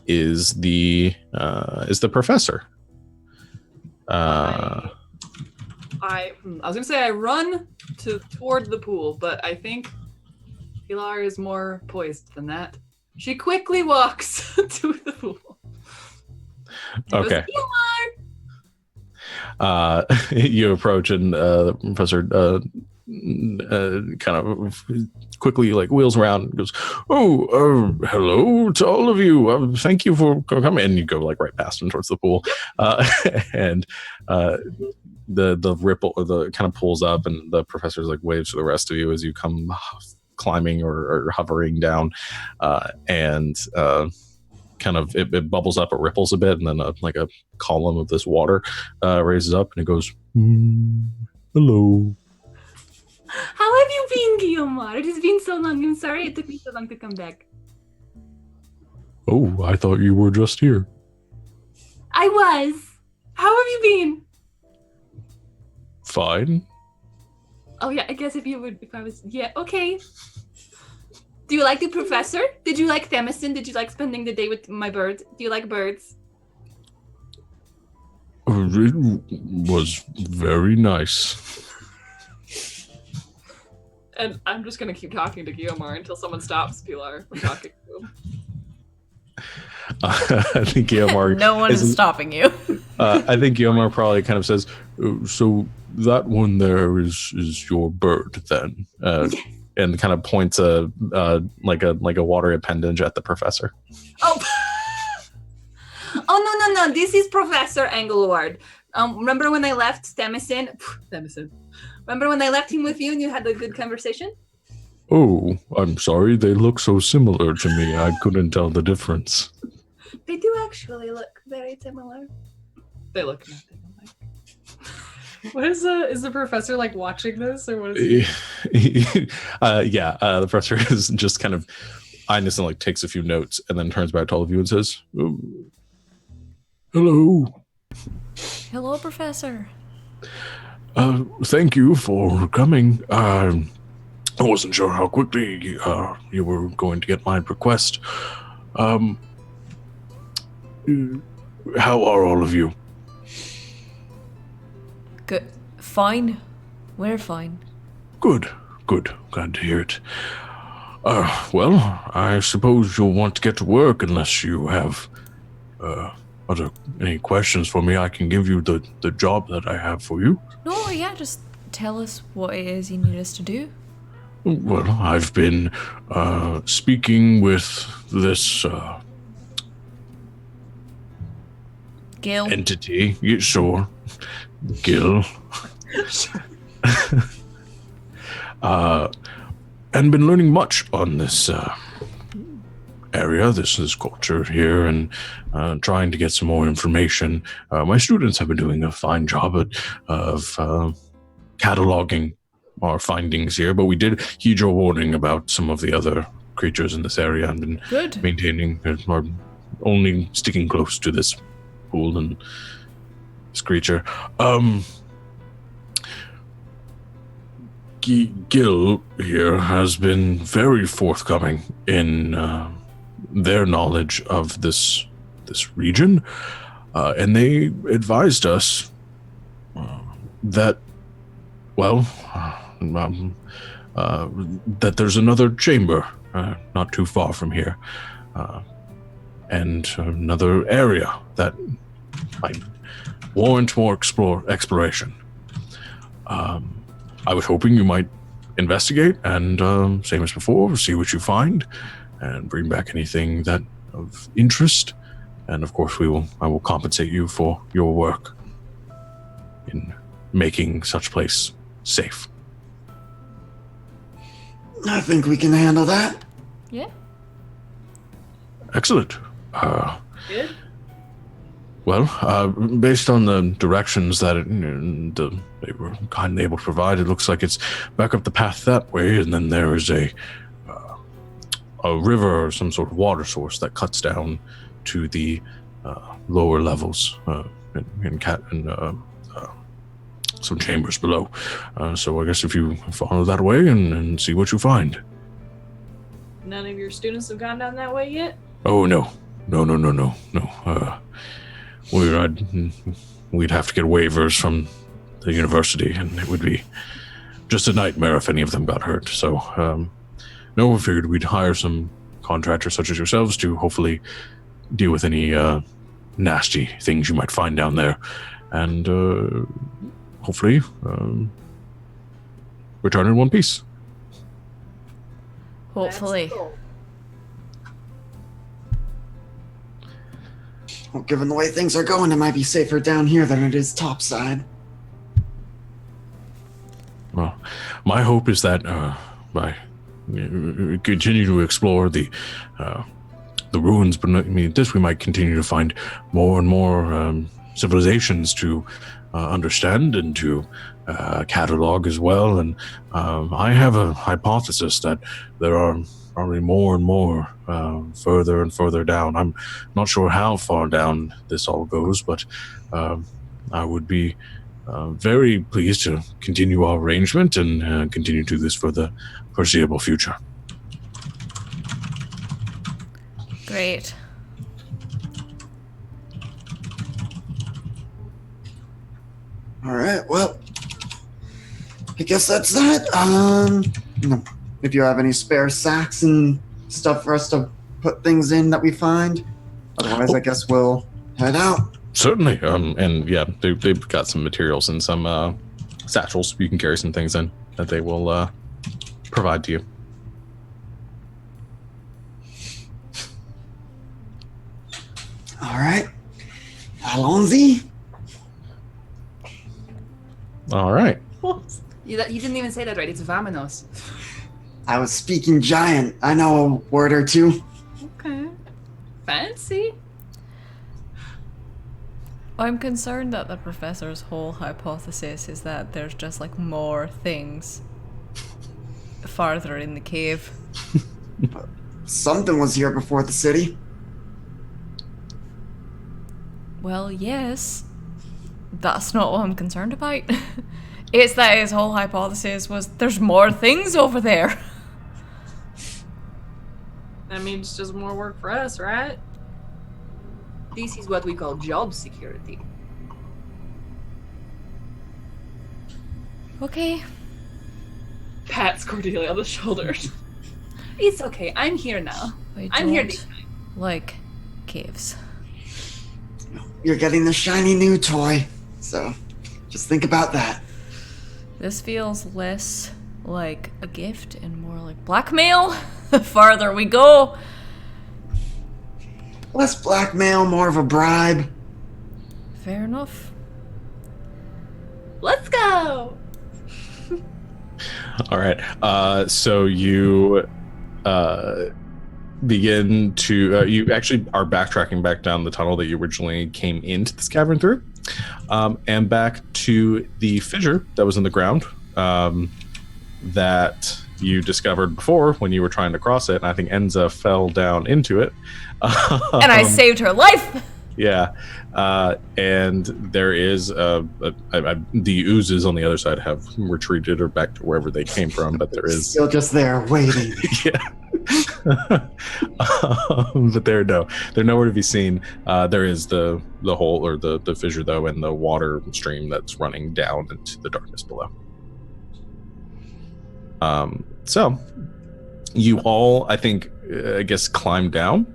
Speaker 1: is the professor.
Speaker 2: I was gonna say I run toward the pool, but I think Pilar is more poised than that. She quickly walks to the pool.
Speaker 1: Okay. You approach, and the professor kind of quickly like wheels around and goes, hello to all of you. Thank you for coming. And you go like right past him towards the pool. And the ripple, the kind of pulls up, and the professor's like waves to the rest of you as you come climbing or hovering down, and kind of it bubbles up, it ripples a bit, and then like a column of this water raises up, and it goes, hello.
Speaker 2: How have you been, Guillermo? It has been so long. I'm sorry it took me so long to come back.
Speaker 1: Oh, I thought you were just here.
Speaker 2: I was. How have you been?
Speaker 1: Fine.
Speaker 2: Oh yeah, I guess if I was, yeah, okay. Do you like the professor? Did you like Themison? Did you like spending the day with my bird? Do you like birds?
Speaker 1: It was very nice.
Speaker 2: And I'm just gonna keep talking to Guillermo until someone stops Pilar from talking to him.
Speaker 1: I think Guillermo
Speaker 3: no one is stopping you.
Speaker 1: I think Guillermo probably kind of says, so that one there is your bird then, and kind of points like a water appendage at the professor.
Speaker 2: Oh, oh no! This is Professor Engelward. Remember when I left Themison? Remember when I left him with you and you had a good conversation?
Speaker 1: Oh, I'm sorry. They look so similar to me. I couldn't tell the difference.
Speaker 2: They do actually look very similar. They look nothing alike.
Speaker 5: What is the professor like watching this, or what is he?
Speaker 1: The professor is just kind of eyes and like takes a few notes and then turns back to all of you and says, hello.
Speaker 3: Hello, Professor.
Speaker 1: Thank you for coming. I wasn't sure how quickly you were going to get my request. How are all of you?
Speaker 3: Good. Fine. We're fine.
Speaker 1: Good. Glad to hear it. Well, I suppose you'll want to get to work unless you have any questions for me. I can give you the job that I have for you.
Speaker 3: No, yeah, just tell us what it is you need us to do.
Speaker 7: Well, I've been speaking with this
Speaker 3: Gil?
Speaker 7: entity. Yeah, sure. Gil. And been learning much on this area, this culture here, and trying to get some more information. My students have been doing a fine job of cataloging our findings here, but we did heed your warning about some of the other creatures in this area and been
Speaker 3: Good.
Speaker 7: maintaining, or only sticking close to this pool and this creature. Gil here has been very forthcoming in their knowledge of this region, and they advised us that, well, that there's another chamber not too far from here, and another area that might warrant more exploration. I was hoping you might investigate and, same as before, see what you find and bring back anything that of interest. And of course, I will compensate you for your work in making such place safe.
Speaker 4: I think we can handle that.
Speaker 3: Yeah.
Speaker 7: Excellent.
Speaker 5: Good.
Speaker 7: Well, based on the directions that they were kindly able to provide, it looks like it's back up the path that way, and then there is a river or some sort of water source that cuts down to the lower levels and some chambers below. So I guess if you follow that way and see what you find.
Speaker 5: None of your students have gone down that way yet?
Speaker 7: Oh, no. We'd have to get waivers from the university, and it would be just a nightmare if any of them got hurt. So, no, we figured we'd hire some contractors such as yourselves to hopefully deal with any nasty things you might find down there, and hopefully return in one piece.
Speaker 3: Hopefully.
Speaker 5: That's cool.
Speaker 4: Well, given the way things are going, it might be safer down here than it is topside.
Speaker 7: Well, my hope is that by continue to explore the ruins, but I mean, this we might continue to find more and more civilizations to understand and to catalog as well. And I have a hypothesis that there are probably more and more further and further down. I'm not sure how far down this all goes, but I would be very pleased to continue our arrangement and continue to do this for the foreseeable future.
Speaker 3: Great.
Speaker 4: All right, well, I guess that's that. If you have any spare sacks and stuff for us to put things in that we find. Otherwise, I guess we'll head out.
Speaker 1: Certainly. And yeah, they've got some materials and some satchels you can carry some things in that they will provide to you.
Speaker 4: All right. Allons-y.
Speaker 1: All right.
Speaker 2: You didn't even say that right. It's Vamanos.
Speaker 4: I was speaking giant. I know a word or two.
Speaker 2: Okay. Fancy.
Speaker 3: I'm concerned that the professor's whole hypothesis is that there's just like more things farther in the cave.
Speaker 4: Something was here before the city.
Speaker 3: Well, yes. That's not what I'm concerned about. It's that his whole hypothesis was there's more things over there.
Speaker 5: That means just more work for us, right?
Speaker 2: This is what we call job security.
Speaker 3: Okay.
Speaker 2: Pats Cordelia on the shoulders. It's okay. I'm here now. I'm here this time.
Speaker 3: Like caves.
Speaker 4: You're getting the shiny new toy. So just think about that.
Speaker 3: This feels less like a gift and more like blackmail. The farther we go.
Speaker 4: Less blackmail, more of a bribe.
Speaker 3: Fair enough.
Speaker 2: Let's go.
Speaker 1: All right. So you begin to. You actually are backtracking back down the tunnel that you originally came into this cavern through, and back to the fissure that was in the ground that you discovered before when you were trying to cross it. And I think Enza fell down into it.
Speaker 3: And I saved her life.
Speaker 1: Yeah, and there is the oozes on the other side have retreated or back to wherever they came from, but there is
Speaker 6: Still just there, waiting.
Speaker 1: yeah. But they're nowhere to be seen. There is the hole or the fissure though, and the water stream that's running down into the darkness below. So you all, I think, I guess, climb down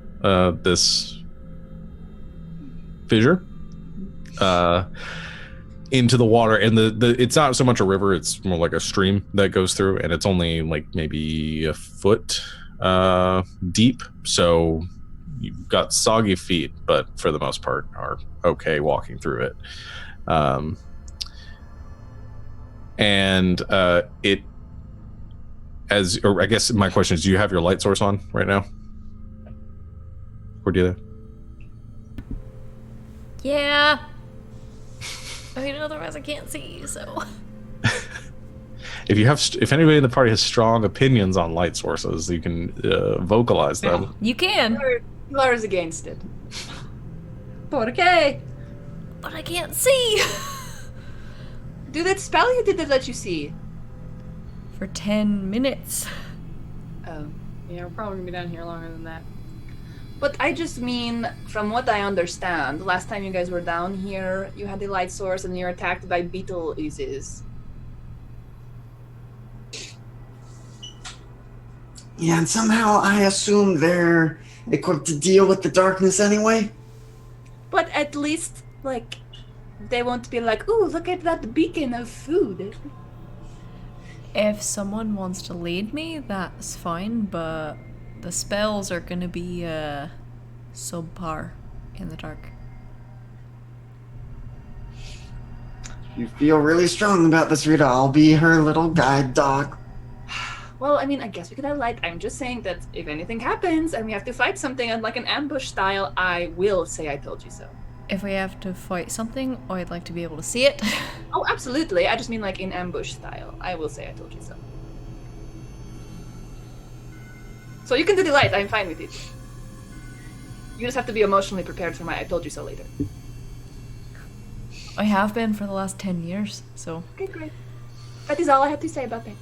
Speaker 1: this fissure into the water, and the it's not so much a river, it's more like a stream that goes through, and it's only like maybe a foot deep, so you've got soggy feet, but for the most part are okay walking through it. And it as or I guess my question is, do you have your light source on right now, Cordelia?
Speaker 3: Yeah. I mean, otherwise I can't see, so.
Speaker 1: If anybody in the party has strong opinions on light sources, you can vocalize them.
Speaker 3: You can.
Speaker 2: Lara's against it. But okay.
Speaker 3: But I can't see.
Speaker 2: Do that spell you did that let you see.
Speaker 3: For 10 minutes.
Speaker 2: Oh.
Speaker 5: Yeah, we're probably gonna be down here longer than that.
Speaker 2: But I just mean, from what I understand, last time you guys were down here, you had the light source and you're attacked by beetle oozes.
Speaker 4: Yeah, and somehow I assume they're equipped to deal with the darkness anyway.
Speaker 2: But at least, like, they won't be like, ooh, look at that beacon of food.
Speaker 3: If someone wants to lead me, that's fine, but the spells are gonna be subpar in the dark.
Speaker 4: You feel really strong about this, Rita. I'll be her little guide dog.
Speaker 2: Well, I mean, I guess we could have light. I'm just saying that if anything happens and we have to fight something and like an ambush style, I will say I told you so.
Speaker 3: If we have to fight something, I'd like to be able to see it.
Speaker 2: Oh, absolutely. I just mean like in ambush style. I will say I told you so. So you can do the light. I'm fine with it. You just have to be emotionally prepared for my I told you so later.
Speaker 3: I have been for the last 10 years, so.
Speaker 2: Okay, great. That is all I have to say about that.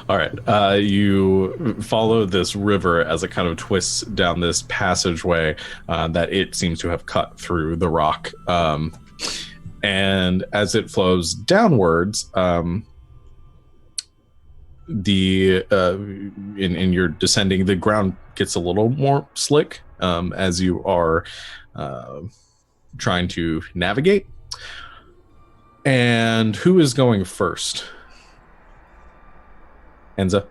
Speaker 1: All right. You follow this river as it kind of twists down this passageway that it seems to have cut through the rock. And as it flows downwards, in your descending, the ground gets a little more slick as you are trying to navigate. And who is going first? Enza?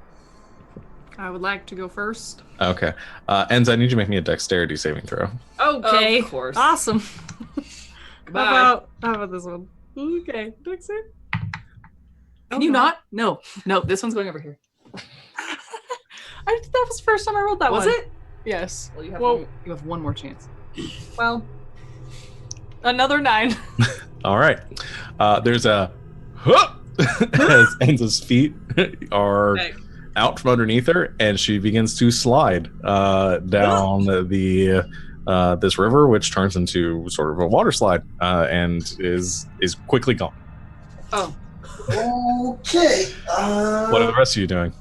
Speaker 5: I would like to go first.
Speaker 1: Okay. Enza, I need you to make me a dexterity saving throw.
Speaker 5: Okay.
Speaker 2: Of course.
Speaker 5: Awesome.
Speaker 2: Goodbye.
Speaker 5: How about this one? Okay. Dexter.
Speaker 2: Can you not? No, this one's going over here.
Speaker 5: That was the first time I rolled that
Speaker 2: Was
Speaker 5: one.
Speaker 2: it?
Speaker 5: Yes.
Speaker 2: Well, you have,
Speaker 5: Well-
Speaker 2: you have one more chance.
Speaker 5: Well, another 9.
Speaker 1: All right. There's a as Enza's feet are
Speaker 2: Okay.
Speaker 1: out from underneath her, and she begins to slide down the this river, which turns into sort of a water slide and is quickly gone.
Speaker 2: Oh.
Speaker 4: Okay.
Speaker 1: What are the rest of you doing?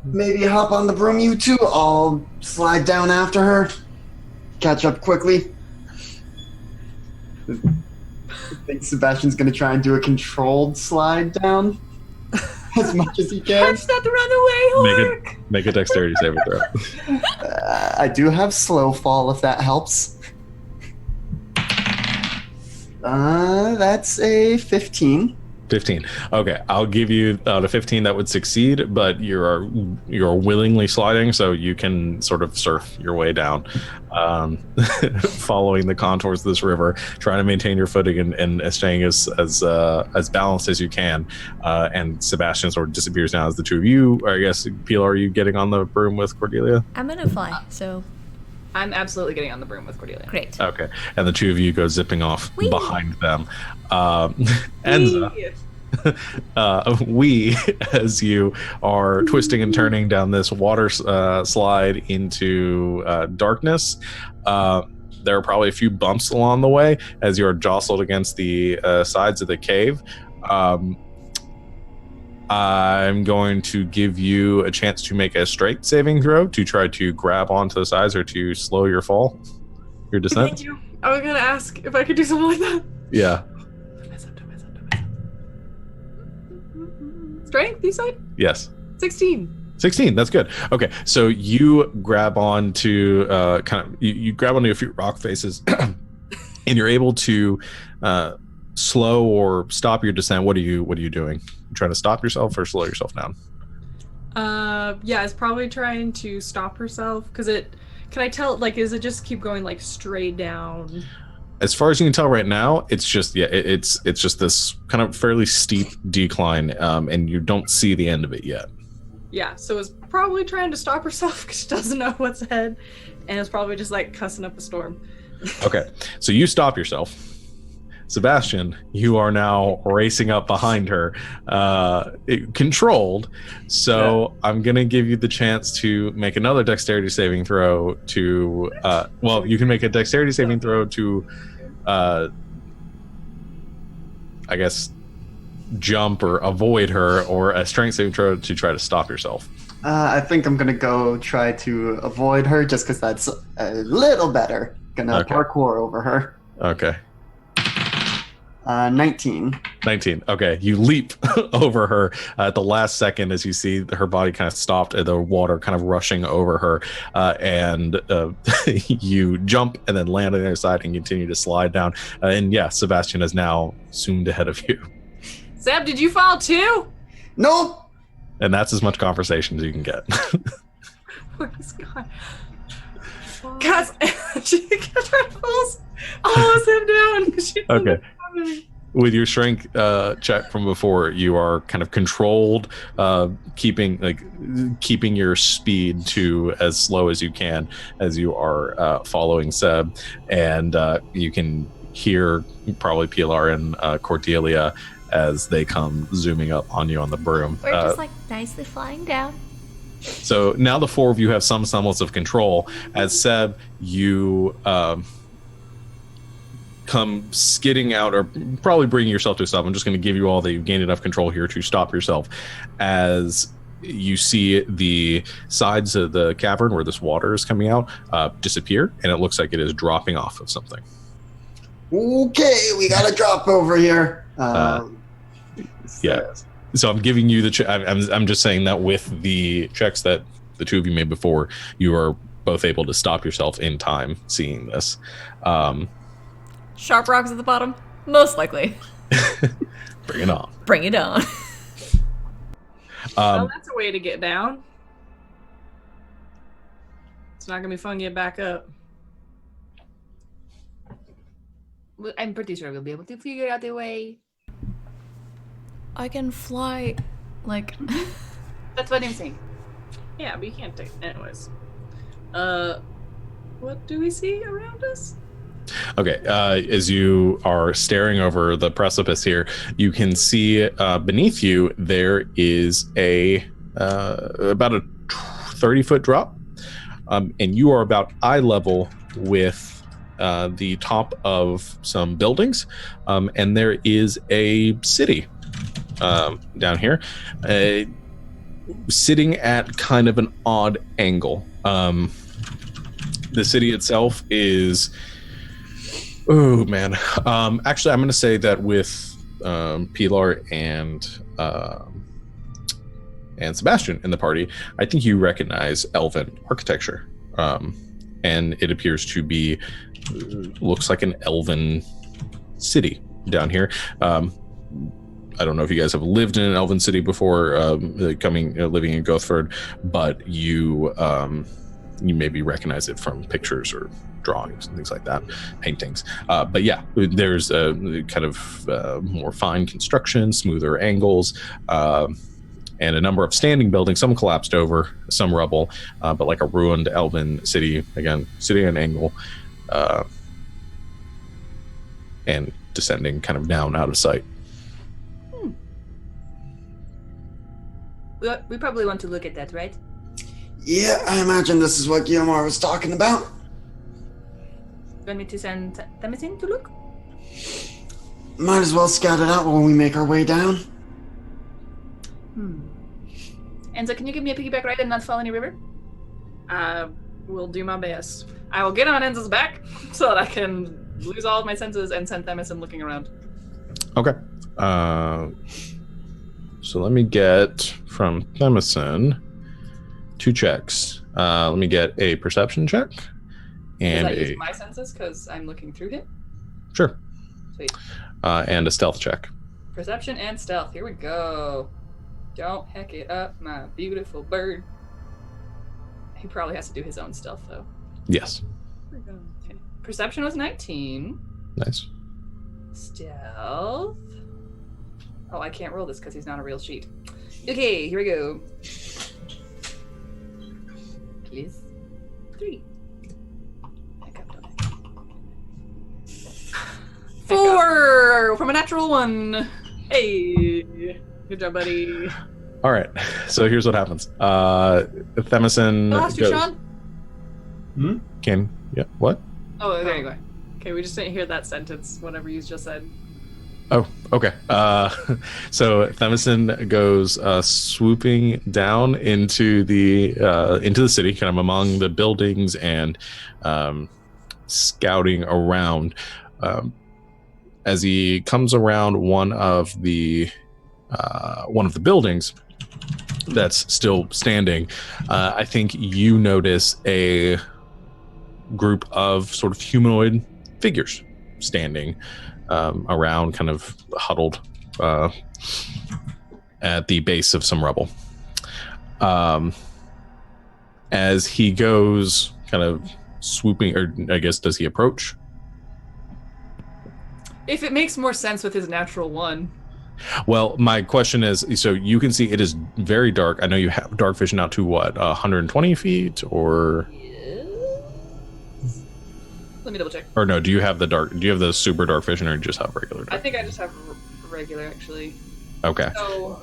Speaker 4: Maybe hop on the broom, you two. I'll slide down after her. Catch up quickly.
Speaker 6: I think Sebastian's going to try and do a controlled slide down as much as he can.
Speaker 2: That's not the runaway hork!
Speaker 1: Make a dexterity saving throw.
Speaker 6: I do have slow fall if that helps. That's a 15.
Speaker 1: 15. Okay, I'll give you out of 15 that would succeed, but you're willingly sliding, so you can sort of surf your way down, following the contours of this river, trying to maintain your footing and staying as balanced as you can. And Sebastian sort of disappears now as the two of you. Or I guess, Pilar, are you getting on the broom with Cordelia?
Speaker 3: I'm gonna fly, so
Speaker 2: I'm absolutely getting on the broom with Cordelia.
Speaker 3: great.
Speaker 1: Okay, and the two of you go zipping off
Speaker 3: Whee!
Speaker 1: behind them. Enza, as you are twisting and turning down this water slide into darkness, there are probably a few bumps along the way as you are jostled against the sides of the cave. I'm going to give you a chance to make a strength saving throw to try to grab onto the sides or to slow your fall, your descent.
Speaker 5: Thank you. I was gonna ask if I could do something like that.
Speaker 1: Yeah.
Speaker 5: Strength, you said?
Speaker 1: Yes.
Speaker 5: 16.
Speaker 1: 16. That's good. Okay, so you grab on to you grab onto a few rock faces, and you're able to slow or stop your descent. What are you doing? You trying to stop yourself or slow yourself down?
Speaker 5: Yeah, it's probably trying to stop herself because can I tell, like, is it just keep going like straight down?
Speaker 1: As far as you can tell right now, it's just it's just this kind of fairly steep decline, and you don't see the end of it yet.
Speaker 5: Yeah, so it's probably trying to stop herself because she doesn't know what's ahead, and it's probably just like cussing up a storm.
Speaker 1: Okay, so you stop yourself. Sebastian, you are now racing up behind her, controlled. So I'm going to give you the chance to make another dexterity saving throw to, you can make a dexterity saving throw to, I guess, jump or avoid her, or a strength saving throw to try to stop yourself.
Speaker 6: I think I'm going to go try to avoid her just because that's a little better. Gonna parkour over her.
Speaker 1: Okay.
Speaker 6: 19.
Speaker 1: 19. Okay, you leap over her at the last second as you see her body kind of stopped and the water kind of rushing over her, and you jump and then land on the other side and continue to slide down. And yeah, Sebastian is now zoomed ahead of you.
Speaker 5: Seb, did you fall too?
Speaker 6: Nope.
Speaker 1: And that's as much conversation as you can get.
Speaker 5: Where's God? Guys, she pulls almost him down.
Speaker 1: Okay. With your strength check from before, you are kind of controlled, keeping your speed to as slow as you can as you are following Seb, and you can hear probably Pilar and Cordelia as they come zooming up on you on the broom.
Speaker 3: We're just like nicely flying down.
Speaker 1: So now the four of you have some semblance of control. As Seb, you come skidding out, or probably bringing yourself to a stop. I'm just going to give you all that you've gained enough control here to stop yourself as you see the sides of the cavern where this water is coming out disappear, and it looks like it is dropping off of something.
Speaker 6: Okay, we got a drop over here.
Speaker 1: Yeah. So I'm giving you the I'm just saying that with the checks that the two of you made before, you are both able to stop yourself in time seeing this.
Speaker 3: Sharp rocks at the bottom? Most likely.
Speaker 1: Bring it on.
Speaker 3: Bring it on.
Speaker 5: Well, that's a way to get down. It's not going to be fun to get back up.
Speaker 2: I'm pretty sure we'll be able to figure out a way.
Speaker 3: I can fly, like...
Speaker 2: That's what I'm saying.
Speaker 5: Yeah, but you can't take... Anyways. What do we see around us?
Speaker 1: Okay, as you are staring over the precipice here, you can see beneath you there is about a 30-foot drop, and you are about eye level with the top of some buildings, and there is a city down here, sitting at kind of an odd angle. The city itself is... Oh man! Actually, I'm going to say that with Pilar and Sebastian in the party, I think you recognize elven architecture, and it appears to be looks like an elven city down here. I don't know if you guys have lived in an elven city before, living in Gothford, but you maybe recognize it from pictures or drawings and things like that, paintings. But yeah, there's a kind of more fine construction, smoother angles, and a number of standing buildings, some collapsed over, some rubble, but like a ruined elven city, again, sitting at an angle, and descending kind of down out of sight.
Speaker 2: We probably want to look at that, right?
Speaker 4: Yeah, I imagine this is what Guillemar was talking about.
Speaker 2: You want me to send Temesine to look?
Speaker 4: Might as well scout it out while we make our way down.
Speaker 2: Enzo, can you give me a piggyback ride and not fall in the river?
Speaker 5: I will do my best. I will get on Enzo's back so that I can lose all of my senses and send Temesine looking around.
Speaker 1: Okay. So let me get from Temesine 2 checks. Let me get a perception check and
Speaker 5: Does that use my senses because I'm looking through him?
Speaker 1: Sure.
Speaker 5: Sweet.
Speaker 1: And a stealth check.
Speaker 5: Perception and stealth. Here we go. Don't heck it up, my beautiful bird. He probably has to do his own stealth though.
Speaker 1: Yes.
Speaker 5: Here we go. Okay. Perception was 19.
Speaker 1: Nice.
Speaker 5: Stealth. Oh, I can't roll this because he's not a real sheet. Okay, here we go. Please. 3. Heck up, don't I? 4 from a natural 1. Hey, good job, buddy.
Speaker 1: All right. So here's what happens. Temesine
Speaker 5: I lost you,
Speaker 1: goes.
Speaker 5: Sean.
Speaker 1: What?
Speaker 5: Oh, there you go. Okay, we just didn't hear that sentence. Whatever you just said.
Speaker 1: Oh, okay. So Temesine goes swooping down into the city, kind of among the buildings and scouting around. As he comes around one of the buildings that's still standing, I think you notice a group of sort of humanoid figures standing around, kind of huddled at the base of some rubble. As he goes kind of swooping, or I guess, does he approach?
Speaker 5: If it makes more sense with his natural 1.
Speaker 1: Well, my question is, so you can see it is very dark. I know you have dark vision out to what, 120 feet or...
Speaker 5: Let me double check.
Speaker 1: Or no, do you have the super dark vision, or you just have regular dark?
Speaker 5: I think I just have regular, actually.
Speaker 1: Okay.
Speaker 5: So,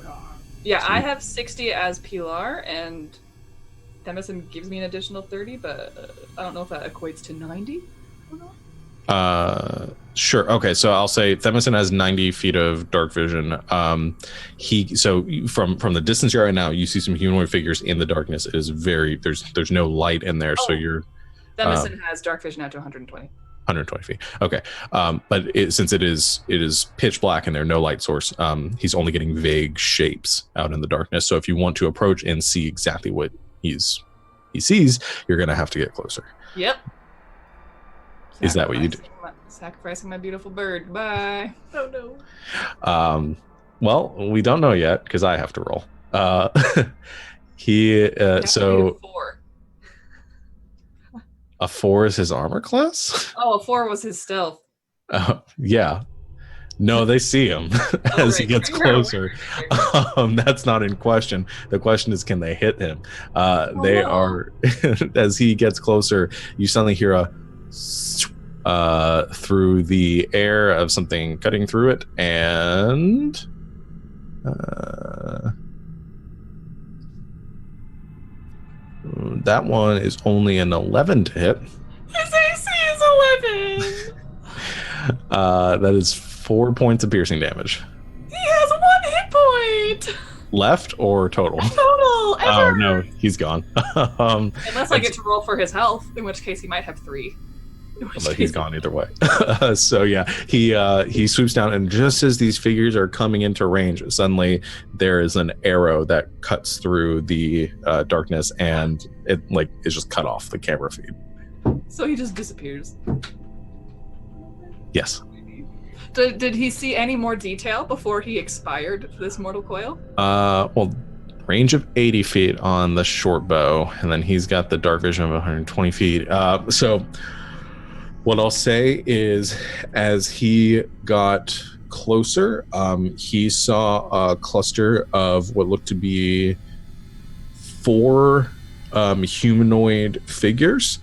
Speaker 5: yeah, I have 60 as Pilar, and Temesine gives me an additional 30, but I don't know if that equates to 90.
Speaker 1: Sure. Okay, so I'll say Temesine has 90 feet of dark vision. From the distance you're at right now, you see some humanoid figures in the darkness. It is there's no light in there, so you're...
Speaker 5: Temesine has dark vision out to 120.
Speaker 1: 120 feet. Okay. But since it is pitch black and there's no light source, he's only getting vague shapes out in the darkness. So if you want to approach and see exactly what he sees, you're going to have to get closer.
Speaker 5: Yep.
Speaker 1: Is that what you do?
Speaker 5: Sacrificing my beautiful bird. Bye. Oh
Speaker 1: no. Well, we don't know yet because I have to roll. So
Speaker 5: 4.
Speaker 1: A 4 is his armor class?
Speaker 5: Oh, a 4 was his stealth.
Speaker 1: Yeah. No, they see him as he gets closer. That's not in question. The question is, can they hit him? They are, as he gets closer, you suddenly hear a through the air of something cutting through it, and that one is only an 11 to hit.
Speaker 5: His AC is 11.
Speaker 1: That is 4 points of piercing damage.
Speaker 5: He has 1 hit point.
Speaker 1: Left or total?
Speaker 5: Total. Ever.
Speaker 1: Oh no, he's gone.
Speaker 5: Unless I get to roll for his health, in which case he might have 3.
Speaker 1: But he's gone either way. So yeah, he swoops down, and just as these figures are coming into range, suddenly there is an arrow that cuts through the darkness, and it is just cut off the camera feed.
Speaker 5: So he just disappears.
Speaker 1: Yes.
Speaker 2: Did he see any more detail before he expired this mortal coil?
Speaker 1: Well, range of 80 feet on the short bow, and then he's got the dark vision of 120 feet. So what I'll say is, as he got closer, he saw a cluster of what looked to be 4 humanoid figures.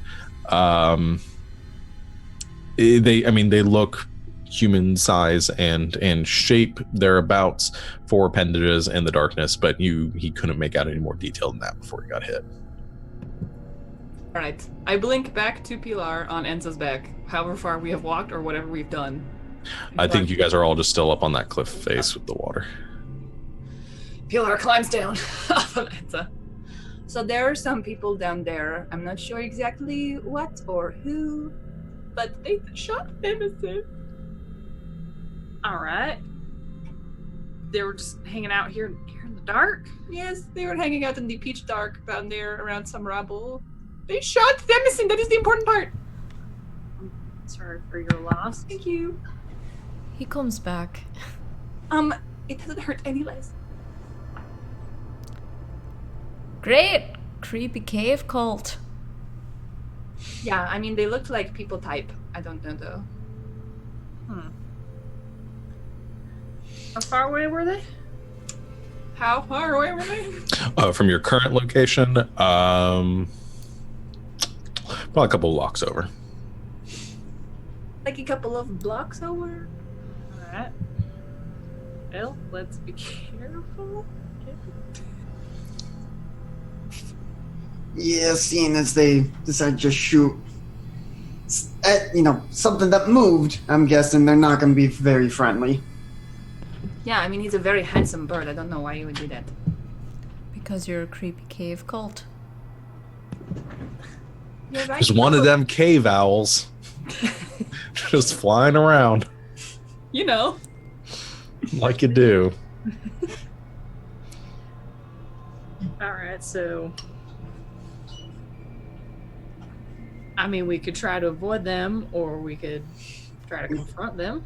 Speaker 1: They look human size and shape, thereabouts, 4 appendages in the darkness, but he couldn't make out any more detail than that before he got hit.
Speaker 2: All right. I blink back to Pilar on Enza's back, however far we have walked or whatever we've done.
Speaker 1: I think you guys are all just still up on that cliff face with the water.
Speaker 2: Pilar climbs down off of Enza. So there are some people down there. I'm not sure exactly what or who, but they shot Emerson.
Speaker 5: All right. They were just hanging out here in the dark.
Speaker 2: Yes, they were hanging out in the pitch dark down there around some rubble. They shot Emerson. That is the important part.
Speaker 5: Sorry for your loss.
Speaker 2: Thank you.
Speaker 3: He comes back.
Speaker 2: It doesn't hurt any less.
Speaker 3: Great! Creepy cave cult.
Speaker 2: Yeah, I mean, they looked like people type. I don't know, though.
Speaker 5: How far away were they?
Speaker 2: How far away were they?
Speaker 1: From your current location, probably a couple of blocks over.
Speaker 2: Like a couple of blocks over?
Speaker 5: Alright. Well, let's be careful.
Speaker 4: Yeah, seeing as they decided to shoot at, something that moved, I'm guessing they're not going to be very friendly.
Speaker 2: Yeah, I mean, he's a very handsome bird. I don't know why you would do that.
Speaker 3: Because you're a creepy cave cult.
Speaker 2: You're right.
Speaker 1: Just one of them cave owls. Just flying around.
Speaker 2: You know.
Speaker 1: Like you do.
Speaker 5: Alright, so... I mean, we could try to avoid them, or we could try to confront them.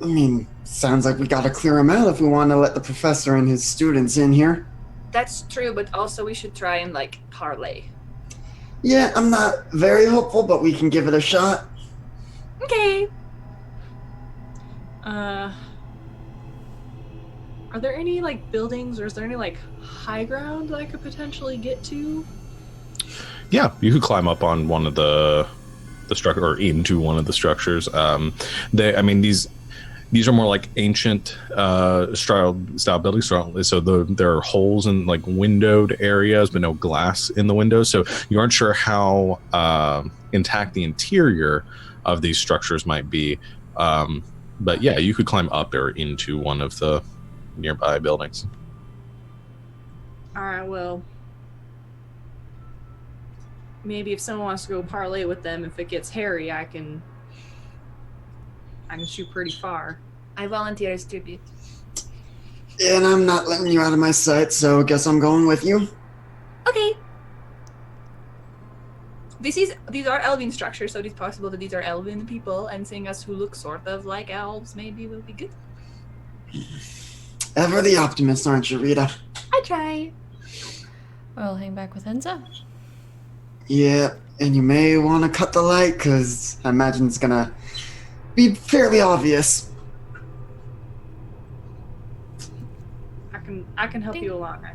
Speaker 4: I mean, sounds like we gotta clear them out if we want to let the professor and his students in here.
Speaker 2: That's true, but also we should try and, parlay.
Speaker 4: Yeah, I'm not very hopeful, but we can give it a shot.
Speaker 2: Okay.
Speaker 5: Are there any, buildings, or is there any, high ground that I could potentially get to?
Speaker 1: Yeah, you could climb up on one of the structure, or into one of the structures. These are more like ancient style buildings. So there are holes in windowed areas, but no glass in the windows. So you aren't sure how intact the interior of these structures might be. But yeah, you could climb up or into one of the nearby buildings.
Speaker 5: All right, well, maybe if someone wants to go parlay with them, if it gets hairy, I can shoot pretty far.
Speaker 2: I volunteer as tribute.
Speaker 4: And I'm not letting you out of my sight, so guess I'm going with you.
Speaker 2: Okay. These are elven structures, so it is possible that these are elven people, and seeing us who look sort of like elves maybe will be good.
Speaker 4: Ever the optimist, aren't you, Rita?
Speaker 2: I try.
Speaker 3: I'll hang back with Enza.
Speaker 4: Yeah, and you may want to cut the light, because I imagine it's gonna be fairly obvious.
Speaker 5: I can help you along.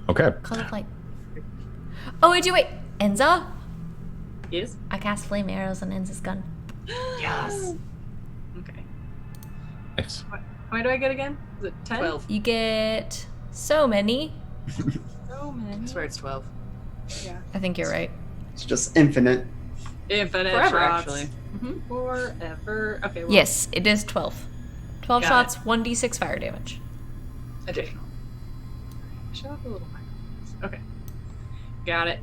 Speaker 1: Okay.
Speaker 3: Call the flight. Oh, wait. Enza?
Speaker 5: Yes?
Speaker 3: I cast flame arrows on Enza's gun.
Speaker 2: Yes.
Speaker 5: Okay.
Speaker 1: Nice.
Speaker 5: How many do I get again? Is it 10?
Speaker 2: 12.
Speaker 3: You get so many.
Speaker 5: So many.
Speaker 2: I swear it's 12.
Speaker 5: Yeah.
Speaker 3: I think you're right.
Speaker 4: It's just infinite.
Speaker 5: Infinite
Speaker 2: Forever,
Speaker 5: shots.
Speaker 2: actually. Mm-hmm.
Speaker 5: Forever. Okay. Well,
Speaker 3: Yes, it is 12. 12
Speaker 2: Got
Speaker 3: shots, 1d6 fire damage.
Speaker 2: Additional.
Speaker 5: Shut up a little bit. Okay. Got it.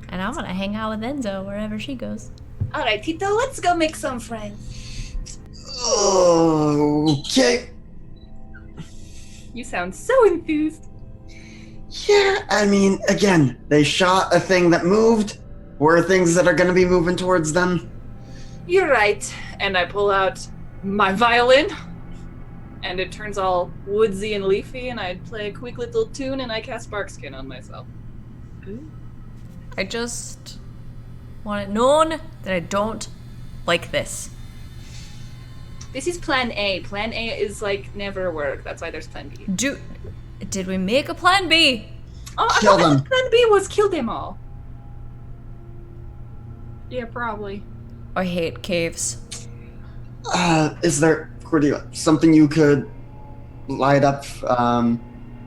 Speaker 3: And I'm gonna hang out with Enzo wherever she goes.
Speaker 2: Alright, Tito, let's go make some friends.
Speaker 4: Okay.
Speaker 2: You sound so enthused.
Speaker 4: Yeah, I mean, again, they shot a thing that moved.
Speaker 6: we're things that are going to be moving towards them.
Speaker 2: You're right. And I pull out my violin, and it turns all woodsy and leafy, and I play a quick little tune, and I cast Barkskin on myself.
Speaker 3: I just want it known that I don't like this.
Speaker 2: This is plan A. Plan A is like never work. That's why there's plan B.
Speaker 3: Did we make a plan B?
Speaker 2: Oh, I
Speaker 6: Kill
Speaker 2: thought
Speaker 6: them.
Speaker 2: plan B was kill them all.
Speaker 5: Yeah, probably.
Speaker 3: I hate caves.
Speaker 6: Is there, Cordelia, something you could light up?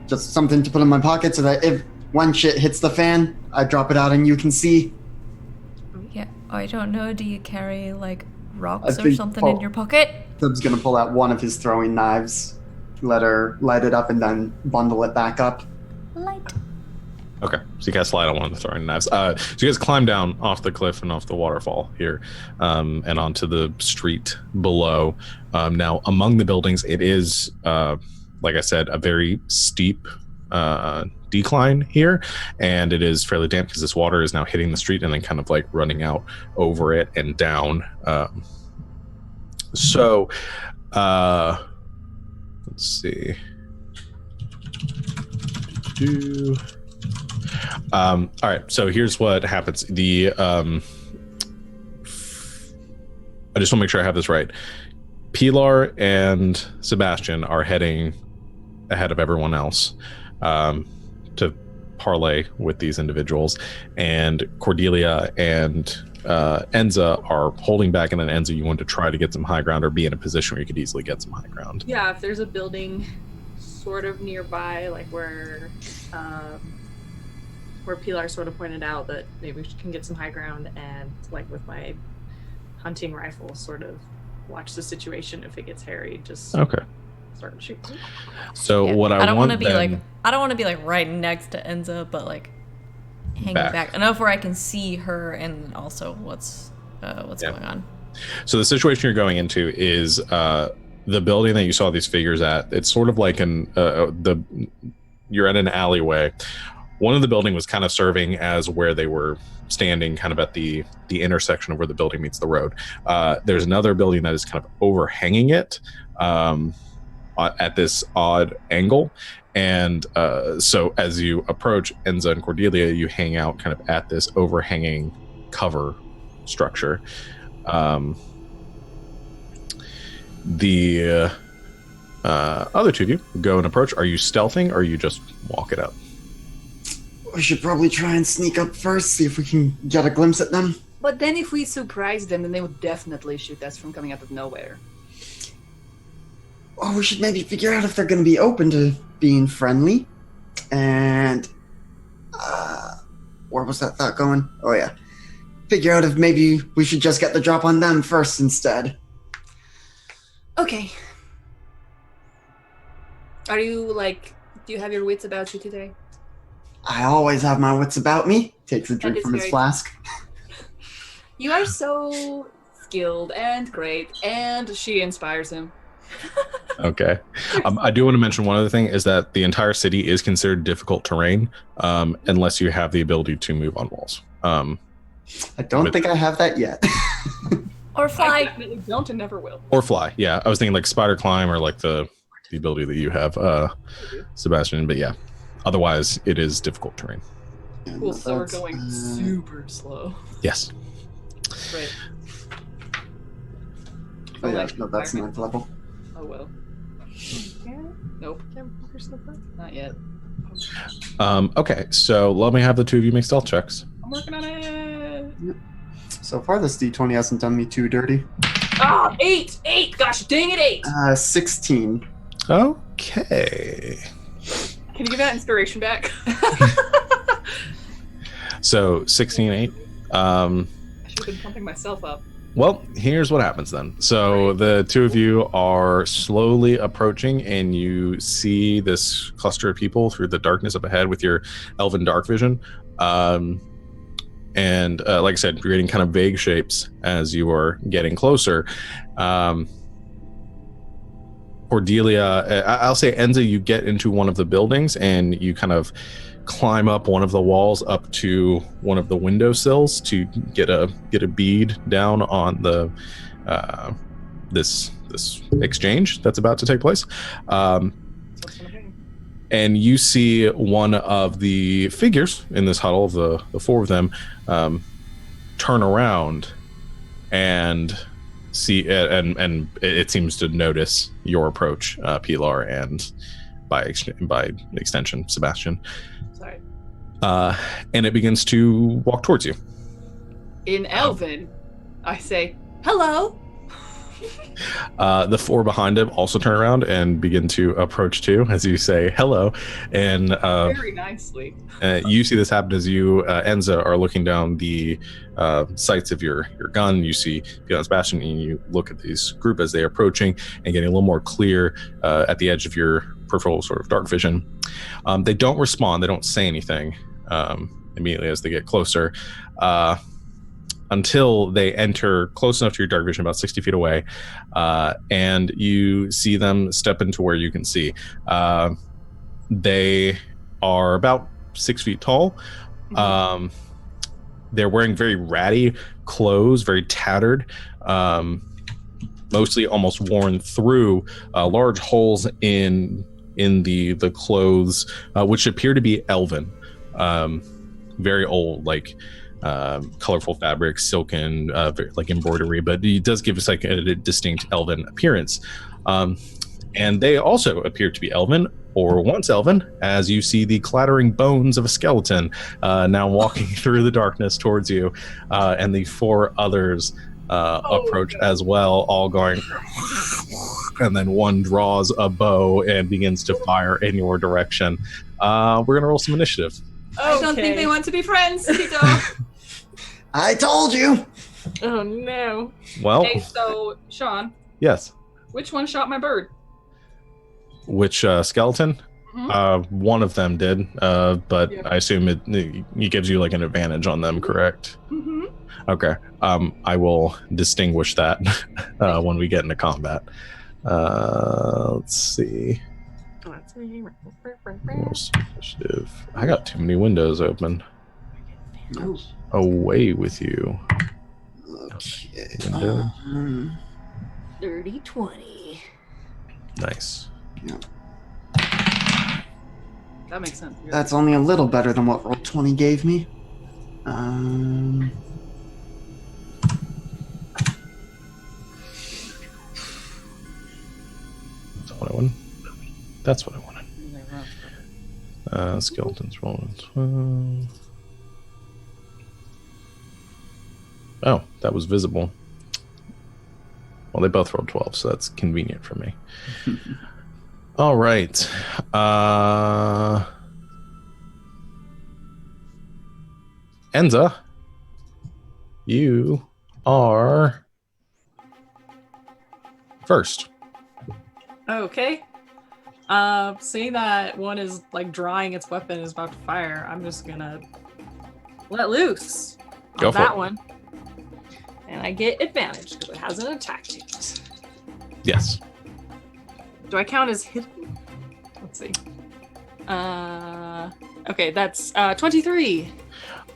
Speaker 6: Just something to put in my pocket so that if one shit hits the fan, I drop it out and you can see.
Speaker 3: Yeah, I don't know. Do you carry like
Speaker 6: I
Speaker 3: rocks or
Speaker 6: think-
Speaker 3: something in your pocket?
Speaker 6: Sub's gonna pull out one of his throwing knives, let her light it up, and then bundle it back up.
Speaker 3: Light.
Speaker 1: Okay, so you guys slide on one of the throwing knives. So you guys climb down off the cliff and off the waterfall here, and onto the street below. Now, among the buildings, it is, like I said, a very steep decline here, and it is fairly damp because this water is now hitting the street and then kind of like running out over it and down. Let's see. All right, so here's what happens. I just want to make sure I have this right. Pilar and Sebastian are heading ahead of everyone else to parlay with these individuals, and Cordelia and Enza are holding back, and then Enza, you want to try to get some high ground or be in a position where you could easily get some high ground.
Speaker 5: Yeah, if there's a building sort of nearby, like where Pilar sort of pointed out that maybe we can get some high ground, and like with my hunting rifle sort of watch the situation. If it gets hairy, just
Speaker 1: Okay.
Speaker 5: start shooting.
Speaker 1: So
Speaker 3: Yeah,
Speaker 1: what
Speaker 3: I don't
Speaker 1: want
Speaker 3: want to be
Speaker 1: then-
Speaker 3: like I don't want to be like right next to Enza, but like hanging
Speaker 1: Back.
Speaker 3: back enough where I can see her and also what's
Speaker 1: Yeah.
Speaker 3: going on.
Speaker 1: So the situation you're going into is the building that you saw these figures at. It's sort of like you're at an alleyway. One of the building was kind of serving as where they were standing, kind of at the intersection of where the building meets the road. There's another building that is kind of overhanging it at this odd angle. And so as you approach Enza and Cordelia, you hang out kind of at this overhanging cover structure. The other two of you go and approach. Are you stealthing, or are you just walk it up?
Speaker 6: We should probably try and sneak up first, see if we can get a glimpse at them.
Speaker 2: But then if we surprise them, then they would definitely shoot us from coming out of nowhere.
Speaker 6: Oh, we should maybe figure out if they're going to be open to being friendly. And where was that thought going? Oh yeah, figure out if maybe we should just get the drop on them first instead.
Speaker 2: Okay. Are you do you have your wits about you today?
Speaker 6: I always have my wits about me. Takes a drink
Speaker 2: is
Speaker 6: from his
Speaker 2: very-
Speaker 6: flask.
Speaker 2: You are so skilled and great, and she inspires him.
Speaker 1: Okay. I do want to mention one other thing is that the entire city is considered difficult terrain unless you have the ability to move on walls.
Speaker 6: I don't think I have that yet.
Speaker 3: Or
Speaker 2: I
Speaker 3: fly.
Speaker 2: definitely don't and never will.
Speaker 1: Or fly. Yeah, I was thinking like spider climb or like the ability that you have, Sebastian. But yeah, otherwise it is difficult terrain.
Speaker 2: Cool, so we're
Speaker 6: That's,
Speaker 2: going super slow.
Speaker 1: Yes.
Speaker 2: Right.
Speaker 6: Oh yeah,
Speaker 2: like
Speaker 6: no, that's
Speaker 2: environment.
Speaker 6: 9th level.
Speaker 2: Oh well. Nope. Not yet.
Speaker 1: Okay, so let me have the two of you make stealth checks.
Speaker 2: I'm working on it.
Speaker 6: So far, this D20 hasn't done me too dirty.
Speaker 2: Ah, 8! 8! Gosh dang it, 8!
Speaker 6: 16.
Speaker 1: Okay.
Speaker 2: Can you give that inspiration back?
Speaker 1: So 16-8.
Speaker 2: I should have been pumping myself up.
Speaker 1: Well, here's what happens then. So the two of you are slowly approaching, and you see this cluster of people through the darkness up ahead with your elven dark vision. And like I said, creating kind of vague shapes as you are getting closer. Cordelia, I'll say Enza, you get into one of the buildings and you kind of climb up one of the walls up to one of the windowsills to get a bead down on the this exchange that's about to take place. And you see one of the figures in this huddle, the four of them, turn around and see and it seems to notice your approach, Pilar, and by extension, Sebastian.
Speaker 2: Sorry.
Speaker 1: And it begins to walk towards you.
Speaker 2: In Elven, I say, hello.
Speaker 1: The four behind him also turn around and begin to approach too, as you say hello. And
Speaker 2: Very nicely.
Speaker 1: you see this happen as you, Enza, are looking down the sights of your gun. You see Pilar and Sebastian, and you look at this group as they're approaching and getting a little more clear at the edge of your peripheral sort of dark vision. They don't respond. They don't say anything immediately as they get closer. Until they enter close enough to your dark vision, about 60 feet away, and you see them step into where you can see. They are about 6 feet tall. They're wearing very ratty clothes, very tattered, mostly almost worn through, large holes in the clothes, which appear to be elven, very old, like colorful fabrics, silken, like embroidery, but it does give us like a distinct elven appearance. And they also appear to be elven, or once elven, as you see the clattering bones of a skeleton now walking through the darkness towards you, and the four others approach as well, all going, and then one draws a bow and begins to fire in your direction. We're gonna roll some initiative.
Speaker 2: I don't think they want to be friends, Tito.
Speaker 4: I told you.
Speaker 5: Oh no.
Speaker 1: Well,
Speaker 2: Okay, so Sean,
Speaker 1: yes.
Speaker 2: which one shot my bird?
Speaker 1: Which skeleton? One of them did, but
Speaker 2: Yeah.
Speaker 1: I assume it gives you like an advantage on them, correct?
Speaker 2: Mm-hmm.
Speaker 1: Okay. I will distinguish that when we get into combat. Let's see. Initiative. I got too many windows open. Away with you.
Speaker 4: Okay.
Speaker 1: Window.
Speaker 5: 30-20.
Speaker 1: Nice.
Speaker 2: That makes sense.
Speaker 6: That's only a little better than what Roll20 gave me.
Speaker 1: That's what I wanted. That's what I wanted. Skeletons rolling 12. Oh, that was visible. Well, they both rolled 12, so that's convenient for me. All right. Enza, you are first.
Speaker 5: Okay. Seeing that one is like drawing its weapon and is about to fire, I'm just gonna let loose on
Speaker 1: Go for
Speaker 5: that
Speaker 1: it.
Speaker 5: one. And I get advantage because it hasn't attacked yet.
Speaker 1: Yes.
Speaker 5: Do I count as hidden? Let's see. Okay, that's 23.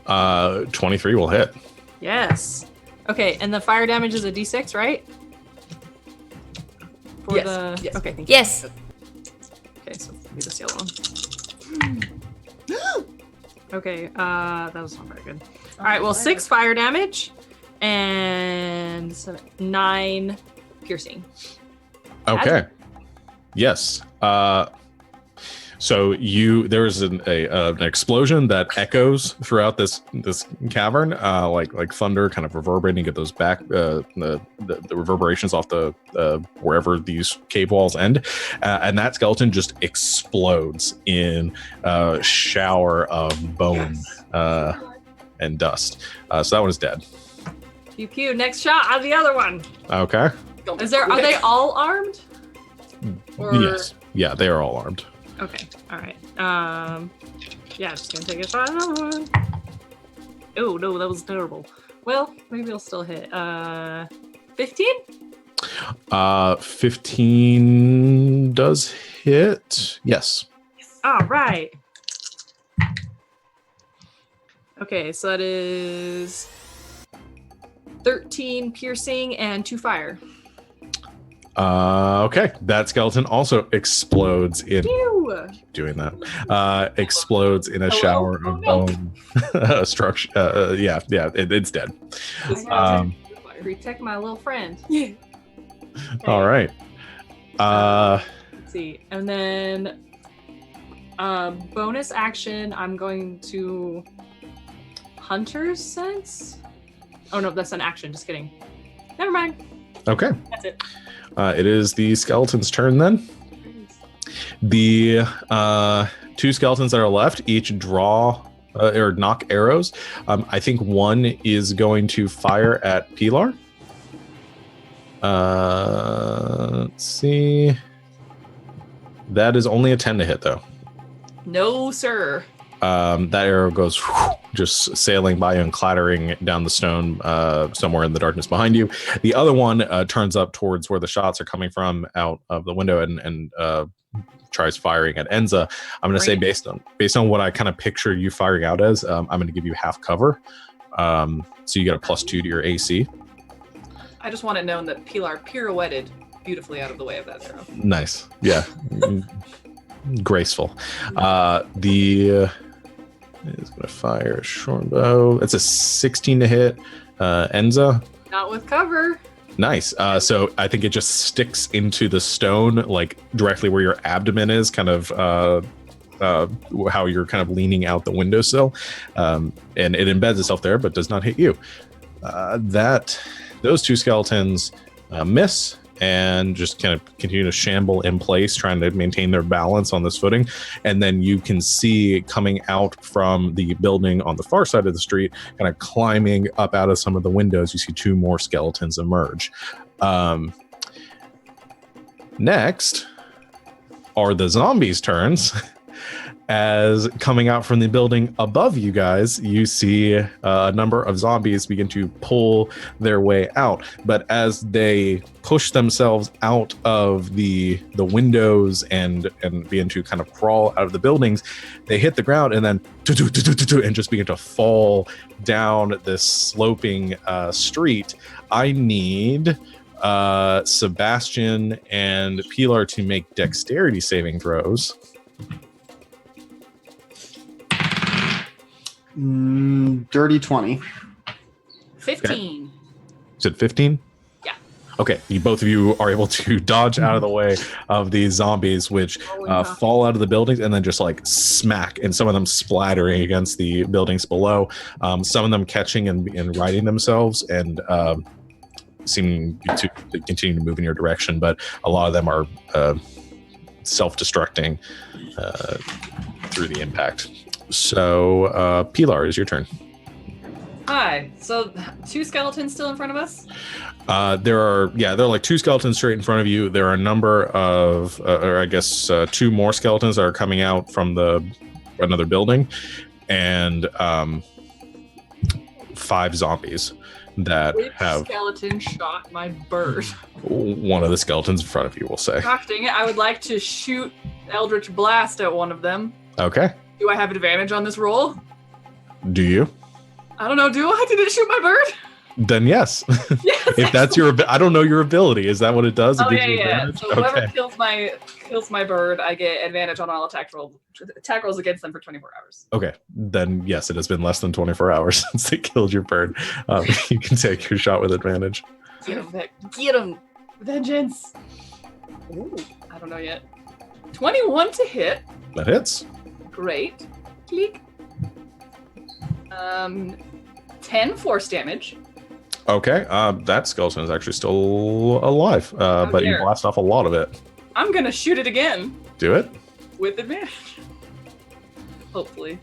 Speaker 1: 23 will hit.
Speaker 5: Yes. Okay, and the fire damage is a d6, right? For
Speaker 2: Yes, yes.
Speaker 5: Okay, thank you.
Speaker 3: Yes.
Speaker 5: Okay, so give me this yellow one. Okay, that was not very good. All right, well, 6 fire damage and 9 piercing.
Speaker 1: Okay. Yes. So there's an explosion that echoes throughout this cavern, like thunder, kind of reverberating. Get those back the reverberations off the wherever these cave walls end, and that skeleton just explodes in a shower of bone and dust. So that one is dead.
Speaker 5: Pew pew. Next shot on the other one.
Speaker 1: Okay.
Speaker 5: Are they all armed? Or...
Speaker 1: Yes. Yeah, they are all armed.
Speaker 5: Okay. All right. Yeah, just gonna take a shot. Another one. Oh no, that was terrible. Well, maybe I'll still hit. 15?
Speaker 1: 15 does hit. Yes.
Speaker 5: All right. Okay, so that is 13 piercing and 2 fire.
Speaker 1: Okay, that skeleton also explodes in
Speaker 5: Ew.
Speaker 1: doing that. Explodes in a
Speaker 5: Hello?
Speaker 1: shower
Speaker 5: Oh,
Speaker 1: of
Speaker 5: no.
Speaker 1: bone structure. It's dead.
Speaker 5: I gotta
Speaker 1: Um,
Speaker 5: protect my little friend.
Speaker 2: Yeah.
Speaker 1: All right.
Speaker 5: Let's see. And then bonus action, I'm going to Hunter's Sense. Oh no, that's an action. Just kidding. Never mind.
Speaker 1: Okay.
Speaker 5: That's it.
Speaker 1: It is the skeleton's turn then. The 2 skeletons that are left each draw or knock arrows. I think one is going to fire at Pilar. Let's see. That is only a 10 to hit, though.
Speaker 5: No, sir.
Speaker 1: That arrow goes just sailing by you and clattering down the stone somewhere in the darkness behind you. The other one turns up towards where the shots are coming from out of the window and tries firing at Enza. I'm going to say based on what I kind of picture you firing out as, I'm going to give you half cover. So you get a +2 to your AC.
Speaker 2: I just want it known that Pilar pirouetted beautifully out of the way of that arrow.
Speaker 1: Nice. Yeah. Graceful. The is going to fire a short bow. It's a 16 to hit. Enza.
Speaker 2: Not with cover.
Speaker 1: Nice. So I think it just sticks into the stone, like directly where your abdomen is, kind of how you're kind of leaning out the windowsill. And it embeds itself there, but does not hit you. Those 2 skeletons miss and just kind of continue to shamble in place, trying to maintain their balance on this footing. And then you can see coming out from the building on the far side of the street, kind of climbing up out of some of the windows, you see 2 more skeletons emerge. Next are the zombies' turns. As coming out from the building above you guys, you see a number of zombies begin to pull their way out. But as they push themselves out of the windows and begin to kind of crawl out of the buildings, they hit the ground and then and just begin to fall down this sloping street. I need Sebastian and Pilar to make dexterity saving throws.
Speaker 6: Dirty 20.
Speaker 5: 15.
Speaker 1: Is it 15?
Speaker 5: Yeah.
Speaker 1: Okay, both of you are able to dodge out of the way of these zombies, which fall out of the buildings and then just like smack, and some of them splattering against the buildings below. Some of them catching and righting themselves and seeming to continue to move in your direction, but a lot of them are self-destructing through the impact. So, Pilar, is your turn.
Speaker 2: Hi. So 2 skeletons still in front of us?
Speaker 1: There are like 2 skeletons straight in front of you. There are a number of, or I guess 2 more skeletons that are coming out from another building, and 5 zombies that
Speaker 2: Which
Speaker 1: have
Speaker 2: skeleton shot my bird?
Speaker 1: one of the skeletons in front of you, we'll say.
Speaker 2: Gosh dang it, I would like to shoot Eldritch Blast at one of them.
Speaker 1: Okay.
Speaker 2: Do I have advantage on this roll?
Speaker 1: Do you?
Speaker 2: I don't know, do I? Did it shoot my bird?
Speaker 1: Then yes.
Speaker 2: Yes.
Speaker 1: If that's your, I don't know your ability. Is that what it does? It
Speaker 2: Oh
Speaker 1: gives
Speaker 2: yeah,
Speaker 1: you
Speaker 2: yeah.
Speaker 1: advantage?
Speaker 2: So whoever kills my bird, I get advantage on all attack rolls against them for 24 hours.
Speaker 1: Okay, then yes, it has been less than 24 hours since they killed your bird. You can take your shot with advantage.
Speaker 2: Get him, Vic. Get him. Vengeance. Ooh, I don't know yet. 21 to hit.
Speaker 1: That hits.
Speaker 2: Great. Click. 10 force damage.
Speaker 1: Okay, that skeleton is actually still alive, but you
Speaker 2: dare.
Speaker 1: blast off a lot of it.
Speaker 2: I'm gonna shoot it again
Speaker 1: Do it.
Speaker 2: with advantage. Hopefully.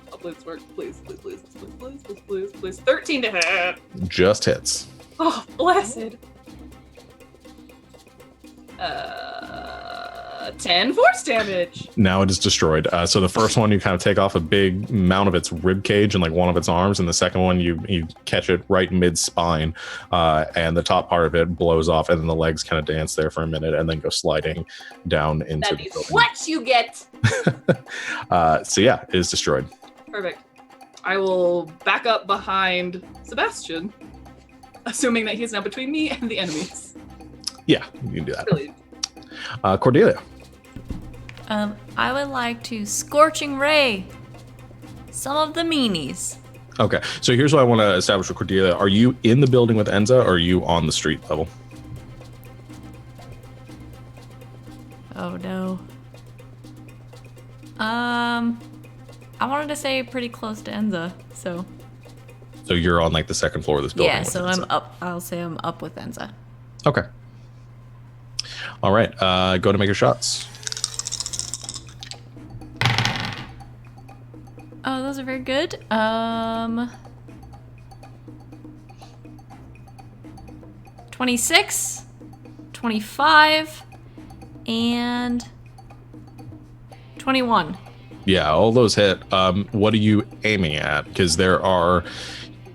Speaker 2: Hopefully it's worked. Please, please, please, please, please, please, please, please. 13 to hit.
Speaker 1: Just hits.
Speaker 2: Oh, blessed.
Speaker 5: 10 force damage.
Speaker 1: Now it is destroyed. So the first one, you kind of take off a big amount of its rib cage and like one of its arms, and the second one, you catch it right mid spine, and the top part of it blows off, and then the legs kind of dance there for a minute, and then go sliding down into
Speaker 5: That
Speaker 1: the
Speaker 5: is
Speaker 1: building.
Speaker 5: what you get.
Speaker 1: So yeah, it is destroyed.
Speaker 2: Perfect. I will back up behind Sebastian, assuming that he's now between me and the enemies.
Speaker 1: Yeah, you can do that.
Speaker 2: Brilliant.
Speaker 1: Cordelia.
Speaker 3: I would like to Scorching Ray some of the meanies.
Speaker 1: Okay, so here's what I want to establish with Cordelia. Are you in the building with Enza, or are you on the street level?
Speaker 3: Oh no. I wanted to say pretty close to Enza, so
Speaker 1: So you're on like the second floor of this building.
Speaker 3: yeah.
Speaker 1: with
Speaker 3: So
Speaker 1: Enza.
Speaker 3: I'm up. I'll say I'm up with Enza.
Speaker 1: Okay. All right, go to make your shots.
Speaker 3: Oh, those are very good. 26, 25, and 21.
Speaker 1: Yeah, all those hit. What are you aiming at? Because there are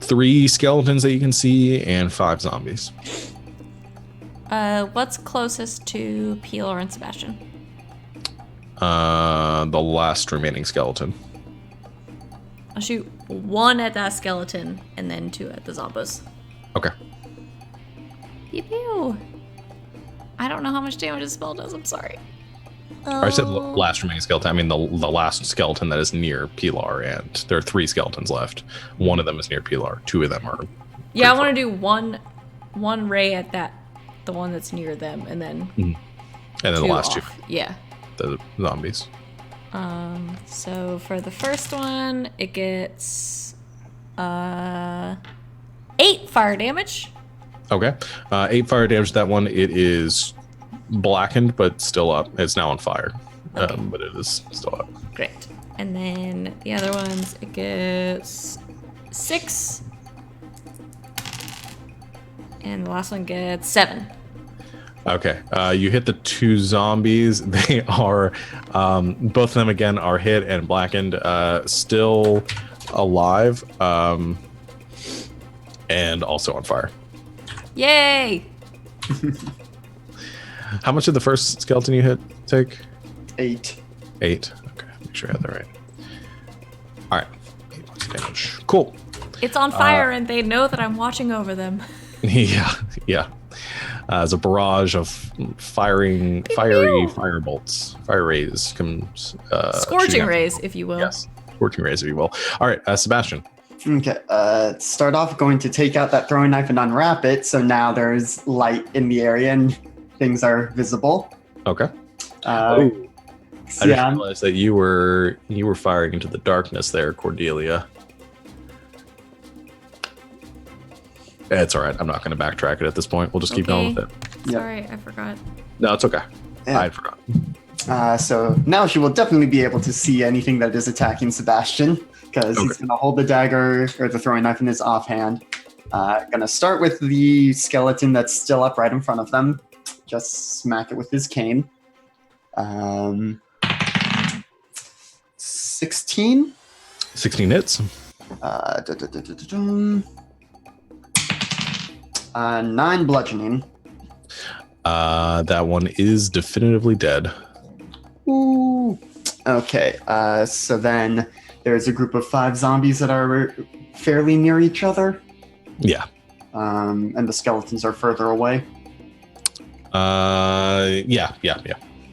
Speaker 1: 3 skeletons that you can see and 5 zombies.
Speaker 3: What's closest to Peeler and Sebastian?
Speaker 1: The last remaining skeleton.
Speaker 3: I'll shoot 1 at that skeleton and then 2 at the zombos.
Speaker 1: Okay.
Speaker 3: Pew pew. I don't know how much damage this spell does. I'm sorry.
Speaker 1: I said last remaining skeleton. I mean the last skeleton that is near Pilar, and there are 3 skeletons left. One of them is near Pilar. 2 of them are.
Speaker 3: Yeah, I
Speaker 1: pretty
Speaker 3: want to do one ray at the one that's near them, and then
Speaker 1: and then the
Speaker 3: 2
Speaker 1: last
Speaker 3: off. Yeah.
Speaker 1: 2, the zombies.
Speaker 3: So for the first one, it gets 8 fire damage.
Speaker 1: Okay. 8 fire damage to that one. It is blackened, but still up. It's now on fire,
Speaker 3: Okay.
Speaker 1: but it is still up.
Speaker 3: Great. And then the other ones, it gets 6. And the last one gets 7.
Speaker 1: Okay. You hit the 2 zombies. They are, both of them again are hit and blackened, still alive, and also on fire.
Speaker 3: Yay!
Speaker 1: How much did the first skeleton you hit take?
Speaker 6: 8.
Speaker 1: 8. Okay. Make sure I have that right. All right. 8 points of damage. Cool.
Speaker 3: It's on fire, and they know that I'm watching over them.
Speaker 1: Yeah. As a barrage of fiery fire bolts, fire rays comes.
Speaker 3: Scorching
Speaker 1: shooting out.
Speaker 3: rays, if you will.
Speaker 1: Yes, scorching rays, if you will. All right, Sebastian.
Speaker 6: Okay, start off going to take out that throwing knife and unwrap it, so now there's light in the area and things are visible.
Speaker 1: Okay.
Speaker 6: Uh,
Speaker 1: I just
Speaker 6: yeah,
Speaker 1: realized that you were firing into the darkness there, Cordelia. It's all right. I'm not going to backtrack it at this point. We'll just keep going with it.
Speaker 6: Yep.
Speaker 3: Sorry, I forgot.
Speaker 1: No, it's okay.
Speaker 6: Yeah.
Speaker 1: I forgot.
Speaker 6: So now she will definitely be able to see anything that is attacking Sebastian, because he's going to hold the dagger or the throwing knife in his offhand. Going to start with the skeleton that's still up right in front of them. Just smack it with his cane. 16.
Speaker 1: 16 hits.
Speaker 6: 9 bludgeoning.
Speaker 1: That one is definitively dead.
Speaker 6: Ooh. Okay, so then there's a group of 5 zombies that are fairly near each other.
Speaker 1: Yeah.
Speaker 6: And the skeletons are further away.
Speaker 1: Yeah.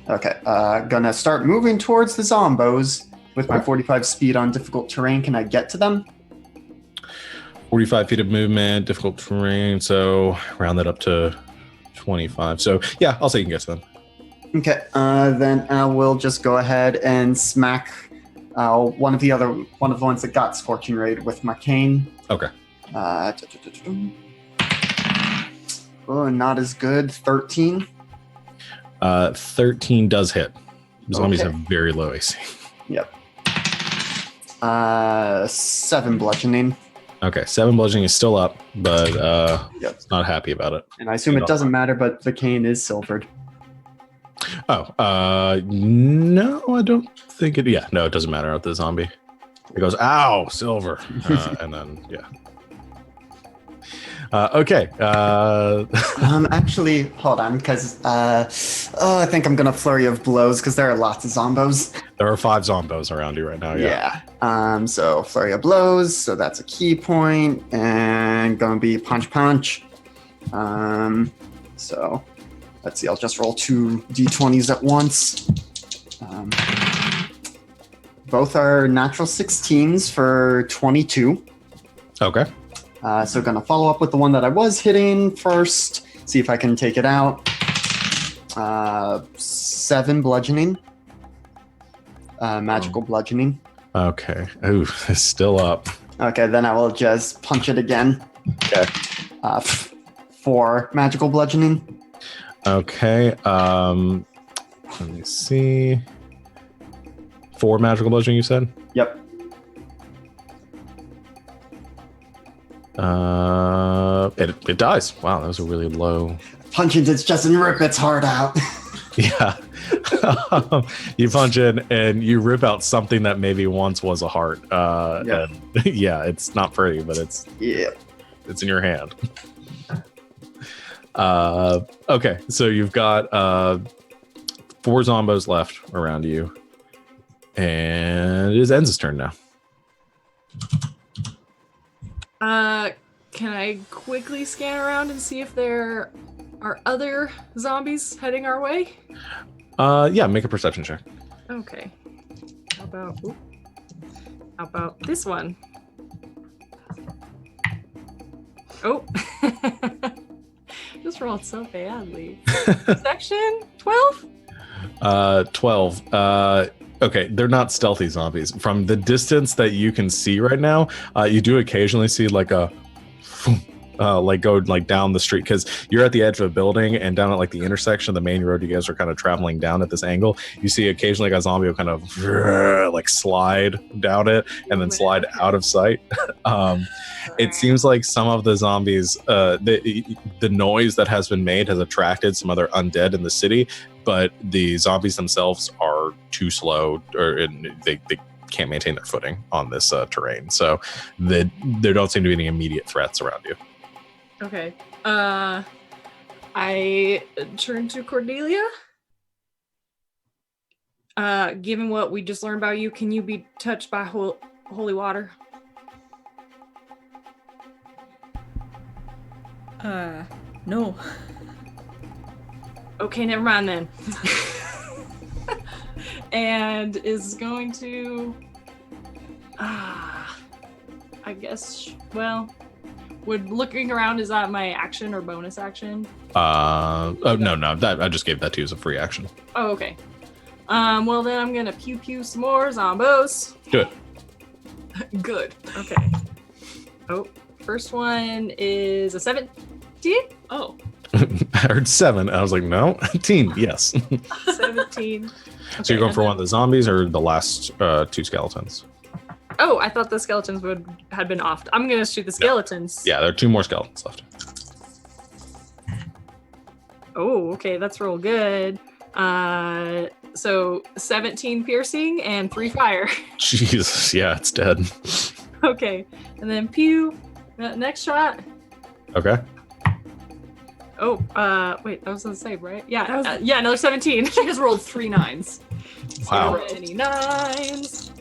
Speaker 6: Okay, gonna start moving towards the zombos with my 45 speed on difficult terrain. Can I get to them?
Speaker 1: 45 feet of movement, difficult terrain. So round that up to 25. So yeah, I'll say you can get to them.
Speaker 6: Okay, then I will just go ahead and smack one of the ones that got Scorching Raid with my cane.
Speaker 1: Okay.
Speaker 6: Oh, not as good. 13.
Speaker 1: 13 does hit. Zombies
Speaker 6: Okay.
Speaker 1: have very low AC.
Speaker 6: Yep. 7 bludgeoning.
Speaker 1: Okay, 7 bludgeoning is still up, but
Speaker 6: Yep.
Speaker 1: not happy about it.
Speaker 6: And I assume it doesn't matter, but the cane is silvered.
Speaker 1: No, I don't think it. Yeah, no, it doesn't matter with the zombie. It goes, ow, silver, and then yeah. Okay.
Speaker 6: Actually, hold on, because I think I'm gonna flurry of blows because there are lots of zombos.
Speaker 1: There are 5 zombos around you right now. Yeah.
Speaker 6: So flurry of blows. So that's a key point, and gonna be punch. So let's see. I'll just roll 2 d20s at once. Both are natural 16s for 22.
Speaker 1: Okay.
Speaker 6: So gonna follow up with the one that I was hitting first. See if I can take it out. 7 bludgeoning. Magical bludgeoning.
Speaker 1: Okay. Ooh, it's still up.
Speaker 6: Okay, then I will just punch it again.
Speaker 1: Okay.
Speaker 6: 4 magical bludgeoning.
Speaker 1: Okay. Let me see. 4 magical bludgeoning, you said?
Speaker 6: Yep.
Speaker 1: It dies. Wow, that was a really low.
Speaker 6: Punch into its chest and rip its heart out.
Speaker 1: Yeah. You punch in and you rip out something that maybe once was a heart.
Speaker 6: Yeah.
Speaker 1: And yeah, it's not pretty, but it's in your hand. Okay, so you've got 4 zombos left around you. And it is Enza's turn now.
Speaker 5: Can I quickly scan around and see if there are other zombies heading our way?
Speaker 1: Yeah, make a perception check.
Speaker 5: Okay. How about this one? Oh. Just rolled so badly. Section 12?
Speaker 1: 12. Okay, they're not stealthy zombies. From the distance that you can see right now, you do occasionally see like a like go like down the street, because you're at the edge of a building and down at like the intersection of the main road. You guys are kind of traveling down at this angle. You see occasionally like a zombie will kind of like slide down it and then slide out of sight. It seems like some of the zombies, the noise that has been made has attracted some other undead in the city, but the zombies themselves are too slow, or they can't maintain their footing on this terrain. So there don't seem to be any immediate threats around you.
Speaker 5: Okay. I turn to Cordelia. Given what we just learned about you, can you be touched by holy water?
Speaker 3: No.
Speaker 5: Okay, never mind then. And is going to I guess, well, would looking around, is that my action or bonus action?
Speaker 1: No, that I just gave that to you as a free action.
Speaker 5: Oh, okay. Well then I'm gonna pew some more zombos.
Speaker 1: Good.
Speaker 5: Good. Okay. Oh, first one is a 17. Oh.
Speaker 1: I heard 7. I was like, no, teen, yes.
Speaker 5: 17. Okay,
Speaker 1: So you're going for one of the zombies or the last 2 skeletons?
Speaker 5: Oh, I thought the skeletons had been off. I'm gonna shoot the skeletons.
Speaker 1: Yeah, there are 2 more skeletons left.
Speaker 5: Oh, okay, that's real good. So 17 piercing and 3 fire.
Speaker 1: Jesus, yeah, it's dead.
Speaker 5: Okay, and then pew. Next shot.
Speaker 1: Okay.
Speaker 5: Oh, wait, that was the save, right? Yeah, yeah, another 17.
Speaker 2: She just rolled 3 9s.
Speaker 1: Wow.
Speaker 5: So many 9s.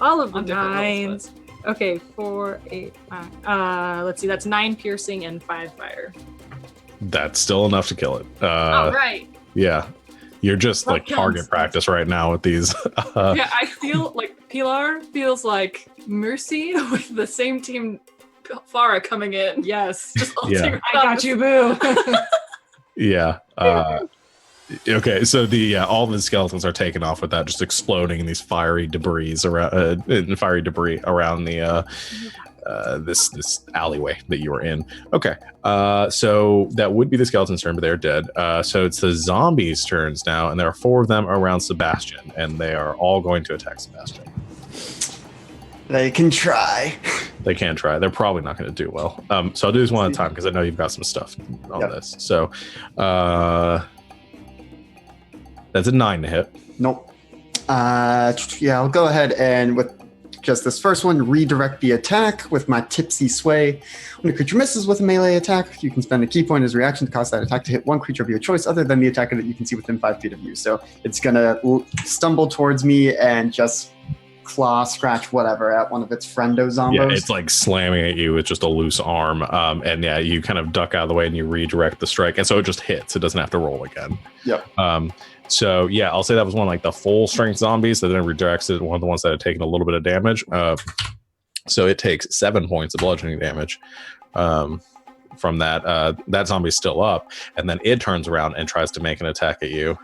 Speaker 5: All of the 9s. Okay, 4, 8, 5. Let's see, that's 9 piercing and 5 fire.
Speaker 1: That's still enough to kill it.
Speaker 5: All right.
Speaker 1: Yeah. You're just like
Speaker 5: That
Speaker 1: target
Speaker 5: counts.
Speaker 1: practice right now with these.
Speaker 2: Yeah, I feel like Pilar feels like Mercy with the same team Farah coming in.
Speaker 5: Yes.
Speaker 2: Just
Speaker 1: Yeah.
Speaker 2: ulting
Speaker 5: I got you, boo.
Speaker 1: Yeah. Okay, so all the skeletons are taken off with that, just exploding in these fiery debris around the this alleyway that you were in. Okay, so that would be the skeleton's turn, but they're dead. So it's the zombies' turns now, and there are 4 of them around Sebastian, and they are all going to attack Sebastian.
Speaker 6: They can try.
Speaker 1: They can try. They're probably not going to do well. So I'll do this one at a time because I know you've got some stuff on this. So, That's a 9 to hit.
Speaker 6: Nope. Yeah, I'll go ahead and with just this first one, redirect the attack with my tipsy sway. When a creature misses with a melee attack, you can spend a key point as a reaction to cause that attack to hit one creature of your choice other than the attacker that you can see within 5 feet of you. So it's going to stumble towards me and just claw, scratch, whatever at one of its friendo zombos.
Speaker 1: Yeah, it's like slamming at you with just a loose arm. And yeah, you kind of duck out of the way and you redirect the strike. And so it just hits. It doesn't have to roll again.
Speaker 6: Yep.
Speaker 1: So yeah, I'll say that was one of like the full strength zombies that then redirects it. One of the ones that had taken a little bit of damage. So it takes 7 points of bludgeoning damage from that. That zombie's still up, and then it turns around and tries to make an attack at you.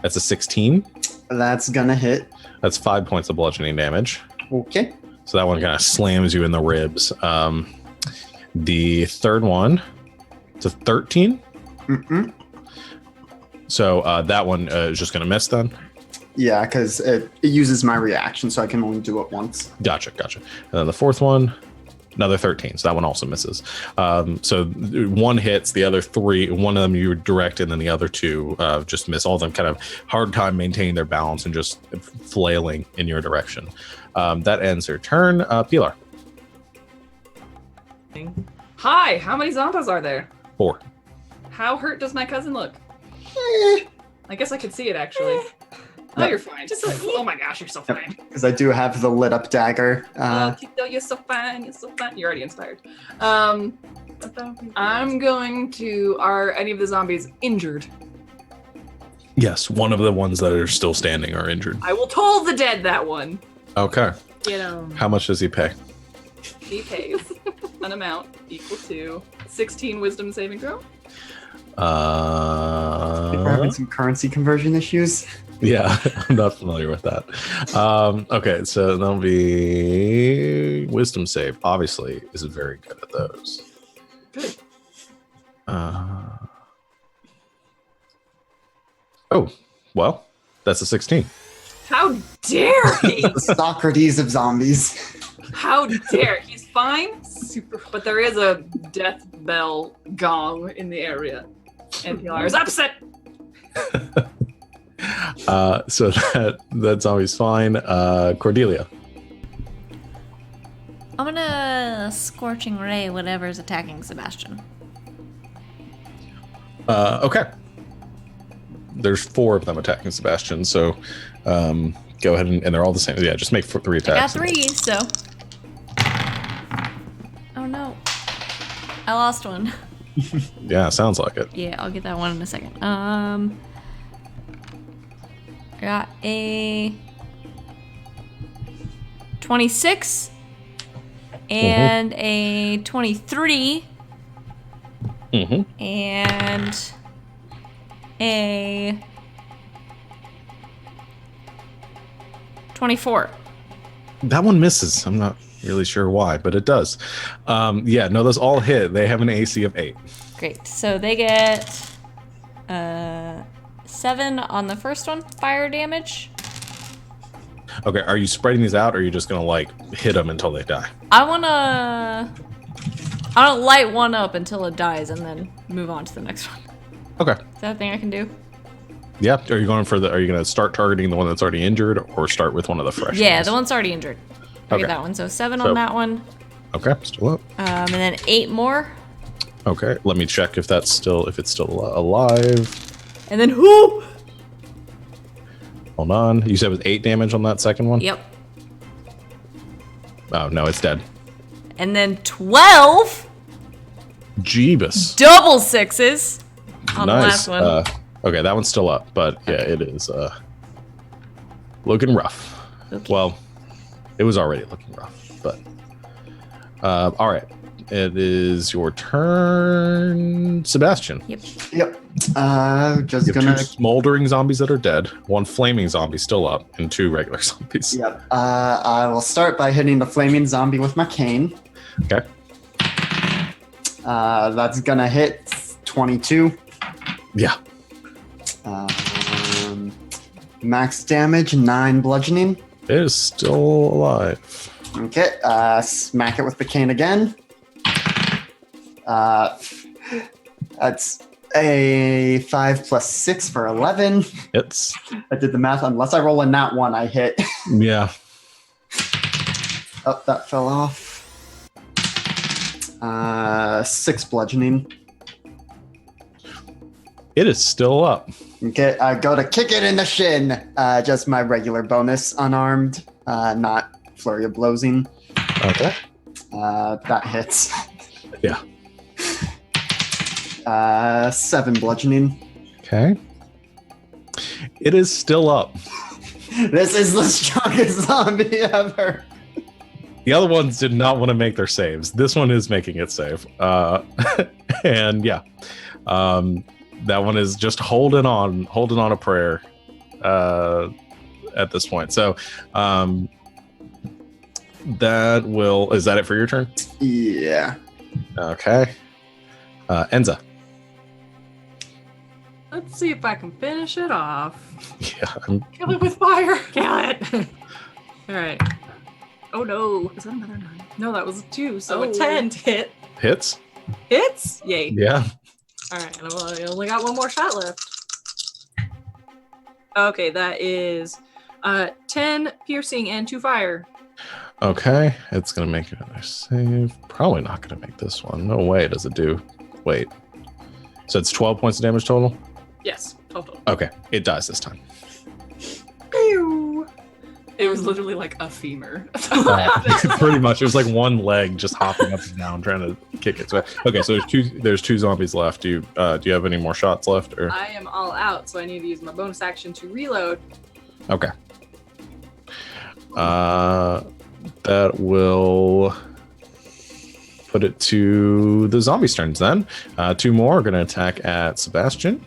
Speaker 1: That's a 16.
Speaker 6: That's gonna hit.
Speaker 1: That's 5 points of bludgeoning damage.
Speaker 6: Okay.
Speaker 1: So that one kind of slams you in the ribs. The third one, it's a 13.
Speaker 6: Mm-mm.
Speaker 1: So that one is just going to miss then?
Speaker 6: Yeah, because it uses my reaction, so I can only do it once.
Speaker 1: Gotcha. And then the fourth one, another 13. So that one also misses. So one hits, the other 3, one of them you direct, and then the other 2 just miss. All of them kind of hard time maintaining their balance and just flailing in your direction. That ends her turn. Pilar.
Speaker 2: Hi, how many zombies are there?
Speaker 1: 4.
Speaker 2: How hurt does my cousin look? I guess I could see it actually. Oh,
Speaker 6: No.
Speaker 2: you're fine. Just oh my gosh, you're so fine.
Speaker 6: Because I do have the lit up dagger.
Speaker 2: Tito, you're so fine. You're so fine. You're already inspired. I'm going to. Are any of the zombies injured?
Speaker 1: Yes, one of the ones that are still standing are injured.
Speaker 2: I will toll the dead that one.
Speaker 1: Okay.
Speaker 5: Get him.
Speaker 1: How much does he pay?
Speaker 2: He pays an amount equal to 16 wisdom saving throw.
Speaker 6: We're having some currency conversion issues.
Speaker 1: Yeah, I'm not familiar with that. Okay, so that'll be wisdom save. Obviously, is very good at those.
Speaker 2: Good.
Speaker 1: Oh, well, that's a 16.
Speaker 2: How dare he?
Speaker 6: The Socrates of zombies.
Speaker 2: How dare he's fine. Super, but there is a death bell gong in the area, and Pilar is upset.
Speaker 1: So that's always fine. Cordelia.
Speaker 3: I'm gonna Scorching Ray whatever's attacking Sebastian.
Speaker 1: Okay. There's 4 of them attacking Sebastian, so go ahead and they're all the same. Yeah, just make 3 attacks.
Speaker 3: I got 3, so. Oh no. I lost one.
Speaker 1: Yeah, sounds like it.
Speaker 3: Yeah, I'll get that one in a second. I got a 26 and a 23 and a 24.
Speaker 1: That one misses. I'm not really sure why, but it does. Yeah, no, those all hit. They have an AC of 8.
Speaker 3: Great. So they get 7 on the first one, fire damage.
Speaker 1: Okay, are you spreading these out, or are you just gonna like hit them until they die?
Speaker 3: I don't light one up until it dies and then move on to the next one.
Speaker 1: Okay.
Speaker 3: Is that a thing I can do?
Speaker 1: Yeah. Are you going for the? Are you gonna start targeting the one that's already injured, or start with one of the fresh?
Speaker 3: Yeah,
Speaker 1: ones?
Speaker 3: the one's already injured. I
Speaker 1: Okay.
Speaker 3: get that one. So 7
Speaker 1: So-
Speaker 3: on that one.
Speaker 1: Okay, still up.
Speaker 3: And then 8 more.
Speaker 1: Okay, let me check if it's still alive.
Speaker 3: And then whoo!
Speaker 1: Hold on. You said it was 8 damage on that second one?
Speaker 3: Yep.
Speaker 1: Oh no, it's dead.
Speaker 3: And then 12
Speaker 1: Jeebus.
Speaker 3: double 6s on
Speaker 1: Nice.
Speaker 3: the last one.
Speaker 1: Okay, that one's still up, but yeah, it is looking rough.
Speaker 3: Okay.
Speaker 1: Well, it was already looking rough, but all right. It is your turn, Sebastian.
Speaker 3: Yep.
Speaker 6: Yep. Just
Speaker 1: You have
Speaker 6: gonna.
Speaker 1: 2 smoldering zombies that are dead, 1 flaming zombie still up, and 2 regular zombies.
Speaker 6: Yep. I will start by hitting the flaming zombie with my cane.
Speaker 1: Okay.
Speaker 6: That's gonna hit 22.
Speaker 1: Yeah.
Speaker 6: Max damage, 9 bludgeoning.
Speaker 1: It is still alive.
Speaker 6: Okay. Smack it with the cane again. That's A 5 plus 6 for 11.
Speaker 1: Hits.
Speaker 6: I did the math. Unless I roll a nat 1, I hit.
Speaker 1: Yeah.
Speaker 6: Oh, that fell off. 6 bludgeoning.
Speaker 1: It is still up.
Speaker 6: Okay, I go to kick it in the shin. Just my regular bonus, unarmed, not flurry of blowsing.
Speaker 1: Okay.
Speaker 6: That hits.
Speaker 1: Yeah.
Speaker 6: 7 bludgeoning.
Speaker 1: Okay. It is still up.
Speaker 6: This is the strongest zombie ever.
Speaker 1: The other ones did not want to make their saves. This one is making it save. And yeah. That one is just holding on a prayer at this point. So is that it for your turn?
Speaker 6: Yeah.
Speaker 1: Okay. Enza.
Speaker 5: Let's see if I can finish it off.
Speaker 1: Yeah.
Speaker 2: Kill it with fire.
Speaker 5: Kill it! All right. Oh no. Is that another 9? No, that was a 2. So a 10 to hit.
Speaker 1: Hits?
Speaker 5: Hits? Yay.
Speaker 1: Yeah.
Speaker 5: All right. And I only got one more shot left. Okay, that is 10 piercing and 2 fire.
Speaker 1: Okay. It's going to make another save. Probably not going to make this one. No way does it do. Wait. So it's 12 points of damage total?
Speaker 5: Yes, total.
Speaker 1: Okay. It dies this time.
Speaker 2: Pew. It was literally like a femur.
Speaker 1: Pretty much. It was like one leg just hopping up and down trying to kick it. So, okay, so there's two zombies left. Do you have any more shots left? Or
Speaker 5: I am all out, so I need to use my bonus action to reload.
Speaker 1: okay. That will put it to the zombies' turns then. 2 more are going to attack at Sebastian.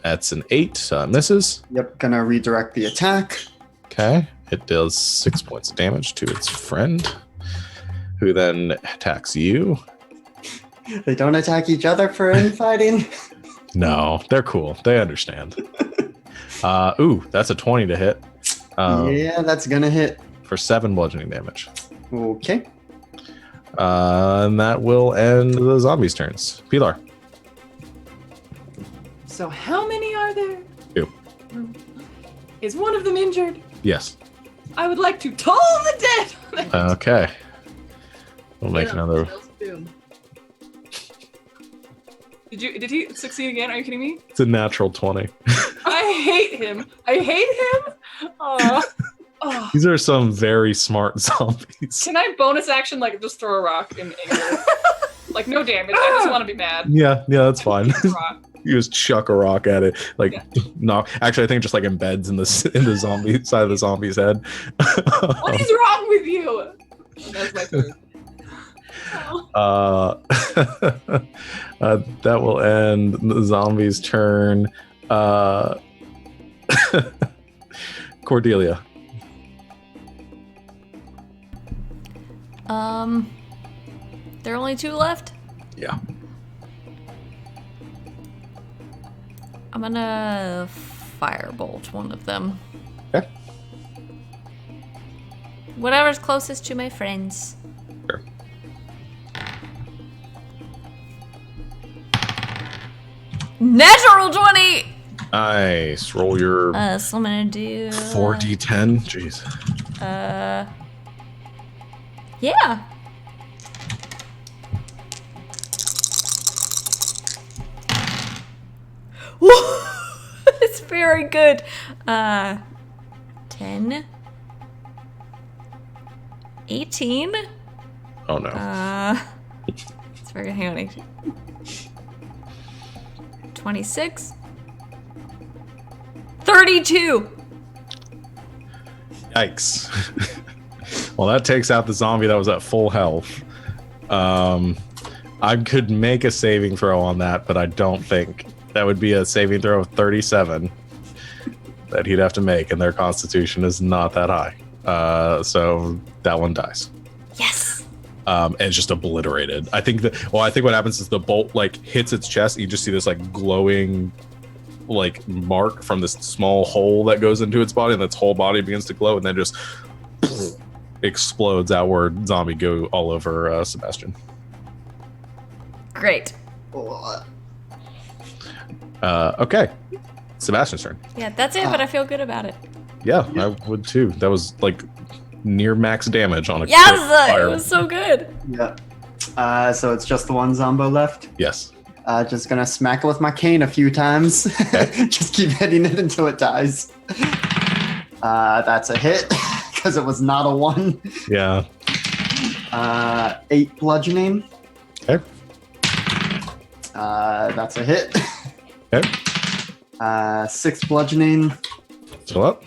Speaker 1: That's an 8. Misses.
Speaker 6: Yep, gonna redirect the attack.
Speaker 1: Okay. It does 6 points of damage to its friend, who then attacks you.
Speaker 6: They don't attack each other for infighting.
Speaker 1: No, they're cool. They understand. Ooh, that's a 20 to hit.
Speaker 6: Yeah, that's gonna hit.
Speaker 1: For 7 bludgeoning damage.
Speaker 6: Okay.
Speaker 1: And that will end the zombies' turns. Pilar.
Speaker 2: So how many are there?
Speaker 1: 2.
Speaker 2: Is one of them injured?
Speaker 1: Yes.
Speaker 2: I would like to toll the dead.
Speaker 1: Okay. We'll make another.
Speaker 5: Boom.
Speaker 2: Did he succeed again? Are you kidding me?
Speaker 1: It's a natural 20.
Speaker 2: I hate him. Oh.
Speaker 1: These are some very smart zombies.
Speaker 2: Can I bonus action like just throw a rock in anger? Like no damage. I just want to be mad.
Speaker 1: Yeah, that's fine.
Speaker 2: Rock.
Speaker 1: You just chuck a rock at it, like no. Actually, I think it just like embeds in the zombie side of the zombie's head.
Speaker 2: What is wrong with you? That's my turn.
Speaker 1: That will end the zombie's turn. Cordelia.
Speaker 3: There are only 2 left.
Speaker 1: Yeah.
Speaker 3: I'm gonna firebolt one of them.
Speaker 1: Okay.
Speaker 3: Whatever's closest to my friends.
Speaker 1: Sure.
Speaker 3: Natural 20!
Speaker 1: Nice. Roll your
Speaker 3: So I'm gonna do
Speaker 1: 4d10. Jeez.
Speaker 3: Yeah. It's very good. 10. 18.
Speaker 1: Oh no.
Speaker 3: It's very good. Hang on. 18. 26. 32.
Speaker 1: Yikes. Well, that takes out the zombie that was at full health. I could make a saving throw on that, but I don't think that would be a saving throw of 37 that he'd have to make, and their constitution is not that high. So that one dies.
Speaker 3: Yes.
Speaker 1: And it's just obliterated. I think what happens is the bolt like hits its chest. And you just see this like glowing like mark from this small hole that goes into its body, and its whole body begins to glow, and then just explodes outward. Zombie go all over Sebastian.
Speaker 3: Great.
Speaker 1: Okay. Sebastian's turn.
Speaker 3: Yeah, that's it, but I feel good about it.
Speaker 1: Yeah, I would too. That was like near max damage on a
Speaker 3: Yes!
Speaker 1: crit fire.
Speaker 3: It was so good.
Speaker 6: Yeah. So it's just the one Zombo left.
Speaker 1: Yes.
Speaker 6: Just gonna smack it with my cane a few times. Just keep hitting it until it dies. That's a hit because it was not a 1.
Speaker 1: Yeah.
Speaker 6: 8 bludgeoning.
Speaker 1: Okay.
Speaker 6: That's a hit.
Speaker 1: Okay.
Speaker 6: 6 bludgeoning.
Speaker 1: Still up.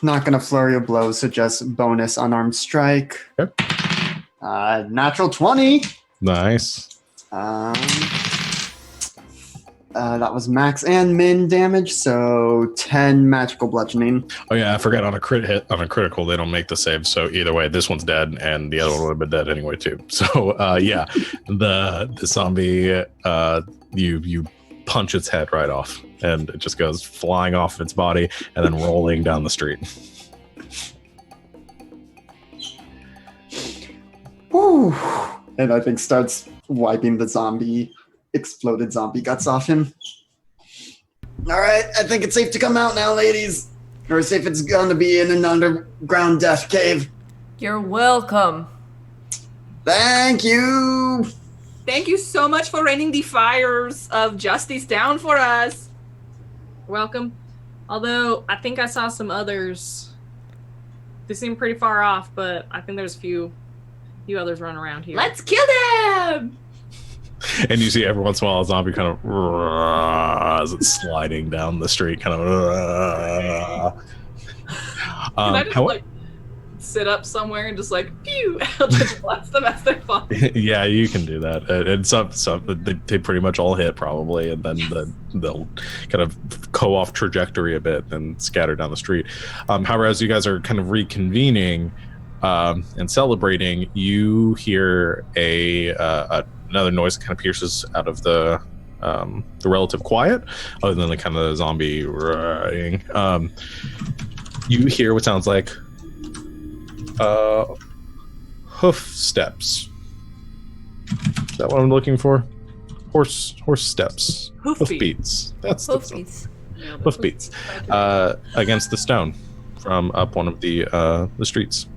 Speaker 6: Not gonna flurry of blows, so just bonus unarmed strike.
Speaker 1: Okay.
Speaker 6: Natural 20.
Speaker 1: Nice.
Speaker 6: That was max and min damage, so 10 magical bludgeoning.
Speaker 1: Oh yeah, I forgot on a crit hit, on a critical, they don't make the save. So either way, this one's dead, and the other one would have been dead anyway too. So yeah, the zombie, you punch its head right off, and it just goes flying off its body and then rolling down the street.
Speaker 6: Whew. And I think starts wiping the exploded zombie guts off him. All right, I think it's safe to come out now, ladies. Or safe it's gonna be in an underground death cave.
Speaker 3: You're welcome.
Speaker 6: Thank you.
Speaker 2: Thank you so much for raining the fires of justice down for us.
Speaker 5: Welcome. Although I think I saw some others. They seem pretty far off, but I think there's a few others running around here.
Speaker 2: Let's kill them!
Speaker 1: And you see every once in a while a zombie kind of as it's sliding down the street, kind of.
Speaker 2: Can I just like sit up somewhere and just like pew, and just blast them as they fall?
Speaker 1: Yeah, you can do that. And some they pretty much all hit probably, and then they'll kind of go off trajectory a bit and scatter down the street. However, as you guys are kind of reconvening and celebrating, you hear another noise that kind of pierces out of the relative quiet, other than the kind of zombie roaring. You hear what sounds like hoof steps. Is that what I'm looking for? Horse steps. Hoof beats. That's
Speaker 3: Hoof
Speaker 1: the
Speaker 3: beats.
Speaker 1: hoof beats against the stone from up one of the streets.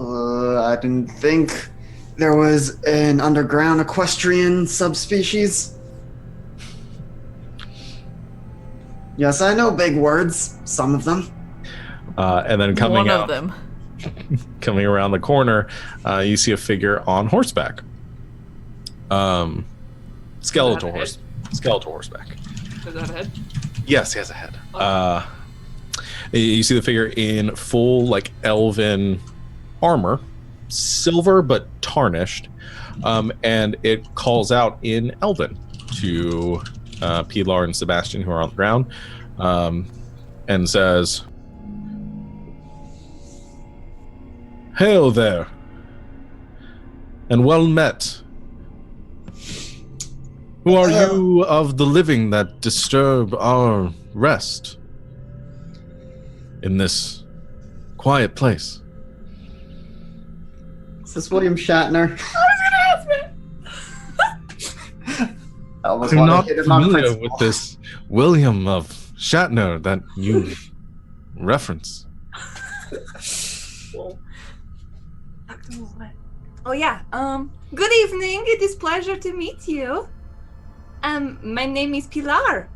Speaker 6: I didn't think there was an underground equestrian subspecies. Yes, I know big words, some of them.
Speaker 1: And then coming
Speaker 3: One
Speaker 1: out,
Speaker 3: of them.
Speaker 1: coming around the corner, you see a figure on horseback. Skeletal horseback.
Speaker 2: Is that a head?
Speaker 1: Yes, he has a head. You see the figure in full like elven armor, silver but tarnished, and it calls out in Elven to Pilar and Sebastian, who are on the ground, and says, "Hail there, and well met. Who are you of the living that disturb our rest in this quiet place?"
Speaker 6: Is this William Shatner? I almost
Speaker 1: I'm
Speaker 6: wanna
Speaker 1: not
Speaker 6: hit him on
Speaker 1: familiar
Speaker 6: principle.
Speaker 1: with this William of Shatner that you reference.
Speaker 2: Oh yeah. Good evening. It is pleasure to meet you. My name is Pilar.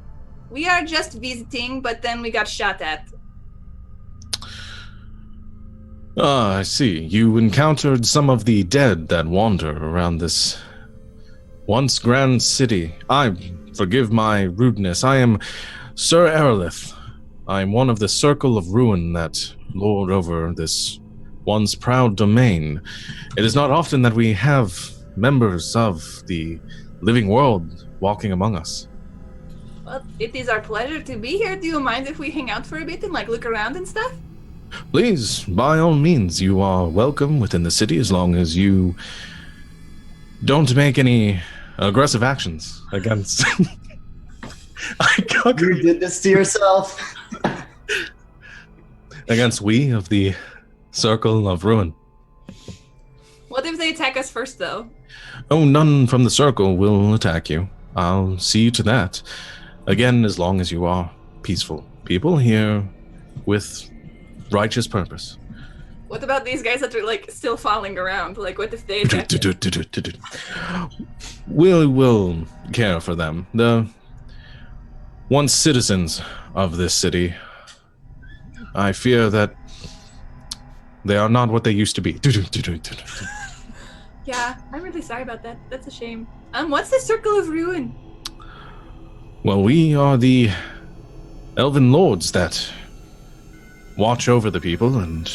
Speaker 2: We are just visiting, but then we got shot at.
Speaker 7: Ah, I see. You encountered some of the dead that wander around this once grand city. Forgive my rudeness. I am Sir Erlith. I am one of the Circle of Ruin that lord over this once proud domain. It is not often that we have members of the living world walking among us.
Speaker 2: Well, it is our pleasure to be here. Do you mind if we hang out for a bit and like look around and stuff?
Speaker 7: Please, by all means, you are welcome within the city as long as you don't make any aggressive actions against.
Speaker 6: You did this to yourself.
Speaker 7: Against we of the Circle of Ruin.
Speaker 2: attack us first, though?
Speaker 1: Oh, none from the circle will attack you. I'll see to that. Again, as long as you are peaceful people here with righteous purpose.
Speaker 2: What about these guys that are, like, still falling around? Like, what if they attack us?
Speaker 1: We'll care for them. The once citizens of this city, I fear that they are not what they used to be.
Speaker 2: Yeah, I'm really sorry about that. That's a shame. What's the Circle of Ruin?
Speaker 1: Well, we are the elven lords that watch over the people and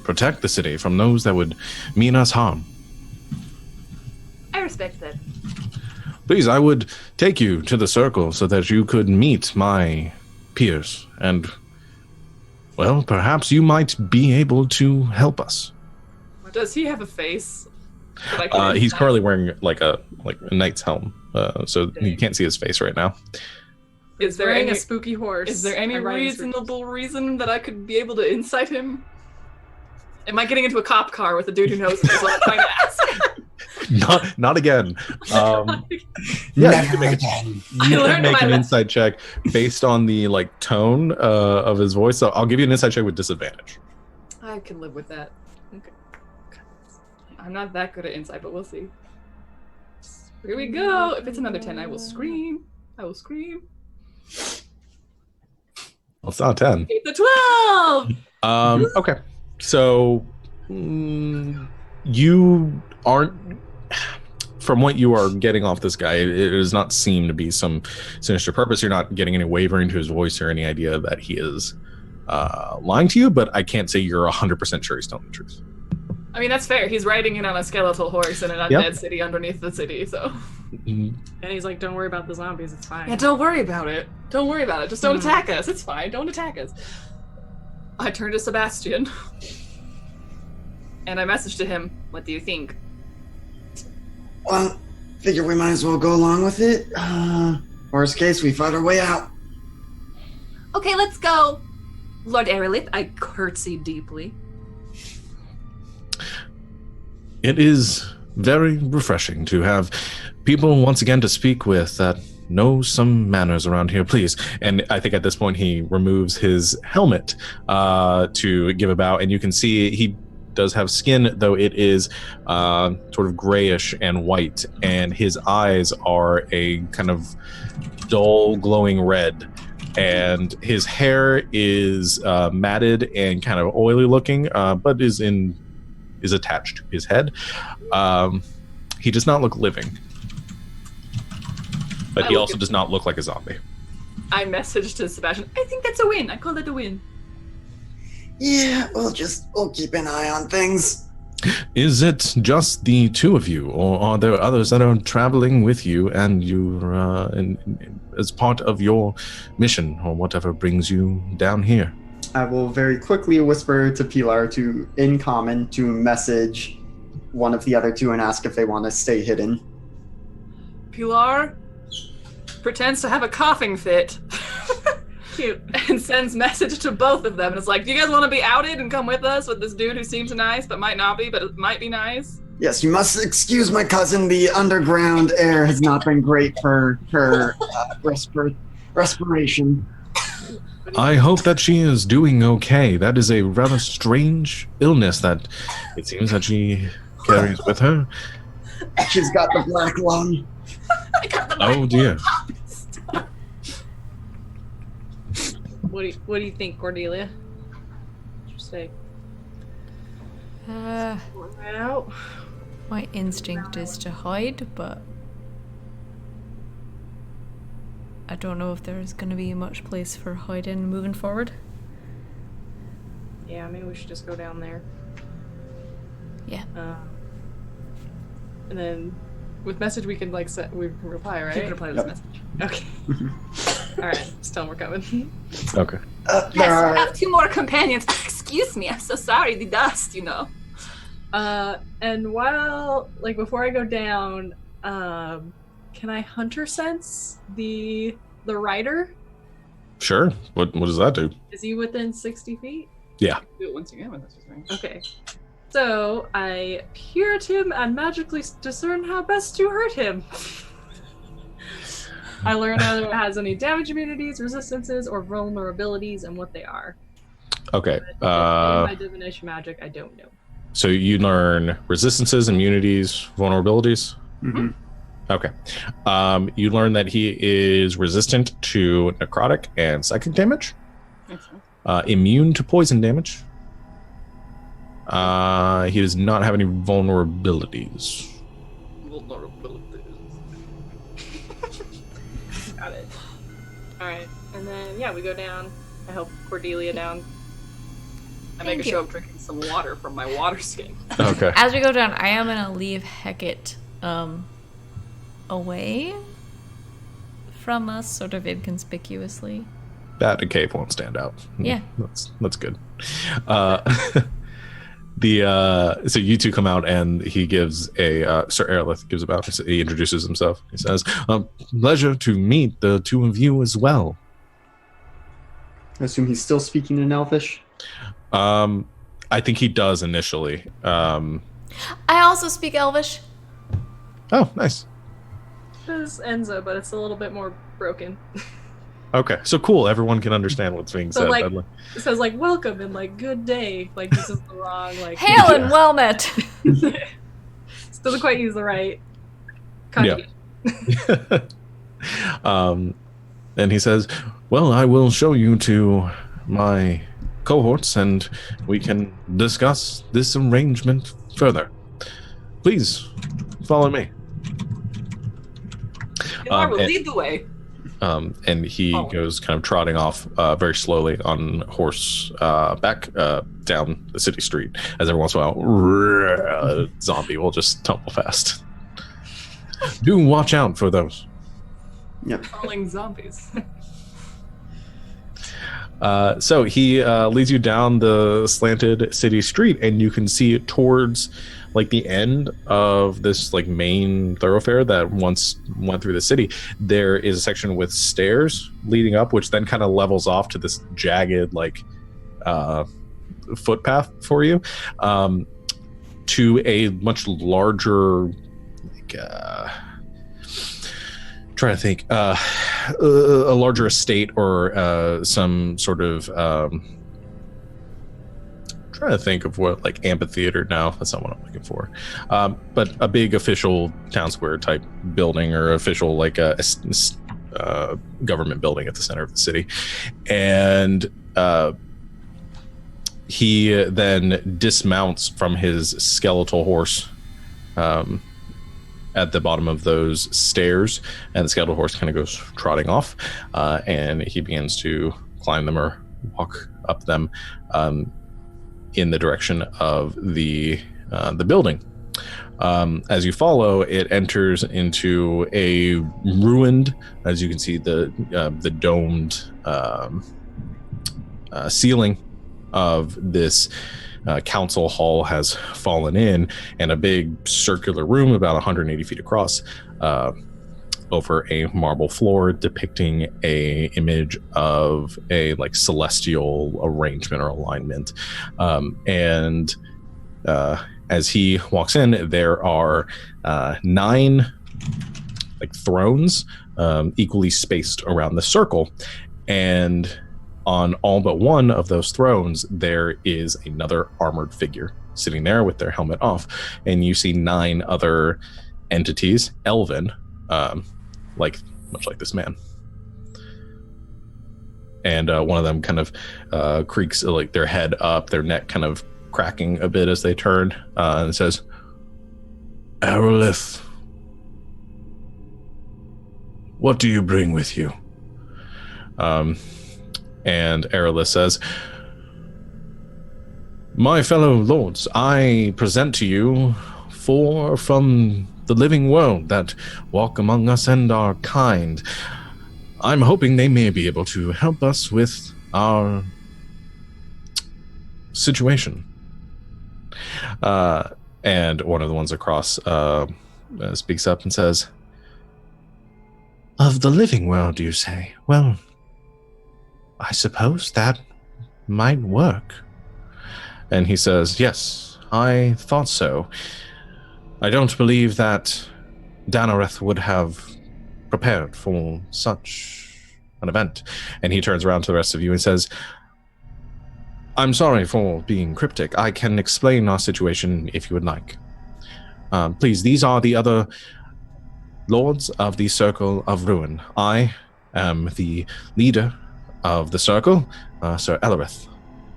Speaker 1: protect the city from those that would mean us harm.
Speaker 2: I respect that.
Speaker 1: Please, I would take you to the circle so that you could meet my peers, and, well, perhaps you might be able to help us.
Speaker 2: Does he have a face?
Speaker 1: He's currently wearing like a knight's helm, so you can't see his face right now.
Speaker 2: Is there
Speaker 5: Wearing
Speaker 2: any
Speaker 5: a spooky horse.
Speaker 2: Is there any
Speaker 5: and riding
Speaker 2: reasonable reason that I could be able to insight him? Am I getting into a cop car with a dude who knows this? Is what I'm trying to ask.
Speaker 1: Not again. Yeah, you can make an insight check based on the like tone of his voice. So I'll give you an insight check with disadvantage.
Speaker 2: I can live with that. Okay. I'm not that good at insight, but we'll see. Here we go. If it's another 10, I will scream. I will scream.
Speaker 1: Well, it's not a 10.
Speaker 2: It's a 12!
Speaker 1: Okay. So you aren't, from what you are getting off this guy, it does not seem to be some sinister purpose. You're not getting any wavering to his voice or any idea that he is lying to you, but I can't say you're 100% sure he's telling the truth.
Speaker 2: I mean, that's fair. He's riding in on a skeletal horse in an undead city underneath the city, so...
Speaker 5: And he's like, don't worry about the zombies, it's fine.
Speaker 2: Yeah, don't worry about it. Don't worry about it. Just don't attack us. It's fine. Don't attack us. I turn to Sebastian. And I message to him, what do you think?
Speaker 4: Well, figure we might as well go along with it. Worst case, we fight our way out.
Speaker 2: Okay, let's go. Lord Aerolith, I curtsy deeply.
Speaker 1: It is very refreshing to have people once again to speak with that know some manners around here, please. And I think at this point he removes his helmet to give a bow, and you can see he does have skin, though it is sort of grayish and white, and his eyes are a kind of dull glowing red, and his hair is matted and kind of oily looking, but is attached to his head. He does not look living, but he also does not look like a zombie.
Speaker 2: I messaged to Sebastian, I think that's a win. I call it a win.
Speaker 4: Yeah, we'll keep an eye on things.
Speaker 1: Is it just the two of you, or are there others that are traveling with you and you're as part of your mission, or whatever brings you down here?
Speaker 6: I will very quickly whisper to Pilar in common to message one of the other two and ask if they want to stay hidden.
Speaker 2: Pilar pretends to have a coughing fit. Cute. And sends message to both of them. And it's like, do you guys want to be outed and come with us with this dude who seems nice but might not be, but it might be nice?
Speaker 4: Yes, you must excuse my cousin. The underground air has not been great for her respiration.
Speaker 1: I hope that she is doing okay. That is a rather strange illness that it seems that she carries with her.
Speaker 4: She's got the black lung.
Speaker 1: Oh dear.
Speaker 5: What do you think, Cordelia? What'd you say? Right out.
Speaker 3: My instinct is to hide, but I don't know if there's going to be much place for hiding moving forward.
Speaker 5: Yeah, maybe we should just go down there.
Speaker 3: Yeah.
Speaker 5: And then with message we can we can reply, right?
Speaker 2: You can reply to this message.
Speaker 5: Okay. Alright, just tell them we're coming.
Speaker 1: Okay.
Speaker 2: Yes, I have two more companions. Excuse me, I'm so sorry. The dust, you know.
Speaker 5: And while, before I go down, can I hunter sense the rider?
Speaker 1: Sure. What does that do?
Speaker 5: Is he within 60 feet?
Speaker 1: Yeah.
Speaker 2: Do it once you get with us.
Speaker 5: Okay. So I peer at him and magically discern how best to hurt him. I learn whether it has any damage immunities, resistances, or vulnerabilities, and what they are.
Speaker 1: Okay.
Speaker 5: My divination magic, I don't know.
Speaker 1: So you learn resistances, immunities, vulnerabilities.
Speaker 6: Mm-hmm.
Speaker 1: Okay. You learn that he is resistant to necrotic and psychic damage. Immune to poison damage. He does not have any vulnerabilities.
Speaker 5: Got it. Alright, and then, we go down. I help Cordelia down. I make a show of drinking some water from my water skin.
Speaker 1: Okay.
Speaker 3: As we go down, I am going to leave Hecate away from us, sort of inconspicuously.
Speaker 1: That a cave won't stand out.
Speaker 3: Yeah.
Speaker 1: That's good. So you two come out and he gives Sir Aerolith gives about. He introduces himself. He says, "Pleasure to meet the two of you as well."
Speaker 6: I assume he's still speaking in Elvish.
Speaker 1: I think he does initially.
Speaker 3: I also speak Elvish.
Speaker 1: Oh, nice.
Speaker 5: This is Enzo, but it's a little bit more broken.
Speaker 1: Okay, so cool. Everyone can understand what's being
Speaker 5: So
Speaker 1: said.
Speaker 5: like, it says like welcome and like good day. Like this is the wrong like.
Speaker 3: Hail and well met.
Speaker 5: This doesn't quite use the right conjugation.
Speaker 1: And he says, "Well, I will show you to my cohorts, and we can discuss this arrangement further. Please follow me."
Speaker 2: I will lead the way.
Speaker 1: And he goes kind of trotting off very slowly on horse back down the city street. As every once in a while, a zombie will just tumble fast. Do watch out for those.
Speaker 6: Yep.
Speaker 2: Crawling zombies.
Speaker 1: So he leads you down the slanted city street, and you can see towards like the end of this like main thoroughfare that once went through the city. There is a section with stairs leading up, which then kind of levels off to this jagged like footpath for you to a much larger like trying to think a larger estate or some sort of trying to think of what like amphitheater. No, that's not what I'm looking for, but a big official town square type building or official like a government building at the center of the city. And he then dismounts from his skeletal horse at the bottom of those stairs, and the skeletal horse kind of goes trotting off, and he begins to climb them or walk up them in the direction of the building. As you follow, it enters into a ruined, as you can see, the domed ceiling of this council hall has fallen in, and a big circular room about 180 feet across over a marble floor depicting a image of a like celestial arrangement or alignment. And as he walks in, there are 9 like thrones equally spaced around the circle, and on all but one of those thrones there is another armored figure sitting there with their helmet off, and you see 9 other entities, elven, like much like this man. And one of them kind of creaks, like their head up, their neck kind of cracking a bit as they turn, and says, "Aerolith, what do you bring with you?" And Aerolith says, "My fellow lords, I present to you 4 from the living world that walk among us and are kind. I'm hoping they may be able to help us with our situation." And one of the ones across speaks up and says, "Of the living world, you say? Well, I suppose that might work." And he says, "Yes, I thought so. I don't believe that Danareth would have prepared for such an event. And he turns around to the rest of you and says, I'm sorry for being cryptic. I can explain our situation if you would like. Please, these are the other lords of the Circle of Ruin. I am the leader of the Circle, Sir Elerith.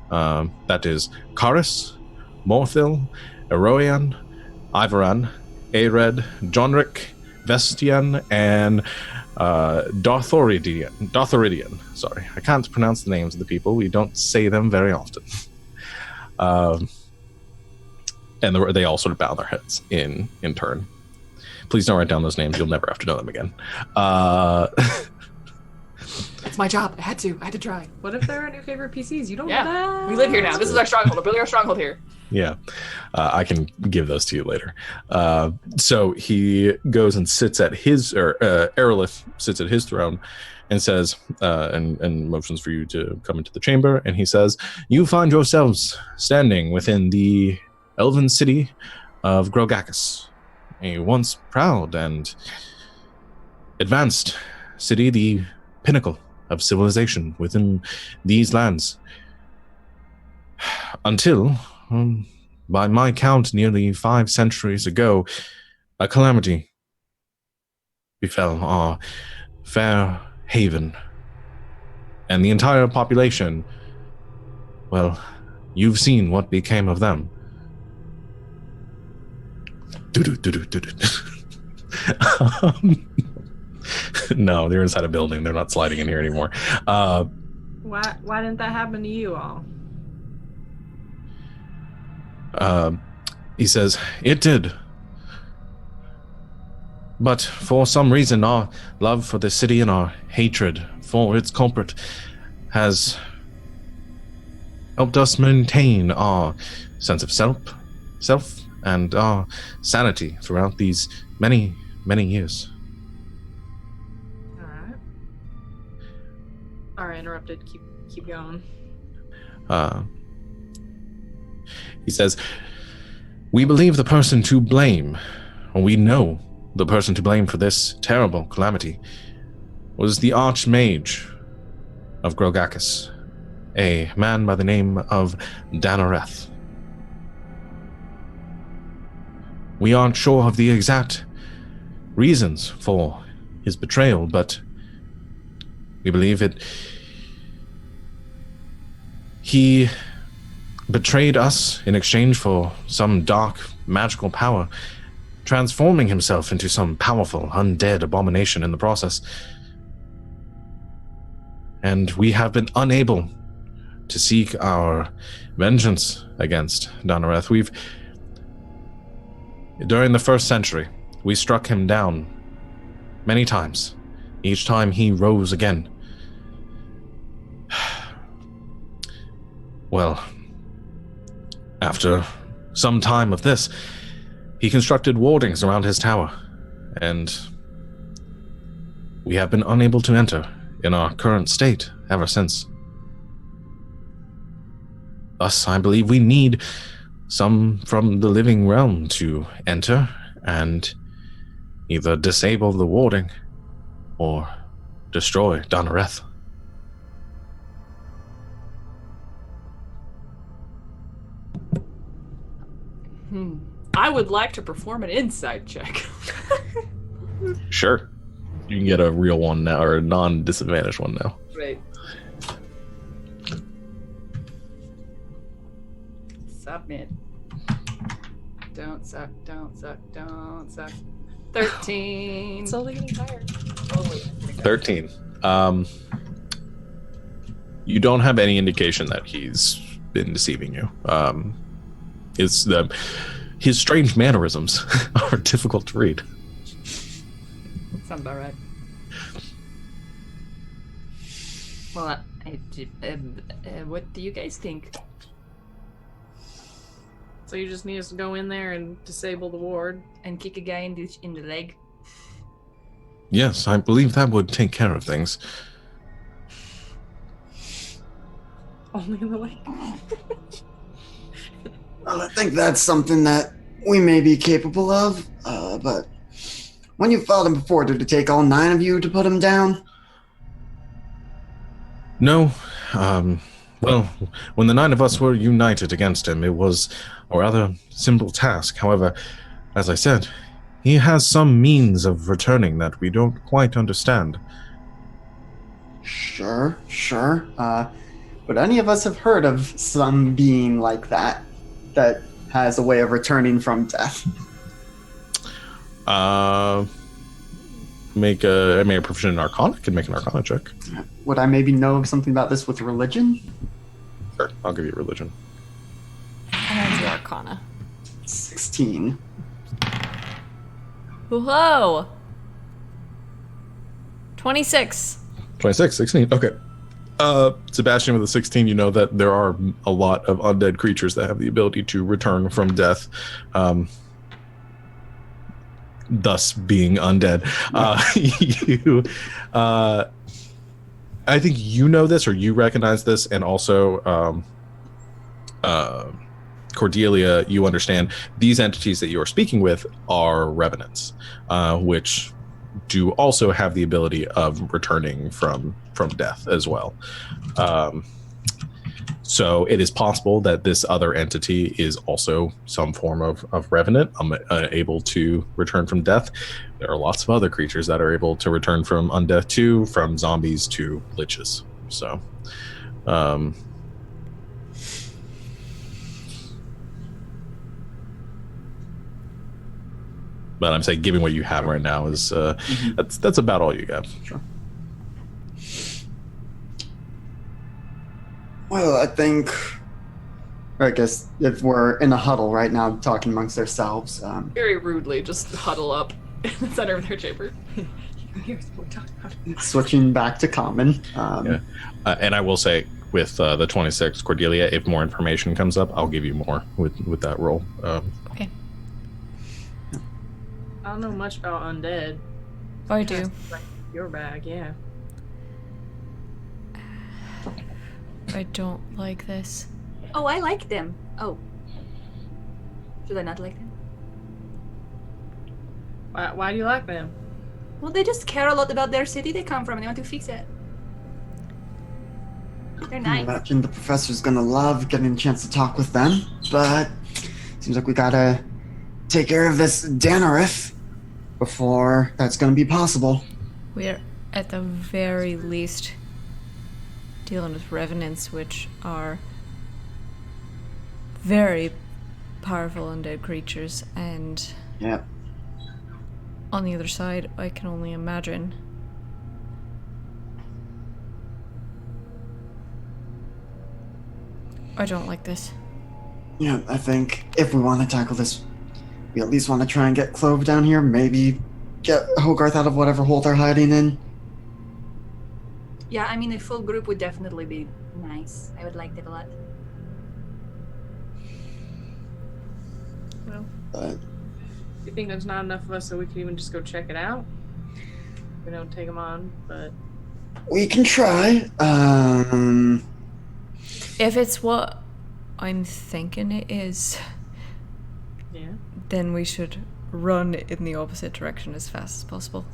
Speaker 1: That is Karis, Morthil, Eroian, Ivaran, Ared, Jonric, Vestian, and Dothoridian. Sorry, I can't pronounce the names of the people. We don't say them very often. And they all sort of bow their heads in turn. Please don't write down those names. You'll never have to know them again.
Speaker 2: It's my job. I had to try.
Speaker 5: What if they're at your favorite PCs? You don't know
Speaker 2: Yeah,
Speaker 5: that.
Speaker 2: we live here now. This is our stronghold. We're building our stronghold here.
Speaker 1: Yeah, I can give those to you later. So he goes and sits at his, or Aerolith sits at his throne and says, and motions for you to come into the chamber. And he says, you find yourselves standing within the elven city of Grogakis, a once proud and advanced city, the pinnacle of civilization within these lands. Until, by my count, nearly 5 centuries ago, a calamity befell our fair haven. And the entire population, well, you've seen what became of them. No, they're inside a building. They're not sliding in here anymore.
Speaker 5: Why didn't that happen to you all?
Speaker 1: He says, it did. But for some reason, our love for the city and our hatred for its culprit has helped us maintain our sense of self and our sanity throughout these many, many years.
Speaker 5: All right, interrupted. Keep going.
Speaker 1: He says, we believe the person to blame, or we know the person to blame for this terrible calamity, was the Archmage of Grogakis, a man by the name of Danareth. We aren't sure of the exact reasons for his betrayal, but we believe he betrayed us in exchange for some dark magical power, transforming himself into some powerful undead abomination in the process. And we have been unable to seek our vengeance against Danareth. During the 1st century, we struck him down many times. Each time he rose again. Well, after some time of this, he constructed wardings around his tower, and we have been unable to enter in our current state ever since. Thus, I believe we need some from the living realm to enter and either disable the warding or destroy Danareth.
Speaker 2: I would like to perform an insight check.
Speaker 1: Sure. You can get a real one now, or a non-disadvantaged one now.
Speaker 2: Great. Submit. Don't suck, don't suck, don't suck. 13.
Speaker 5: Slowly getting tired.
Speaker 1: 13. You don't have any indication that he's been deceiving you. His strange mannerisms are difficult to read.
Speaker 2: Sounds about right. Well, what do you guys think?
Speaker 5: So you just need us to go in there and disable the ward?
Speaker 2: And kick a guy in the leg?
Speaker 1: Yes, I believe that would take care of things.
Speaker 5: Only in the leg?
Speaker 4: Well, I think that's something that we may be capable of, but when you fought him before, did it take all 9 of you to put him down?
Speaker 1: No. Well, when the 9 of us were united against him, it was a rather simple task. However, as I said, he has some means of returning that we don't quite understand.
Speaker 6: Sure. Would any of us have heard of some being like that has a way of returning from death?
Speaker 1: Make a proficient in Arcana. Can make an Arcana check.
Speaker 6: Would I maybe know something about this with religion?
Speaker 1: Sure, I'll give you religion.
Speaker 3: I have the Arcana.
Speaker 6: 16.
Speaker 3: Whoa! 26.
Speaker 1: 26, 16. Okay. Sebastian, with a 16, you know that there are a lot of undead creatures that have the ability to return from death. Thus being undead. I think you know this, or you recognize this, and also Cordelia, you understand these entities that you are speaking with are revenants, which do also have the ability of returning from death as well. So it is possible that this other entity is also some form of revenant, able to return from death. There are lots of other creatures that are able to return from undeath too, from zombies to liches. So, but I'm saying, given what you have right now, is that's about all you got.
Speaker 6: Sure.
Speaker 4: Well,
Speaker 6: I guess if we're in a huddle right now talking amongst ourselves,
Speaker 2: Very rudely, just huddle up in the center of their chamber. Here's what we're talking about.
Speaker 6: switching back to common.
Speaker 1: Yeah. And I will say, with the 26, Cordelia, if more information comes up, I'll give you more with that roll.
Speaker 3: Okay.
Speaker 5: I don't know much about undead.
Speaker 3: Oh, I do.
Speaker 5: That's like your bag, yeah.
Speaker 3: I don't like this.
Speaker 2: Oh, I like them. Oh. Should I not like them?
Speaker 5: Why do you like them?
Speaker 2: Well, they just care a lot about their city they come from and they want to fix it. They're
Speaker 4: I
Speaker 2: nice.
Speaker 4: imagine the professor's gonna love getting a chance to talk with them, but seems like we gotta take care of this Danarith before that's gonna be possible.
Speaker 3: We're at the very least dealing with revenants, which are very powerful undead creatures, and
Speaker 4: Yep.
Speaker 3: on the other side, I can only imagine. I don't like this.
Speaker 4: Yeah, I think if we want to tackle this, we at least want to try and get Clove down here, maybe get Hogarth out of whatever hole they're hiding in.
Speaker 2: Yeah, I mean, a full group would definitely be nice. I would like that a lot.
Speaker 5: Well,
Speaker 4: But
Speaker 5: you think there's not enough of us so we can even just go check it out? We don't take them on, but
Speaker 4: we can try.
Speaker 3: If it's what I'm thinking it is,
Speaker 5: yeah.
Speaker 3: then we should run in the opposite direction as fast as possible.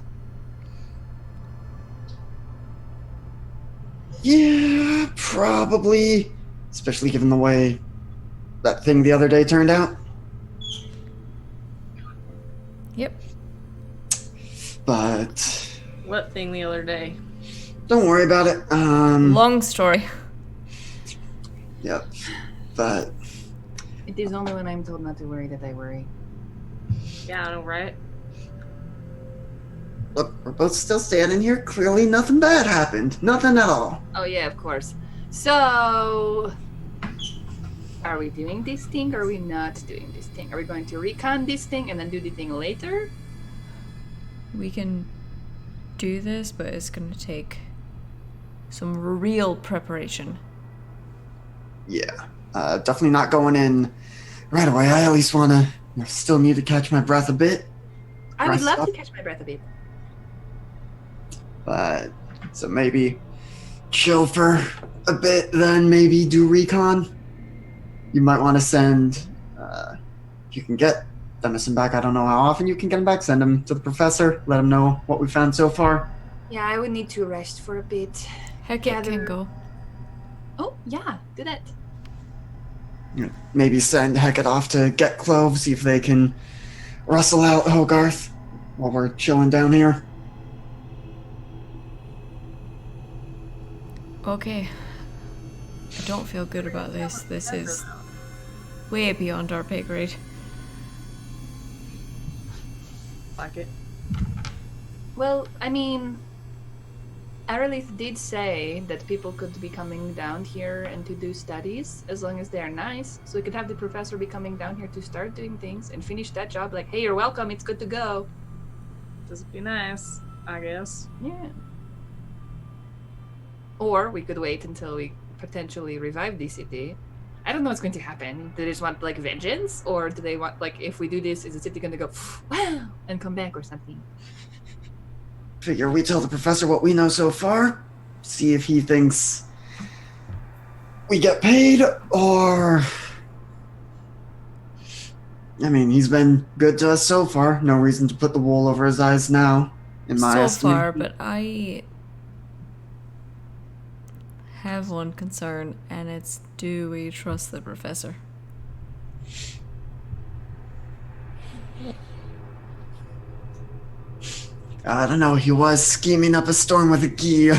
Speaker 4: Yeah, probably. Especially given the way that thing the other day turned out.
Speaker 3: Yep.
Speaker 4: But
Speaker 5: What thing the other day?
Speaker 4: don't worry about it.
Speaker 3: Long story.
Speaker 4: Yep. But
Speaker 2: It is only when I'm told not to worry that I worry.
Speaker 5: Yeah, I know, right?
Speaker 4: look, we're both still standing here. Clearly nothing bad happened. Nothing at all.
Speaker 2: Oh yeah, of course. So, are we doing this thing or are we not doing this thing? Are we going to recon this thing and then do the thing later?
Speaker 3: We can do this, but it's gonna take some real preparation.
Speaker 4: Yeah. Definitely not going in right away. I at least want to still need to catch my breath a bit.
Speaker 2: I would
Speaker 4: Rest
Speaker 2: love
Speaker 4: up.
Speaker 2: to catch my breath a bit.
Speaker 4: But so maybe chill for a bit, then maybe do recon. You might want to send
Speaker 6: you can get Denison back. I don't know how often you can get him back. Send him to the professor. Let him know what we found so far.
Speaker 2: Yeah, I would need to rest for a bit.
Speaker 3: Heck, it can go.
Speaker 2: Oh, yeah, do that.
Speaker 6: Maybe send Hecate off to get Clove, see if they can rustle out Hogarth while we're chilling down here.
Speaker 3: Okay. I don't feel good about this. This is way beyond our pay grade.
Speaker 5: Like it.
Speaker 2: Well, I mean, Aralith did say that people could be coming down here and to do studies as long as they are nice. So we could have the professor be coming down here to start doing things and finish that job. Like, hey, you're welcome. It's good to go.
Speaker 5: Just be nice, I guess.
Speaker 2: Yeah. Or we could wait until we potentially revive the city. I don't know what's going to happen. Do they just want, like, vengeance? Or do they want, like, if we do this, is the city going to go, wow, and come back or something?
Speaker 6: Figure we tell the professor what we know so far, see if he thinks we get paid, or... I mean, he's been good to us so far. No reason to put the wool over his eyes now, in my
Speaker 3: So
Speaker 6: estimate.
Speaker 3: far, but I have one concern, and it's, do we trust the professor?
Speaker 6: I don't know, he was scheming up a storm with a key.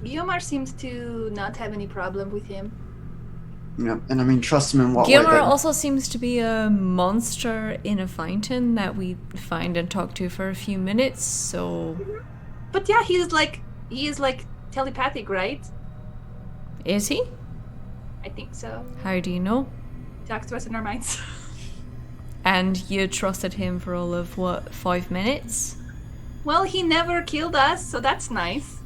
Speaker 2: Guiomar seems to not have any problem with him.
Speaker 6: Yeah, and I mean, trust him in what way.
Speaker 3: Gilmore
Speaker 6: That,
Speaker 3: also seems to be a monster in a fountain that we find and talk to for a few minutes, so...
Speaker 2: But yeah, he is like telepathic, right?
Speaker 3: Is he?
Speaker 2: I think so.
Speaker 3: How do you know?
Speaker 2: Talks to us in our minds.
Speaker 3: And you trusted him for all of, what, 5 minutes?
Speaker 2: Well, he never killed us, so that's nice.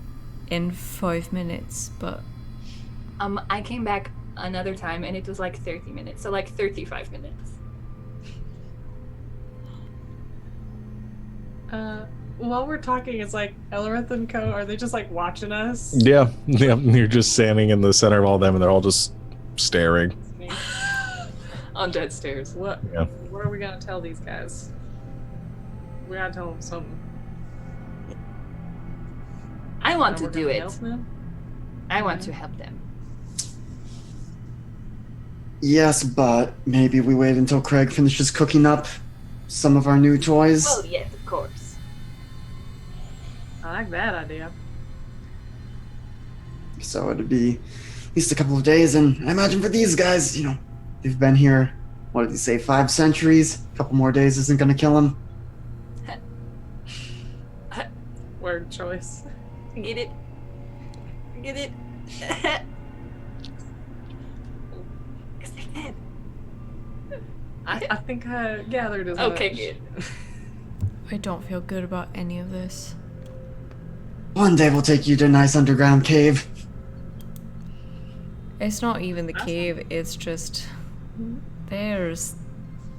Speaker 3: In 5 minutes, but...
Speaker 2: I came back another time and it was like 30 minutes, so like 35 minutes.
Speaker 5: While we're talking, it's like Elrith and Co. Are they just like watching us?
Speaker 1: Yeah, you're just standing in the center of all of them, and they're all just staring.
Speaker 2: On dead stairs.
Speaker 5: What?
Speaker 1: Yeah.
Speaker 5: What are we gonna tell these guys? We gotta tell them something.
Speaker 2: I want to
Speaker 5: We're
Speaker 2: do
Speaker 5: gonna
Speaker 2: it.
Speaker 5: help them?
Speaker 2: I want to help them.
Speaker 6: yes, but maybe we wait until Craig finishes cooking up some of our new toys.
Speaker 2: Well, yes, of course.
Speaker 5: I like that idea.
Speaker 6: So it'd be at least a couple of days, and I imagine for these guys, they've been here, what did he say, 5 centuries? A couple more days isn't gonna kill them.
Speaker 5: Word choice.
Speaker 2: Get it? Get it? Because they're dead.
Speaker 5: I think I gathered as
Speaker 2: Okay,
Speaker 5: much.
Speaker 2: good.
Speaker 3: I don't feel good about any of this.
Speaker 6: One day we'll take you to a nice underground cave.
Speaker 3: It's not even the
Speaker 5: Awesome.
Speaker 3: cave, it's just... There's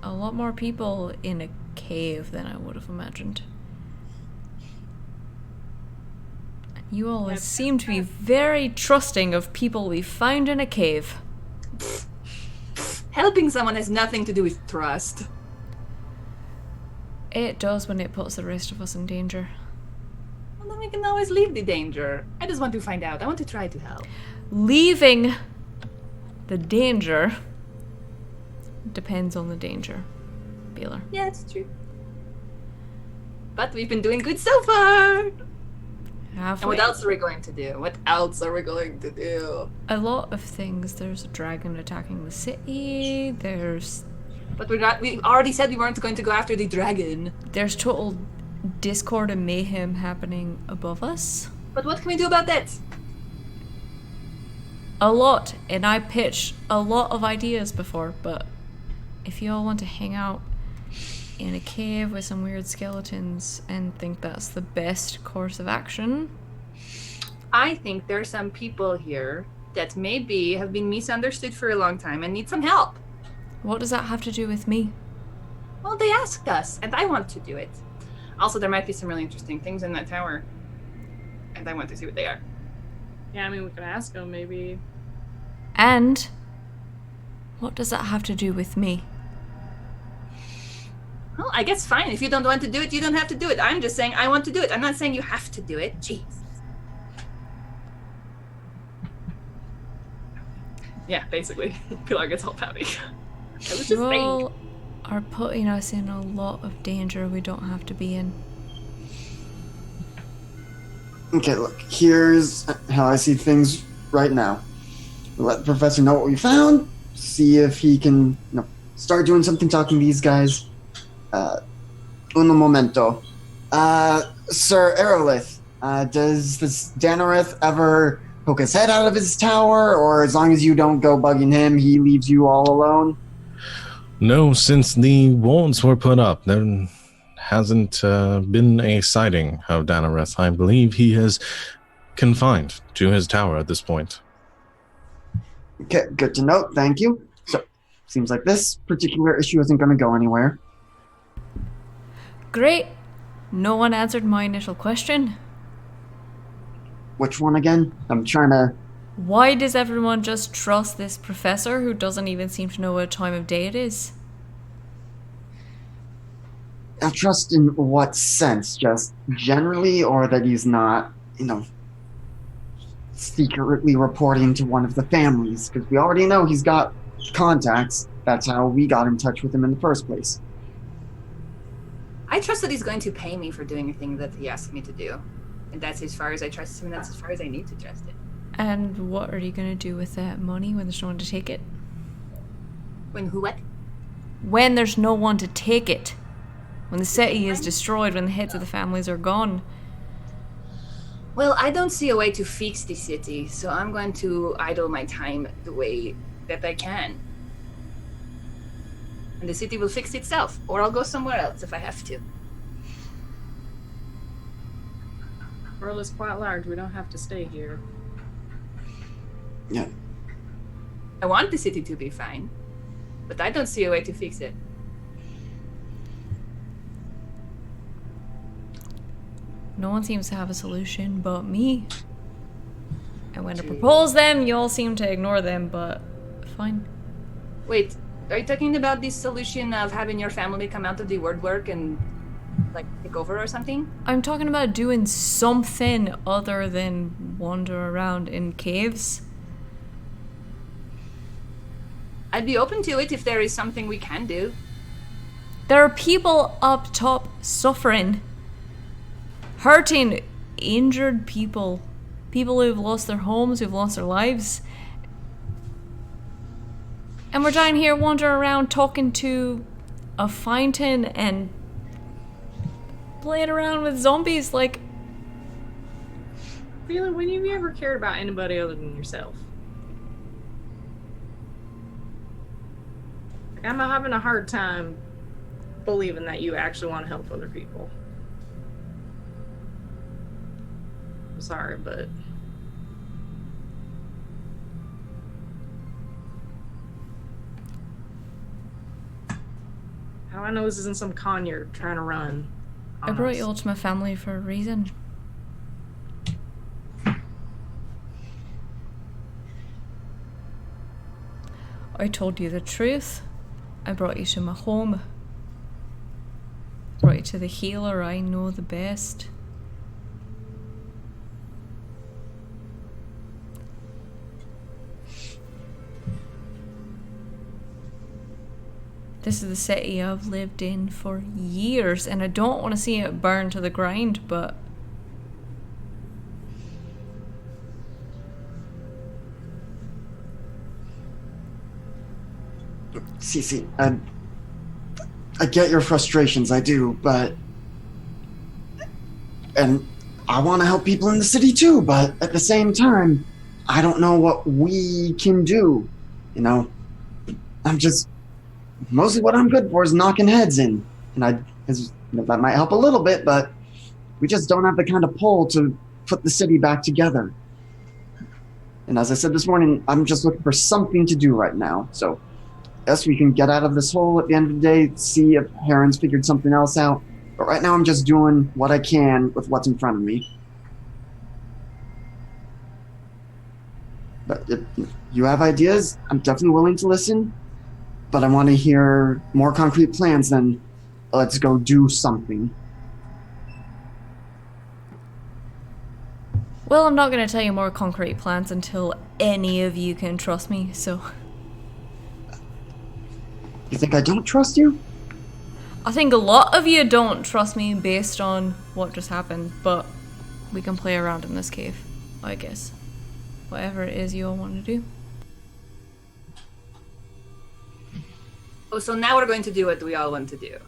Speaker 3: a lot more people in a cave than I would have imagined. You all
Speaker 5: That's
Speaker 3: seem to be very trusting of people we find in a cave.
Speaker 2: Helping someone has nothing to do with trust.
Speaker 3: It does when it puts the rest of us in danger.
Speaker 2: Well, then we can always leave the danger. I just want to find out. I want to try to help.
Speaker 3: Leaving the danger depends on the danger, Baylor.
Speaker 2: Yeah, it's true. But we've been doing good so far.
Speaker 3: Have
Speaker 2: And what
Speaker 3: we?
Speaker 2: else are we going to do? What else are we going to do?
Speaker 3: A lot of things. There's a dragon attacking the city. There's
Speaker 2: But we're not. We already said we weren't going to go after the dragon.
Speaker 3: total discord and mayhem happening above us.
Speaker 2: But what can we do about that?
Speaker 3: A lot, and I pitched a lot of ideas before, but if you all want to hang out in a cave with some weird skeletons and think that's the best course of action,
Speaker 2: I think there are some people here that maybe have been misunderstood for a long time and need some help.
Speaker 3: what does that have to do with me?
Speaker 2: Well, they asked us, and I want to do it. Also, there might be some really interesting things in that tower, and I want to see what they are.
Speaker 5: Yeah, I mean, we could ask them maybe.
Speaker 3: And What does that have to do with me?
Speaker 2: Well, I guess fine. If you don't want to do it, you don't have to do it. I'm just saying I want to do it. I'm not saying you have to do it. Jeez. Yeah, basically. Pilar gets all pouty. I was just
Speaker 3: You
Speaker 2: saying.
Speaker 3: all are putting us in a lot of danger we don't have to be in.
Speaker 6: Okay, look, here's how I see things right now. Let the professor know what we found, see if he can, start doing something, talking to these guys. Uno momento. Sir Aerolith, does this Danareth ever poke his head out of his tower, or as long as you don't go bugging him, he leaves you all alone?
Speaker 1: No, since the walls were put up, there hasn't been a sighting of Danareth. I believe he is confined to his tower at this point.
Speaker 6: Okay, good to know, thank you. So, seems like this particular issue isn't going to go anywhere.
Speaker 3: Great. No one answered my initial question.
Speaker 6: Which one again? I'm trying to...
Speaker 3: Why does everyone just trust this professor who doesn't even seem to know what time of day it is?
Speaker 6: Trust in what sense? Just generally, or that he's not, secretly reporting to one of the families? Because we already know he's got contacts. That's how we got in touch with him in the first place.
Speaker 2: I trust that he's going to pay me for doing the thing that he asked me to do. And that's as far as I trust him, and that's as far as I need to trust it.
Speaker 3: And what are you going to do with that money when there's no one to take it?
Speaker 2: When who what?
Speaker 3: When there's no one to take it. When the city is destroyed, when the heads of the families are gone.
Speaker 2: Well, I don't see a way to fix the city, so I'm going to idle my time the way that I can. And the city will fix itself, or I'll go somewhere else if I have to.
Speaker 5: The world is quite large. We don't have to stay here.
Speaker 6: Yeah.
Speaker 2: I want the city to be fine, but I don't see a way to fix it.
Speaker 3: No one seems to have a solution but me. And when I propose them, you all seem to ignore them, but fine.
Speaker 2: Wait, are you talking about this solution of having your family come out of the word work and, take over or something?
Speaker 3: I'm talking about doing something other than wander around in caves.
Speaker 2: I'd be open to it if there is something we can do.
Speaker 3: There are people up top suffering. Hurting, injured people. People who've lost their homes, who've lost their lives. And we're down here wandering around talking to a fountain and playing around with zombies like...
Speaker 5: Really, when have you ever cared about anybody other than yourself? I'm having a hard time believing that you actually want to help other people. I'm sorry, but... How do I know this isn't some con you're trying to run?
Speaker 3: I brought you all to my family for a reason. I told you the truth. I brought you to my home. Brought you to the healer I know the best. This is the city I've lived in for years, and I don't want to see it burn to the ground, but...
Speaker 6: Cece, I get your frustrations, I do, but... And I want to help people in the city too, but at the same time, I don't know what we can do, I'm just... Mostly what I'm good for is knocking heads in. And that might help a little bit, but we just don't have the kind of pull to put the city back together. And as I said this morning, I'm just looking for something to do right now. So, yes, we can get out of this hole at the end of the day, see if Heron's figured something else out. But right now I'm just doing what I can with what's in front of me. But if you have ideas, I'm definitely willing to listen. but I want to hear more concrete plans than let's go do something.
Speaker 3: Well, I'm not going to tell you more concrete plans until any of you can trust me, so...
Speaker 6: You think I don't trust you?
Speaker 3: I think a lot of you don't trust me based on what just happened, but we can play around in this cave, I guess. Whatever it is you all want to do.
Speaker 2: Oh, so now we're going to do what we all want to do.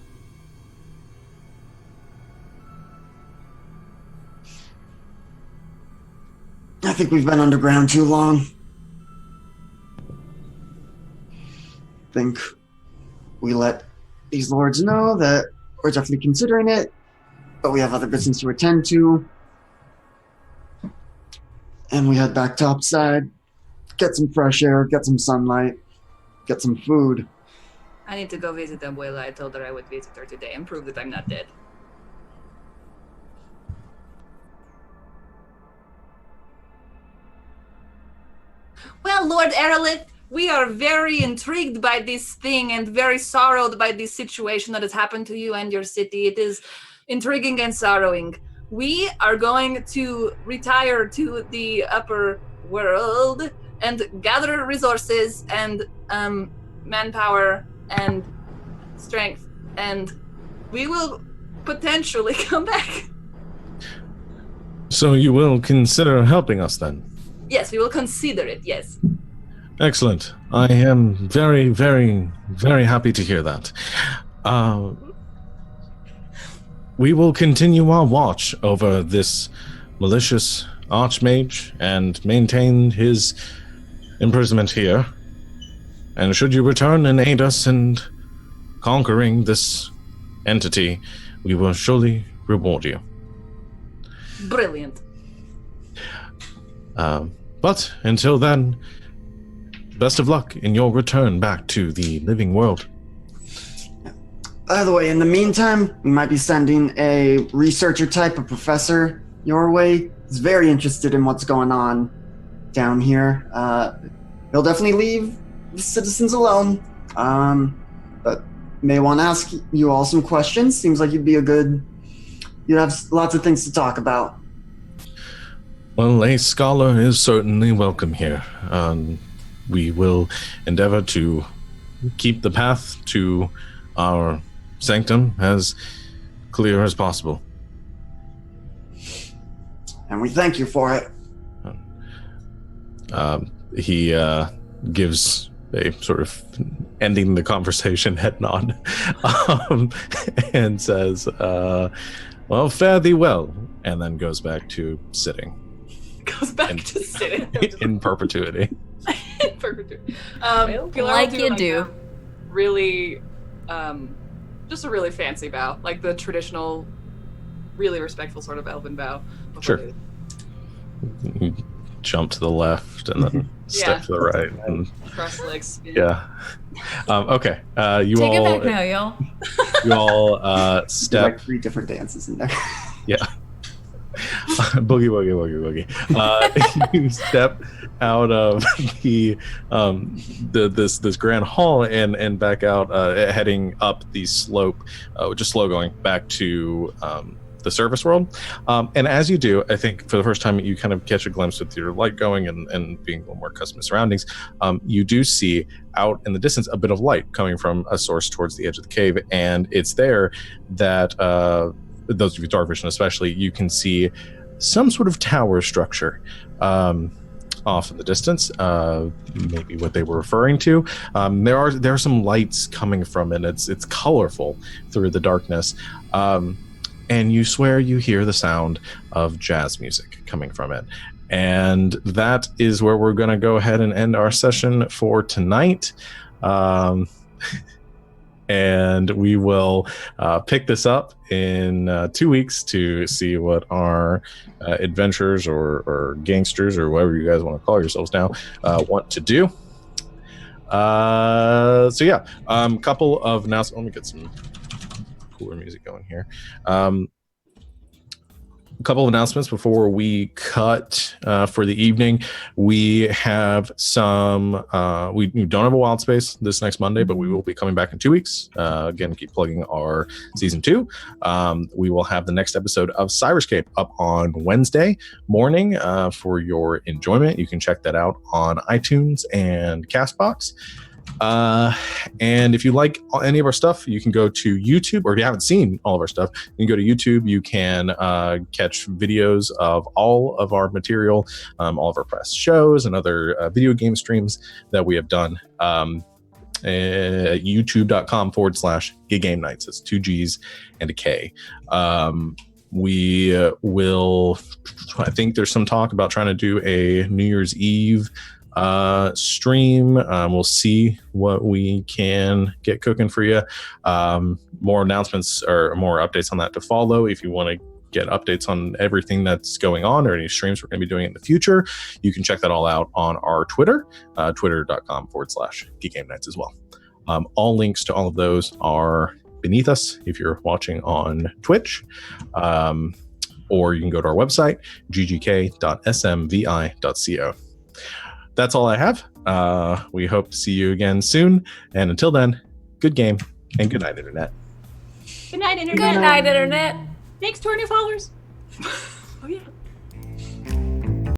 Speaker 6: I think we've been underground too long. Think we let these lords know that we're definitely considering it, but we have other business to attend to. And we head back topside, get some fresh air, get some sunlight, get some food.
Speaker 2: I need to go visit Abuela. I told her I would visit her today and prove that I'm not dead. Well, Lord Erelith, we are very intrigued by this thing and very sorrowed by this situation that has happened to you and your city. It is intriguing and sorrowing. We are going to retire to the upper world and gather resources and manpower and strength, and we will potentially come back.
Speaker 7: So you will consider helping us then?
Speaker 2: Yes, we will consider it, yes.
Speaker 7: Excellent. I am very, very, very happy to hear that. We will continue our watch over this malicious archmage and maintain his imprisonment here. And should you return and aid us in conquering this entity, we will surely reward you.
Speaker 2: Brilliant.
Speaker 7: But until then, best of luck in your return back to the living world.
Speaker 6: By the way, in the meantime, we might be sending a researcher type, a professor, your way. He's very interested in what's going on down here. He'll definitely leave the citizens alone, but may want to ask you all some questions. Seems like you'd have lots of things to talk about.
Speaker 7: Well, a scholar is certainly welcome here. We will endeavor to keep the path to our sanctum as clear as possible.
Speaker 6: And we thank you for it.
Speaker 7: He gives a sort of ending the conversation head nod and says, well, fare thee well, and then goes back to sitting.
Speaker 2: Goes back to sitting.
Speaker 7: In perpetuity.
Speaker 2: In perpetuity. Pilar
Speaker 3: like
Speaker 2: will
Speaker 3: you
Speaker 2: like
Speaker 3: do.
Speaker 2: a really, just a really fancy bow, like the traditional, really respectful sort of elven bow.
Speaker 7: Sure. You jump to the left and then step to the right. And
Speaker 2: cross legs.
Speaker 7: yeah. Okay. You
Speaker 3: Take
Speaker 7: all,
Speaker 3: it back now, y'all.
Speaker 7: You all step.
Speaker 6: Like 3 different dances in there.
Speaker 7: Yeah. Boogie, boogie, boogie, boogie. You step out of this grand hall and back out, heading up the slope, just slow going back to the service world. And as you do, I think for the first time you kind of catch a glimpse with your light going and being a little more accustomed to surroundings. You do see out in the distance a bit of light coming from a source towards the edge of the cave, and it's there that those of you with dark vision especially, you can see some sort of tower structure off in the distance, maybe what they were referring to. There are some lights coming from it. It's colorful through the darkness, and you swear you hear the sound of jazz music coming from it. And that is where we're going to go ahead and end our session for tonight. And we will pick this up in 2 weeks to see what our adventurers or gangsters or whatever you guys want to call yourselves now want to do. So yeah, couple of announcements. Let me get some cooler music going here.
Speaker 1: a couple of announcements before we cut for the evening. We have some. We don't have a Wild Space this next Monday, but we will be coming back in 2 weeks. Again, keep plugging our season 2. We will have the next episode of Cyberscape up on Wednesday morning for your enjoyment. You can check that out on iTunes and Castbox. And if you like any of our stuff, you can go to YouTube, or if you haven't seen all of our stuff, you can go to YouTube. You can catch videos of all of our material, all of our press shows and other video game streams that we have done at youtube.com/Gig Game Nights. It's 2 G's and a K. We will, I think there's some talk about trying to do a New Year's Eve stream. We'll see what we can get cooking for you. More announcements or more updates on that to follow. If you want to get updates on everything that's going on or any streams we're going to be doing in the future, you can check that all out on our Twitter, twitter.com/Geek Game Nights as well. All links to all of those are beneath us if you're watching on Twitch, or you can go to our website, ggk.smvi.co. That's all I have. We hope to see you again soon. And until then, good game and good night, Internet.
Speaker 2: Good night, Internet.
Speaker 3: Good night, Internet.
Speaker 2: Thanks to our new followers. Oh, yeah.